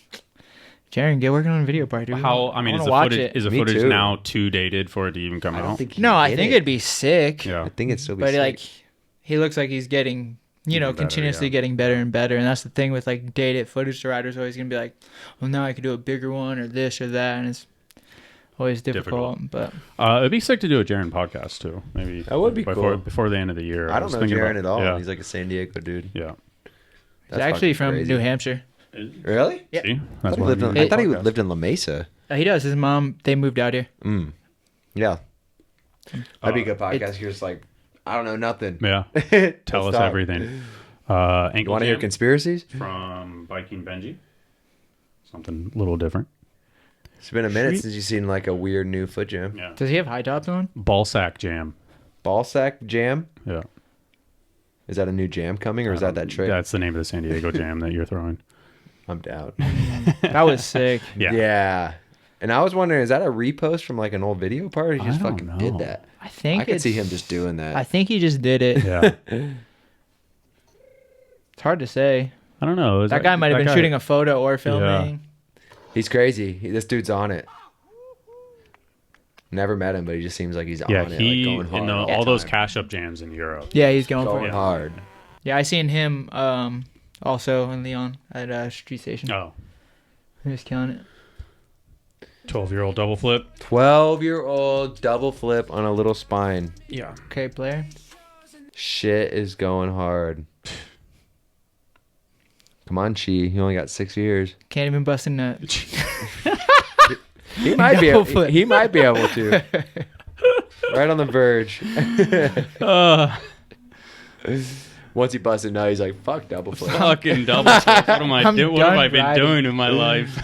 Jaren, get working on a video part, dude. How I mean, wanna is the watch footage it. is the Me footage too. now too dated for it to even come I out? don't think he No, I did think it. it'd be sick. Yeah. I think it'd still be But sick. like he looks like he's getting Even better, continuously yeah. getting better and better, and that's the thing with like dated footage. The writer's always gonna be like, well, now I could do a bigger one or this or that, and it's always difficult. But It'd be sick to do a Jaren podcast too. Maybe That would be before cool. before the end of the year. I don't was know thinking Jaren about- at all. Yeah. He's like a San Diego dude. yeah. he's actually from crazy. New Hampshire. Really? Yeah. See? I That's thought he why lived I'm in, doing I thought he the podcast. lived in La Mesa. He does. His mom, they moved out here. Yeah. That'd be a good podcast. it's- You're just like, I don't know nothing. Yeah. Tell us talk. everything. You Ankle want to hear Jam conspiracies? from Biking Benji. Something a little different. It's been a minute since you've seen like a weird new foot jam. Yeah. Does he have high tops on? Ball sack jam. Ball sack jam? Yeah. Is that a new jam coming or is that trick? That's the name of the San Diego jam that you're throwing. I'm down. That was sick. Yeah. Yeah. And I was wondering, is that a repost from like an old video part? Or he just I don't fucking know. did that. I think I could it's, see him just doing that. I think he just did it. Yeah. It's hard to say. I don't know. That guy might have been shooting a photo or filming. He's crazy. This dude's on it. Never met him, but he just seems like he's Yeah, on it. he Like going in hard. all those cash up jams in Europe. Yeah, he's going for going it. hard. Yeah, I seen him also in Leon at Street Station. Oh. He was killing it. 12-year-old double flip. 12-year-old double flip on a little spine. Yeah. Okay, player. Shit is going hard. Come on, Chi. You only got 6 years. Can't even bust a nut. He might be. Double flip. He might be able to. Right on the verge. Once he busts a nut, he's like, "Fuck double flip." Fucking double flip. What am I I'm doing? What have done I been riding. doing in my life?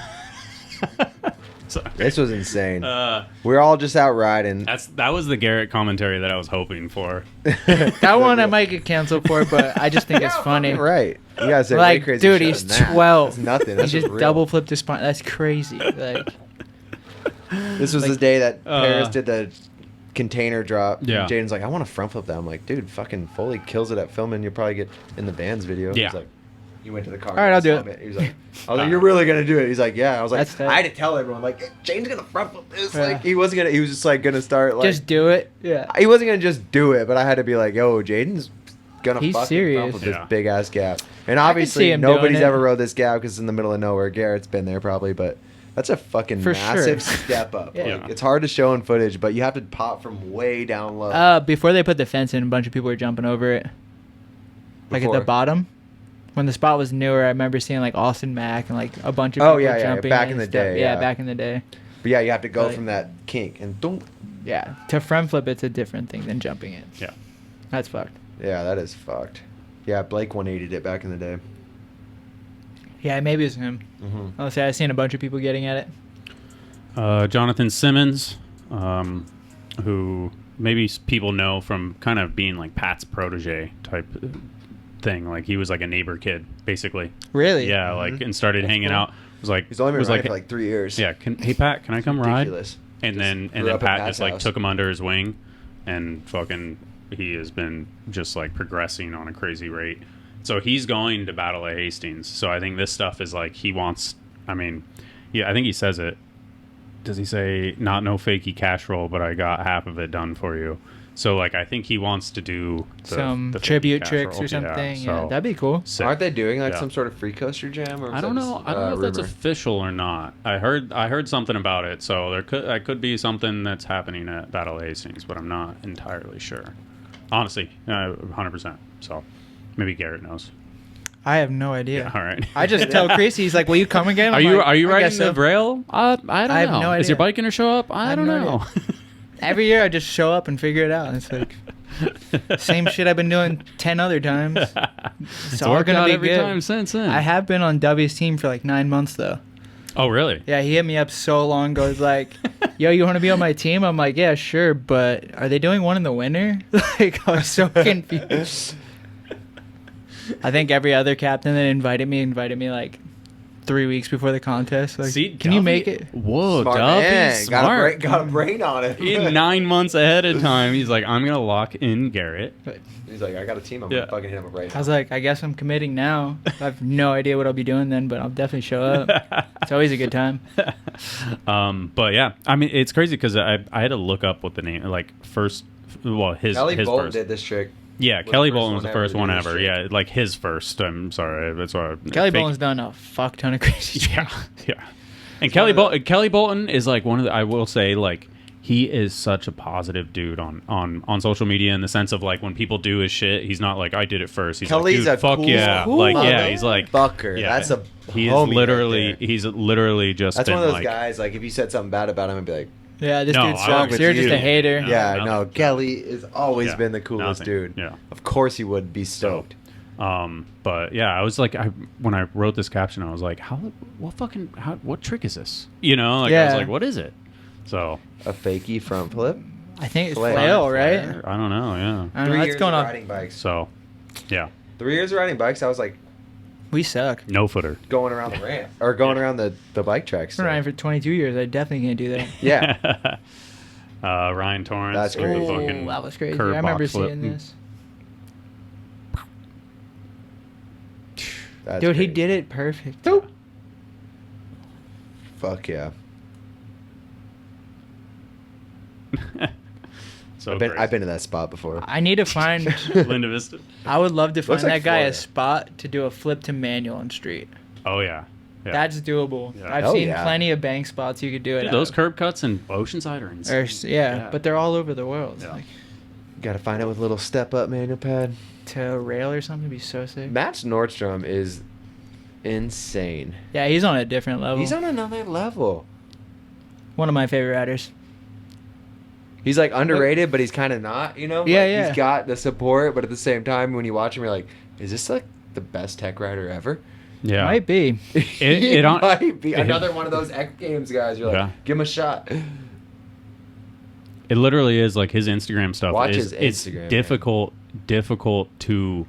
This was insane. We're all just out riding. That was the Garrett commentary that I was hoping for. That one I might get canceled for, but I just think it's funny. Right. You gotta say Like, way crazy dude, shit he's than that. 12. That's nothing. He That's just real. double flipped his spine. That's crazy. Like, This was the day that Paris did the container drop. Yeah. Jaden's like, I want to front flip that. I'm like, dude, fucking Foley kills it at filming. You'll probably get in the Vans video. Yeah. He's like, he went to the car. All right, I'll do saw it. He was like, I was like, you're really gonna do it? He's like, yeah. I was like, That's tight. I had to tell everyone, like, Jaden's gonna front flip this. Yeah. Like, he wasn't gonna. He was just like gonna start like. just do it. Yeah. He wasn't gonna just do it, but I had to be like, yo, Jaden's gonna He's fucking serious. front flip Yeah. this big ass gap. And see obviously him doing nobody's it. ever rode this gap because it's in the middle of nowhere. Garrett's been there probably, but that's a fucking For massive sure. step up. Yeah. Like, it's hard to show in footage, but you have to pop from way down low. Before they put the fence in, a bunch of people were jumping over it. Like at Before. the bottom. When the spot was newer, I remember seeing like Austin Mack and like a bunch of Oh, people yeah, yeah, jumping. back and in the stuff. day, Yeah, yeah. back in the day. But yeah, you have to go Like- from that kink and don't. Yeah, to front flip, it's a different thing than jumping it. Yeah. That's fucked. Yeah, that is fucked. Yeah, Blake 180'd it back in the day. Yeah, maybe it's him. Mm-hmm. I'll say I've seen a bunch of people getting at it. Jonathan Simmons, who maybe people know from kind of being like Pat's protege type thing. Like he was like a neighbor kid, basically. Really? Yeah, like and started hanging out. Was like He's only been was riding like for like 3 years. yeah. Hey Pat, can I come Ridiculous. ride? And then grew up at Pat Pat's just like house. took him under his wing, and fucking he has been just like progressing on a crazy rate. So he's going to Battle of Hastings. So I think this stuff is like he wants. I mean, yeah, I think he says it. Does he say not no fakey cash roll, but I got half of it done for you? So like I think he wants to do some the fakey tribute cash tricks roll. or something. so Yeah, that'd be cool. sick. Aren't they doing like Yeah. some sort of free coaster jam? Or I don't know. I don't know if that's rumor? official or not. I heard something about it. So there could be something that's happening at Battle of Hastings, but I'm not entirely sure. Honestly, 100%. So maybe Garrett knows. I have no idea. Yeah, all right. I just tell Chris, he's like, "Will you come again?" Are I'm you like, are you "I riding guess the so." rail? I don't know. I have no Is your idea. bike gonna show up? I have don't no know. Every year I just show up and figure it out. It's like same shit I've been doing 10 other times. It's all worked gonna out be every good. time since then. I have been on W's team for like 9 months though. Oh really? Yeah, he hit me up so long ago. He's like, "Yo, you want to be on my team?" I'm like, "Yeah, sure, but are they doing one in the winter?" Like, I was so confused. I think every other captain that invited me like 3 weeks before the contest. Like, See, can you Duffy- make it? Whoa, Smart Duffy's man. smart. Got a brain on it. In 9 months ahead of time, he's like, I'm gonna lock in Garrett. He's like, I got a team. I'm Yeah. gonna fucking hit him up right I now. was like, I guess I'm committing now. I have no idea what I'll be doing then, but I'll definitely show up. It's always a good time. But yeah, I mean, it's crazy because I had to look up what the name like first. Well, his Kelly first. did this trick. Yeah, was Kelly the first Bolton was the one first ever to one do this ever. shit. Yeah, like his first. I'm sorry, that's why. Kelly fake- Bolton's done a fuck ton of crazy shit. Yeah, yeah. And Kelly Bolton is like one of the. I will say, like he is such a positive dude on social media in the sense of like when people do his shit, he's not like I did it first. He's Kelly's like, dude, a fuck cool, yeah, cool like yeah, he's like fucker. yeah. That's a He is homie right literally. there. He's literally just. That's been one of those like, guys. Like if you said something bad about him, I'd be like, Yeah, this No, dude I sucks. with You're just you. a hater. No, yeah, nothing. no. Kelly has always Yeah, been the coolest nothing. dude. Yeah. Of course he would be stoked. But yeah, I was like, when I wrote this caption, I was like, what trick is this? You know, like I was Yeah. like, what is it? So A fakey front flip. I think it's Flail. flail, right? I don't know. Yeah. I don't know. That's going of on. riding bikes. So, yeah, 3 years of riding bikes. I was like We suck. no footer. going around the ramp or going around the bike tracks. Been riding for 22 years. I definitely can't do that. Yeah. Ryan Torrance. That's with the crazy. fucking That was crazy. I curb remember box flip. seeing this. That's Dude, he crazy. did it perfect. Fuck yeah. So I've been to that spot before. I need to find. Linda Vista. I would love to find Looks like that guy Florida. a spot to do a flip to manual on street. Oh yeah. Yeah. That's doable. Yeah. I've Hell seen yeah. plenty of bank spots you could do it. Dude, at. those curb cuts in Oceanside are insane. Yeah, but they're all over the world. Yeah. Like, Got to find it with a little step up manual pad. to a rail or something would be so sick. Matt Nordstrom is insane. Yeah, he's on a different level. He's on another level. One of my favorite riders. He's like underrated, but he's kind of not, you know? Yeah, Like, yeah. He's got the support, but at the same time, when you watch him, you're like, is this like the best tech rider ever? Yeah. Might be. It on- might be another one of those X Games guys. You're like, Yeah. give him a shot. It literally is like his Instagram stuff Watch is his it's Instagram, difficult to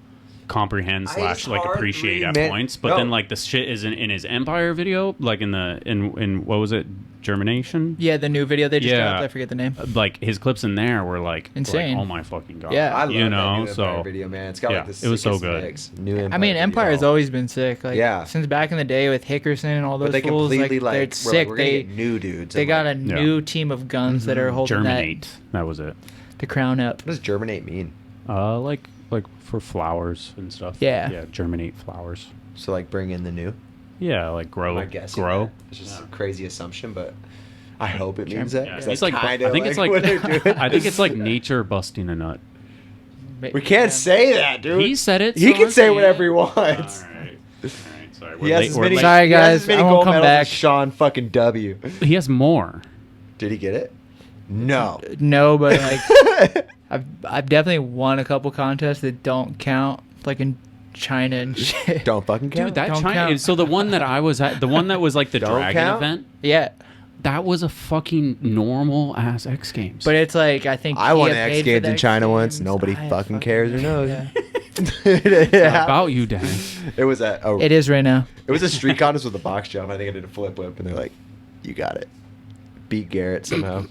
comprehend / like hard appreciate at reman- points. But No. then like the shit is in his Empire video, like in what was it, Germination? Yeah, the new video they just Yeah. dropped. I forget the name. Like his clips in there were like Insane. Like, oh my fucking god! Yeah. I love you that know, new so Empire video, man. It's got yeah, like the it was so sickest good. mix. New Empire I mean, video. Empire's always been sick. Like Yeah. since back in the day with Hickerson and all those But they fools. completely Like, they're like, we're sick. like, we're gonna They get new dudes. they and, got like, a Yeah. new team of guns that are holding Germinate. That was it. the crown up. What does germinate mean? Like for flowers and stuff. Yeah. Yeah. Germinate flowers. So like bring in the new. Yeah, like grow. I guess Grow. It's just a crazy assumption, but I hope it means that. Yeah. 'cause It's that's like kinda I think it's like what they're doing. I think it's like nature busting a nut. We can't say that, dude. He said it. He so can I'm say saying whatever he it. wants. All right. Sorry. He has as many. Sorry, he has guys, as many I won't gold come medals as back. Sean fucking W. He has more. Did he get it? No. No, but like I've definitely won a couple contests that don't count, like in China and shit. Don't fucking count. Dude, that Don't China. count. So the one that I was at, the one that was like the Don't dragon count? event, Yeah, that was a fucking normal ass X Games. but it's like I think I won Kia X paid for Games the in X China once. Games. Nobody I fucking cares or knows. Yeah. It's not Yeah. about you, Danny. It was It is right now. It was a street contest with a box jump. I think I did a flip whip, and they're like, "You got it." Beat Garrett somehow.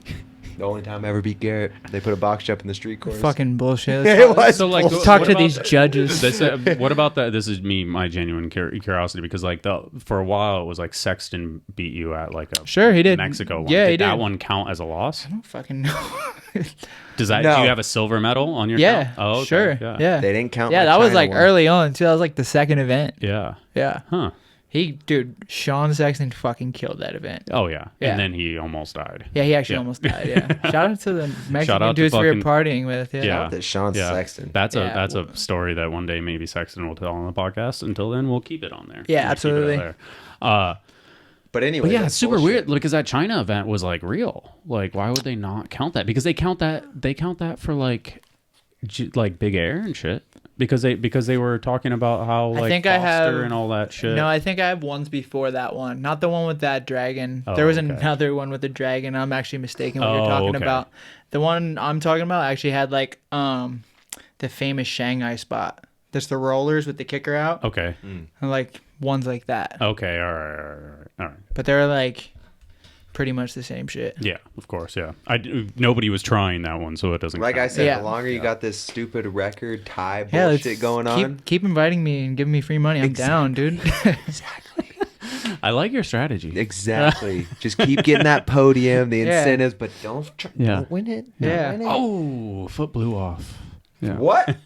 The only time I ever beat Garrett, they put a box jump in the street course. Fucking bullshit. It was So, like, bullshit. Talk what to about these judges. This, what about that? This is me, my genuine curiosity, because like for a while it was like Sexton beat you at like a Sure, he did. Mexico one. Yeah, did he that did. one count as a loss? I don't fucking know. Does that? No. Do you have a silver medal on your? Yeah. count? Oh, okay. Sure. Yeah. They didn't count. Yeah, my that was China like one. early on too. That was like the second event. Yeah. Yeah. Huh. Dude, Sean Sexton fucking killed that event. Oh yeah. Yeah. And then he almost died. Yeah, he actually Yeah. almost died. Yeah. Shout out to the Mexican out to dudes we were fucking- partying with. Yeah. Yeah. That Sean Yeah. Sexton. That's Yeah. a story that one day maybe Sexton will tell on the podcast. Until then, we'll keep it on there. Yeah, We'll keep it out absolutely. there. But anyway, But yeah, that's it's super bullshit. weird because that China event was like real. Like, why would they not count that? Because they count that for like big air and shit. Because they were talking about how like think I Foster have- and all that shit. No, I think I have ones before that one. Not the one with that dragon. Oh, there was okay. another one with the dragon. I'm actually mistaken what you're Oh, talking okay. about. The one I'm talking about actually had like the famous Shanghai spot. There's the rollers with the kicker out. Okay. And like ones like that. Okay. All right. But they're like pretty much the same shit. Yeah, of course. Yeah. Nobody was trying that one, so it doesn't. Like I count. said, Yeah. the longer you got this stupid record tie Yeah, let's bullshit going on. Keep inviting me and giving me free money. I'm down, dude. I like your strategy. Exactly. Just keep getting that podium, the Yeah. incentives, but don't Yeah. don't win it. Yeah. Don't win it. Oh, foot blew off. Yeah. What?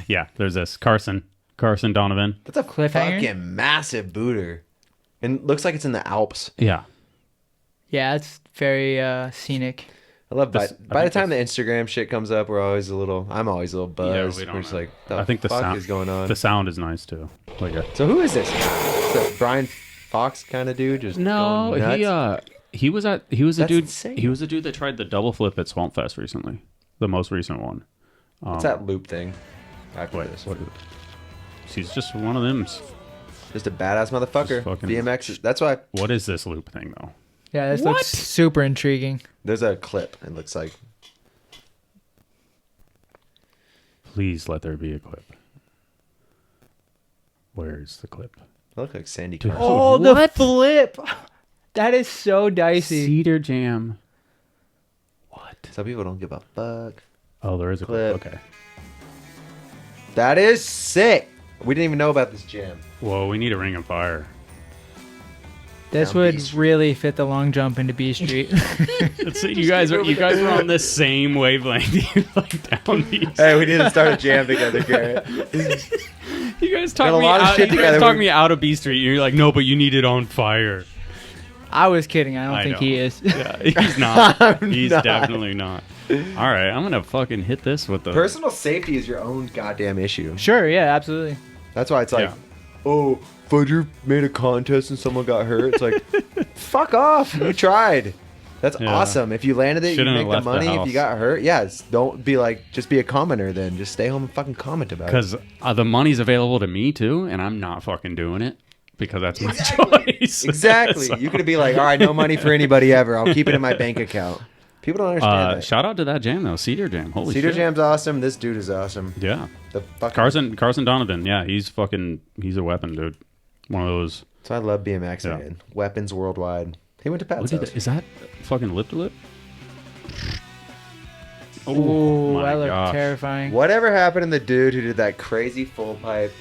Yeah. There's this Carson Donovan. That's a Cliffhanger? fucking massive booter. And looks like it's in the Alps. Yeah. Yeah, it's very scenic. I love This- by I the think time the Instagram shit comes up, I'm always a little buzzed. we don't We're just know. like, I think the fuck sound is going on? The sound is nice too. Like So who is this guy? Is that Brian Fox kind of dude? Just no, going nuts? he was a That's dude. insane. He was a dude that tried the double flip at Swamp Fest recently. The most recent one. What's that loop thing? After Wait, this, what? He's just one of them. just a badass motherfucker. Just fucking- BMX. That's why What is this loop thing though? Yeah, this looks super intriguing. there's a clip. It looks like Please let there be a clip. Where's the clip? it looked like Sandy Dude. Carson. Oh, the What? flip. That is so dicey. Cedar Jam. What? Some people don't give a fuck. Oh, there is a clip. Clip. Okay. That is sick. We didn't even know about this jam. Whoa, we need a Ring of Fire. This Down would B Street. really fit the long jump into B Street. You guys were on the same wavelength. You like down these. Hey, we need to start a jam together, Garrett. You guys Got a talk me lot of out. shit You guys together. talk me out of B Street. You're like, no, but you need it on fire. I was kidding. I don't I think know. he is. Yeah, he's not. I'm He's not. definitely not. All right, I'm gonna fucking hit this with the Personal safety is your own goddamn issue. Sure, yeah, absolutely. That's why it's like, Yeah. oh, Fudger made a contest and someone got hurt. It's like, fuck off. You tried. That's Yeah. awesome. If you landed it, Shouldn't you have make the left the money. If house. you got hurt, yes. Don't be like, just be a commenter then. Just stay home and fucking comment about it. because the money's available to me too, and I'm not fucking doing it because that's my Exactly. choice. Exactly. So- You could be like, all right, no money for anybody ever. I'll keep it in my bank account. People don't understand that. shout out to that jam though, Cedar Jam. Holy Cedar shit. Jam's awesome. This dude is awesome. Yeah, The fucking Carson Donovan. Yeah, he's a weapon, dude. One of those. So I love BMX, Yeah. man. Weapons worldwide. He went to Pat's Look at house. that. Is that fucking lip to lip? Ooh, my that looked gosh. terrifying. Whatever happened to the dude who did that crazy full pipe,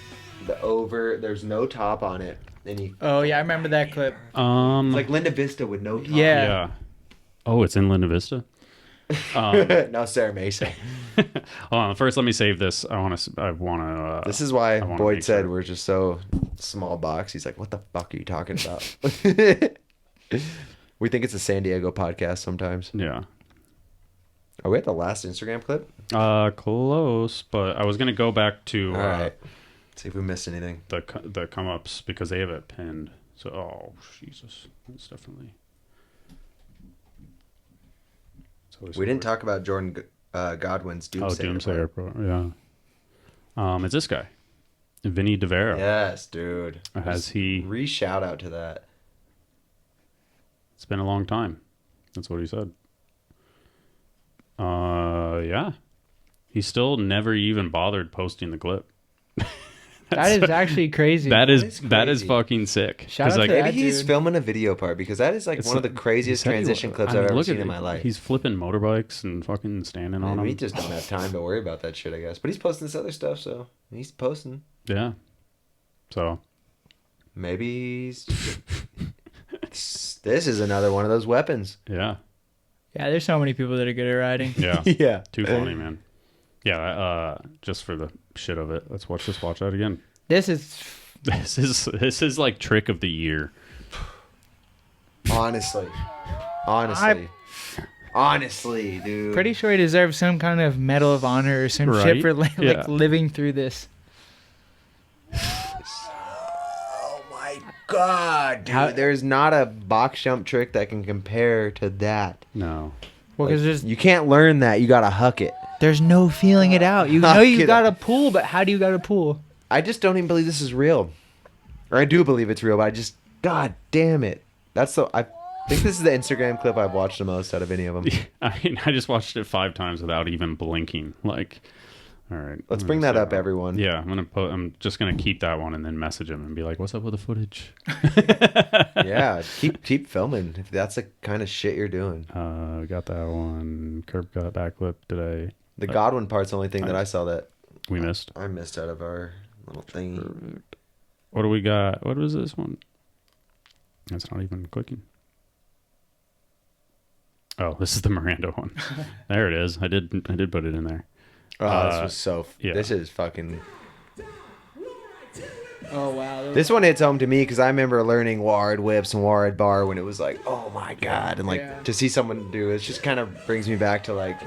there's no top on it, and he Oh yeah, I remember that clip. like Linda Vista with no top. Yeah. Yeah. Oh, it's in Linda Vista. No, Sarah Mason. Hold on. First, let me save this. I want to. This is why I wanna Boyd make said sure. we're just so small box. He's like, what the fuck are you talking about? We think it's a San Diego podcast sometimes. Yeah. Are we at the last Instagram clip? Close, but I was gonna go back to All right. See if we missed anything. the come ups because they have it pinned. So, oh Jesus, that's definitely. We didn't talk about Jordan Godwin's Doomsayer. Oh, Doomsayer, yeah. It's this guy, Vinny DeVero. Yes, dude. Has he? Shout out to that. It's been a long time. That's what he said. Yeah. He still never even bothered posting the clip. That is actually crazy. That is crazy. fucking sick. Shout out 'Cause, to that Maybe he's dude. filming a video part because that is like It's one of the like- craziest he said he transition wa- clips I mean, I've ever look seen at in it. my life. He's flipping motorbikes and fucking standing on Man, them. we just don't have time to worry about that shit, I guess. But he's posting this other stuff, so he's posting. Yeah. So Maybe he's... This is another one of those weapons. yeah. Yeah, there's so many people that are good at riding. Yeah. Yeah. Too funny, man. Yeah, just for the shit of it. Let's watch that again. This is This is like trick of the year. Honestly, dude. pretty sure he deserves some kind of medal of honor or some Right? shit for Yeah. living through this. Oh my god, dude. How- There's not a box jump trick that can compare to that. No. Well, because You can't learn that. You gotta huck it. there's no feeling it out. You Huck know you it got to up. pull, but how do you got to pull? I just don't even believe this is real. Or I do believe it's real, but I just... God damn it. I think this is the Instagram clip I've watched the most out of any of them. I mean, I just watched it 5 times without even blinking. Like, all right. Let's I'm bring gonna that say- up, everyone. Yeah, I'm just gonna keep that one and then message him and be like, "What's up with the footage?" Yeah, keep filming if that's the kind of shit you're doing. We got that one. Curb cut backflip today. The Godwin part's the only thing that I saw that We missed. I missed out of our little thing. What do we got? What was this one? It's not even clicking. Oh, this is the Miranda one. There it is. I did put it in there. Oh, this was so... yeah. This is fucking... Oh wow. This one hits home to me because I remember learning ward whips and ward bar when it was like, oh my god. And like, Yeah. to see someone do it just kind of brings me back to like...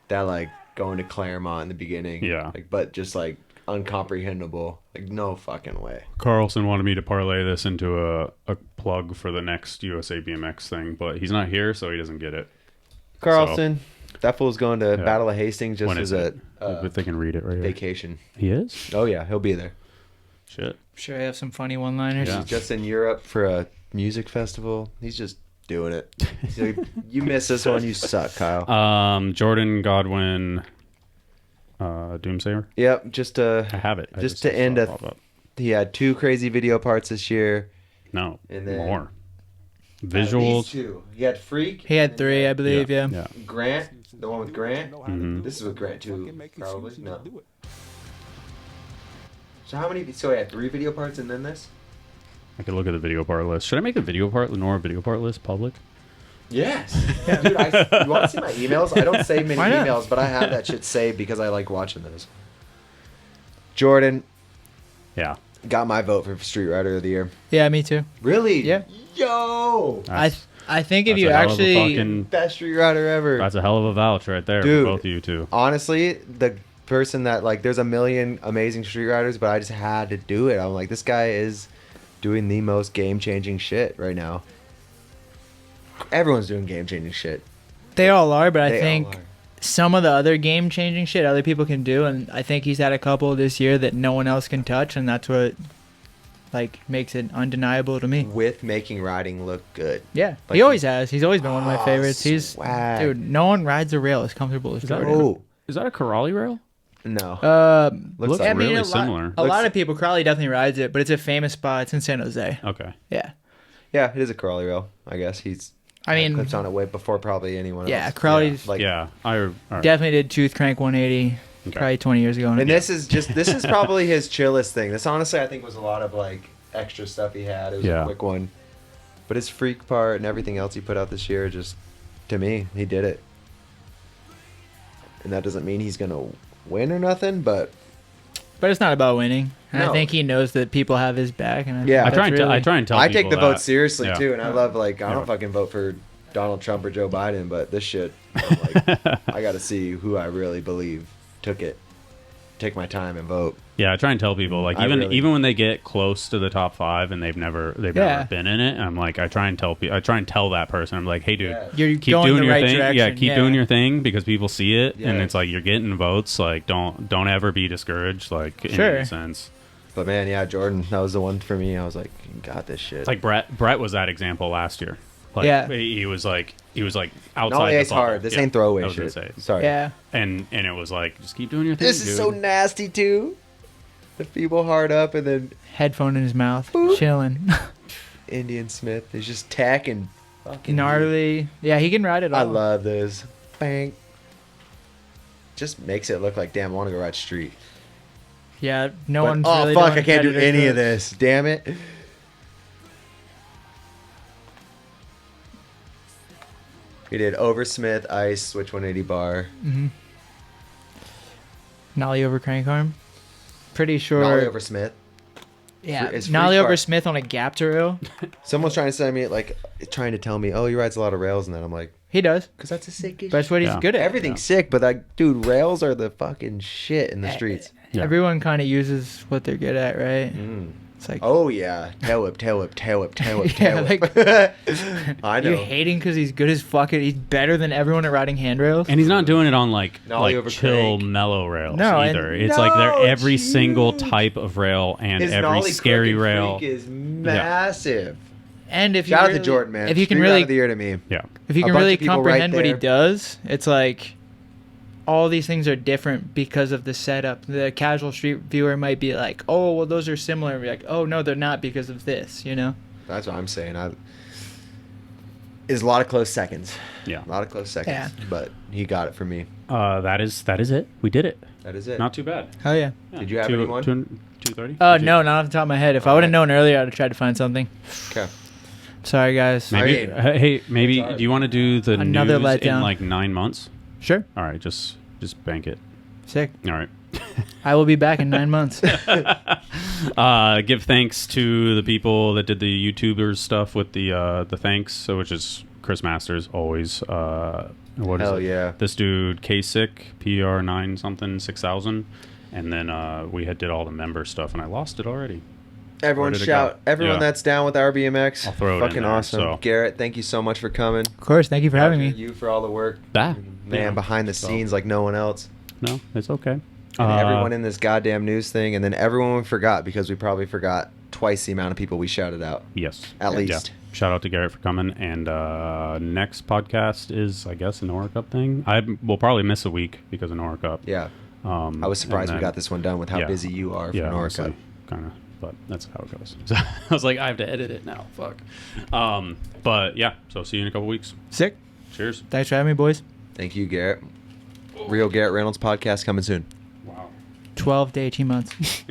That like going to Claremont in the beginning. Yeah. Like, but just like uncomprehendable. Like, no fucking way. Carlson wanted me to parlay this into a plug for the next USA BMX thing, but he's not here, so he doesn't get it. Carlson, that fool's going to Yeah. Battle of Hastings just When as is a it? If they can read it right here. vacation. He is? Oh yeah, he'll be there. Shit. Sure, I have some funny one-liners. Yeah. He's just in Europe for a music festival. He's just doing it. So you miss this one, you suck, Kyle. Jordan Godwin, Doomsayer. Yep, just to I have it. I just to end saw it a pop up. he had 2 crazy video parts this year. No, And then- more. At least Visuals. 2. He had Freak. He had 3, I believe. Yeah. Yeah. Grant, the one with Grant. Mhm. This is with Grant too, probably. No. So how many? So he had 3 video parts and then this. I could look at the video part list. Should I make the video part, Lenora video part list public? Yes. Dude, you want to see my emails? I don't save many Why not? emails, but I have that shit saved because I like watching those. Jordan Yeah. got my vote for Street Rider of the Year. Yeah, me too. Really? Yeah. Yo! I think if That's you a hell of a actually fucking- Best Street Rider ever. That's a hell of a vouch right there Dude. for both of you two. Honestly, the person that like there's a million amazing Street Riders, but I just had to do it. I'm like, this guy is doing the most game-changing shit right now. Everyone's doing game-changing shit. they all are, but I They think all are. some of the other game-changing shit other people can do, and I think he's had a couple this year that no one else can touch, and that's what like makes it undeniable to me. With making riding look good. Yeah, Like- he always has. He's always been one of my Oh, favorites. He's swag. dude. No one rides a rail as comfortable as that Jordan. Oh Is that a Corrali rail? no. Looks like- I mean, really a similar. lot of people. Crowley definitely rides it, but it's a famous spot. It's in San Jose. Okay. Yeah, Yeah, it is a Crawley rail. I guess he's. I mean, clips on it way before probably anyone else. yeah, Crowley's Like, Yeah. All right. definitely did Tooth Crank 180 Okay. probably 20 years ago. And this is probably his chillest thing. This honestly I think was a lot of like extra stuff he had. It was Yeah. a quick one. But his freak part and everything else he put out this year, just to me, he did it. And that doesn't mean he's gonna win or nothing, but But it's not about winning. And No. I think he knows that people have his back. And Yeah. I try and tell I people take the that. vote seriously Yeah. too, and I love like I Yeah. don't fucking vote for Donald Trump or Joe Biden, but this shit, I'm like, I got to see who I really believe took it. take my time and vote. Yeah, I try and tell people like even when they get close to the top 5 and they've never been in it, I'm like I try and tell that person, I'm like, hey dude, you're keep going doing the your right thing. direction. Yeah, keep doing your thing because people see it Yeah. and it's like you're getting votes. Like don't ever be discouraged. Like in any sense. But man, yeah, Jordan, that was the one for me. I was like, you got this shit. It's like Brett was that example last year. Like, Yeah. he was like outside. No, the it's bubble. hard. This Yeah, ain't throwaway I was gonna shit. say. Sorry. Yeah. And it was like just keep doing your thing. This is so nasty too. The feeble hard up and then Headphone in his mouth, chilling. Indian Smith is just tacking. Fucking Gnarly. Yeah, he can ride it all. I love this. Bang. Just makes it look like, damn, I want to go ride street. Yeah, no But, one's oh, really fuck, doing I can't do competitive any of trips. this. Damn it. We did over Smith, ice, switch 180 bar. Nollie over crank arm. Pretty sure. Nollie over Smith. Yeah, It's Nollie free over bar. Smith on a gap to rail. Someone's trying to send me, like, trying to tell me, oh, he rides a lot of rails and that. I'm like, He does. because that's a sick But that's what he's Yeah. good at. Everything's sick, but like, dude, rails are the fucking shit in the streets. Yeah. Everyone kind of uses what they're good at, right? It's like, Oh yeah, tail whip, tail whip, tail whip, tail whip, Yeah, tail whip. I you know. hating because he's good as fuck it. He's better than everyone at riding handrails. And he's not doing it on like Nollie over chill, crank. mellow rails No, and- either. It's like they're every jeez. single type of rail and His every nollie scary crooked rail. freak is massive. And if Shout you out really, to Jordan, man. if you can Street Ride really, of the year to me. Yeah. if you a can bunch really of people right comprehend what he there. does, it's like all these things are different because of the setup. The casual street viewer might be like, "Oh, well, those are similar." And be like, "Oh, no, they're not because of this." You know? That's what I'm saying. Is a lot of close seconds. Yeah. A lot of close seconds. Yeah. But he got it from me. That is it. We did it. That is it. Not too bad. Oh yeah. Yeah. Did you have anyone? 230? No, not off the top of my head. If I would have known earlier, I'd have tried to find something. Okay. Sorry, guys. Maybe. I mean, Hey, maybe. it's hard. Do you want to do the Another news in letdown. like 9 months? Sure. All right, just bank it. Sick. All right. I will be back in 9 months. Give thanks to the people that did the YouTubers stuff with the thanks, so which is Chris Masters always. What is Hell it? yeah. This dude K-Sick PR9 something 6000, and then we did all the member stuff, and I lost it already. Everyone Where did it shout. go? Everyone Yeah. that's down with RBMX. I'll throw it in Fucking there, awesome. so. Garrett, thank you so much for coming. Of course. Thank you for having me. You for all the work. Ah, Man, yeah. behind the So, scenes like no one else. No, it's okay. And everyone in this goddamn news thing, and then everyone we forgot because we probably forgot twice the amount of people we shouted out. Yes. At Yeah. least. Shout out to Garrett for coming. And next podcast is, I guess, an Nora Cup thing. I will probably miss a week because of Nora Cup. Yeah. I was surprised we got this one done with how busy you are for Nora Cup. Kind of. But that's how it goes. So I was like, I have to edit it now. Fuck. But yeah, so see you in a couple weeks. Sick. Cheers. Thanks for having me, boys. Thank you, Garrett. Real Garrett Reynolds podcast coming soon. Wow. 12 to 18 months.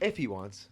If he wants.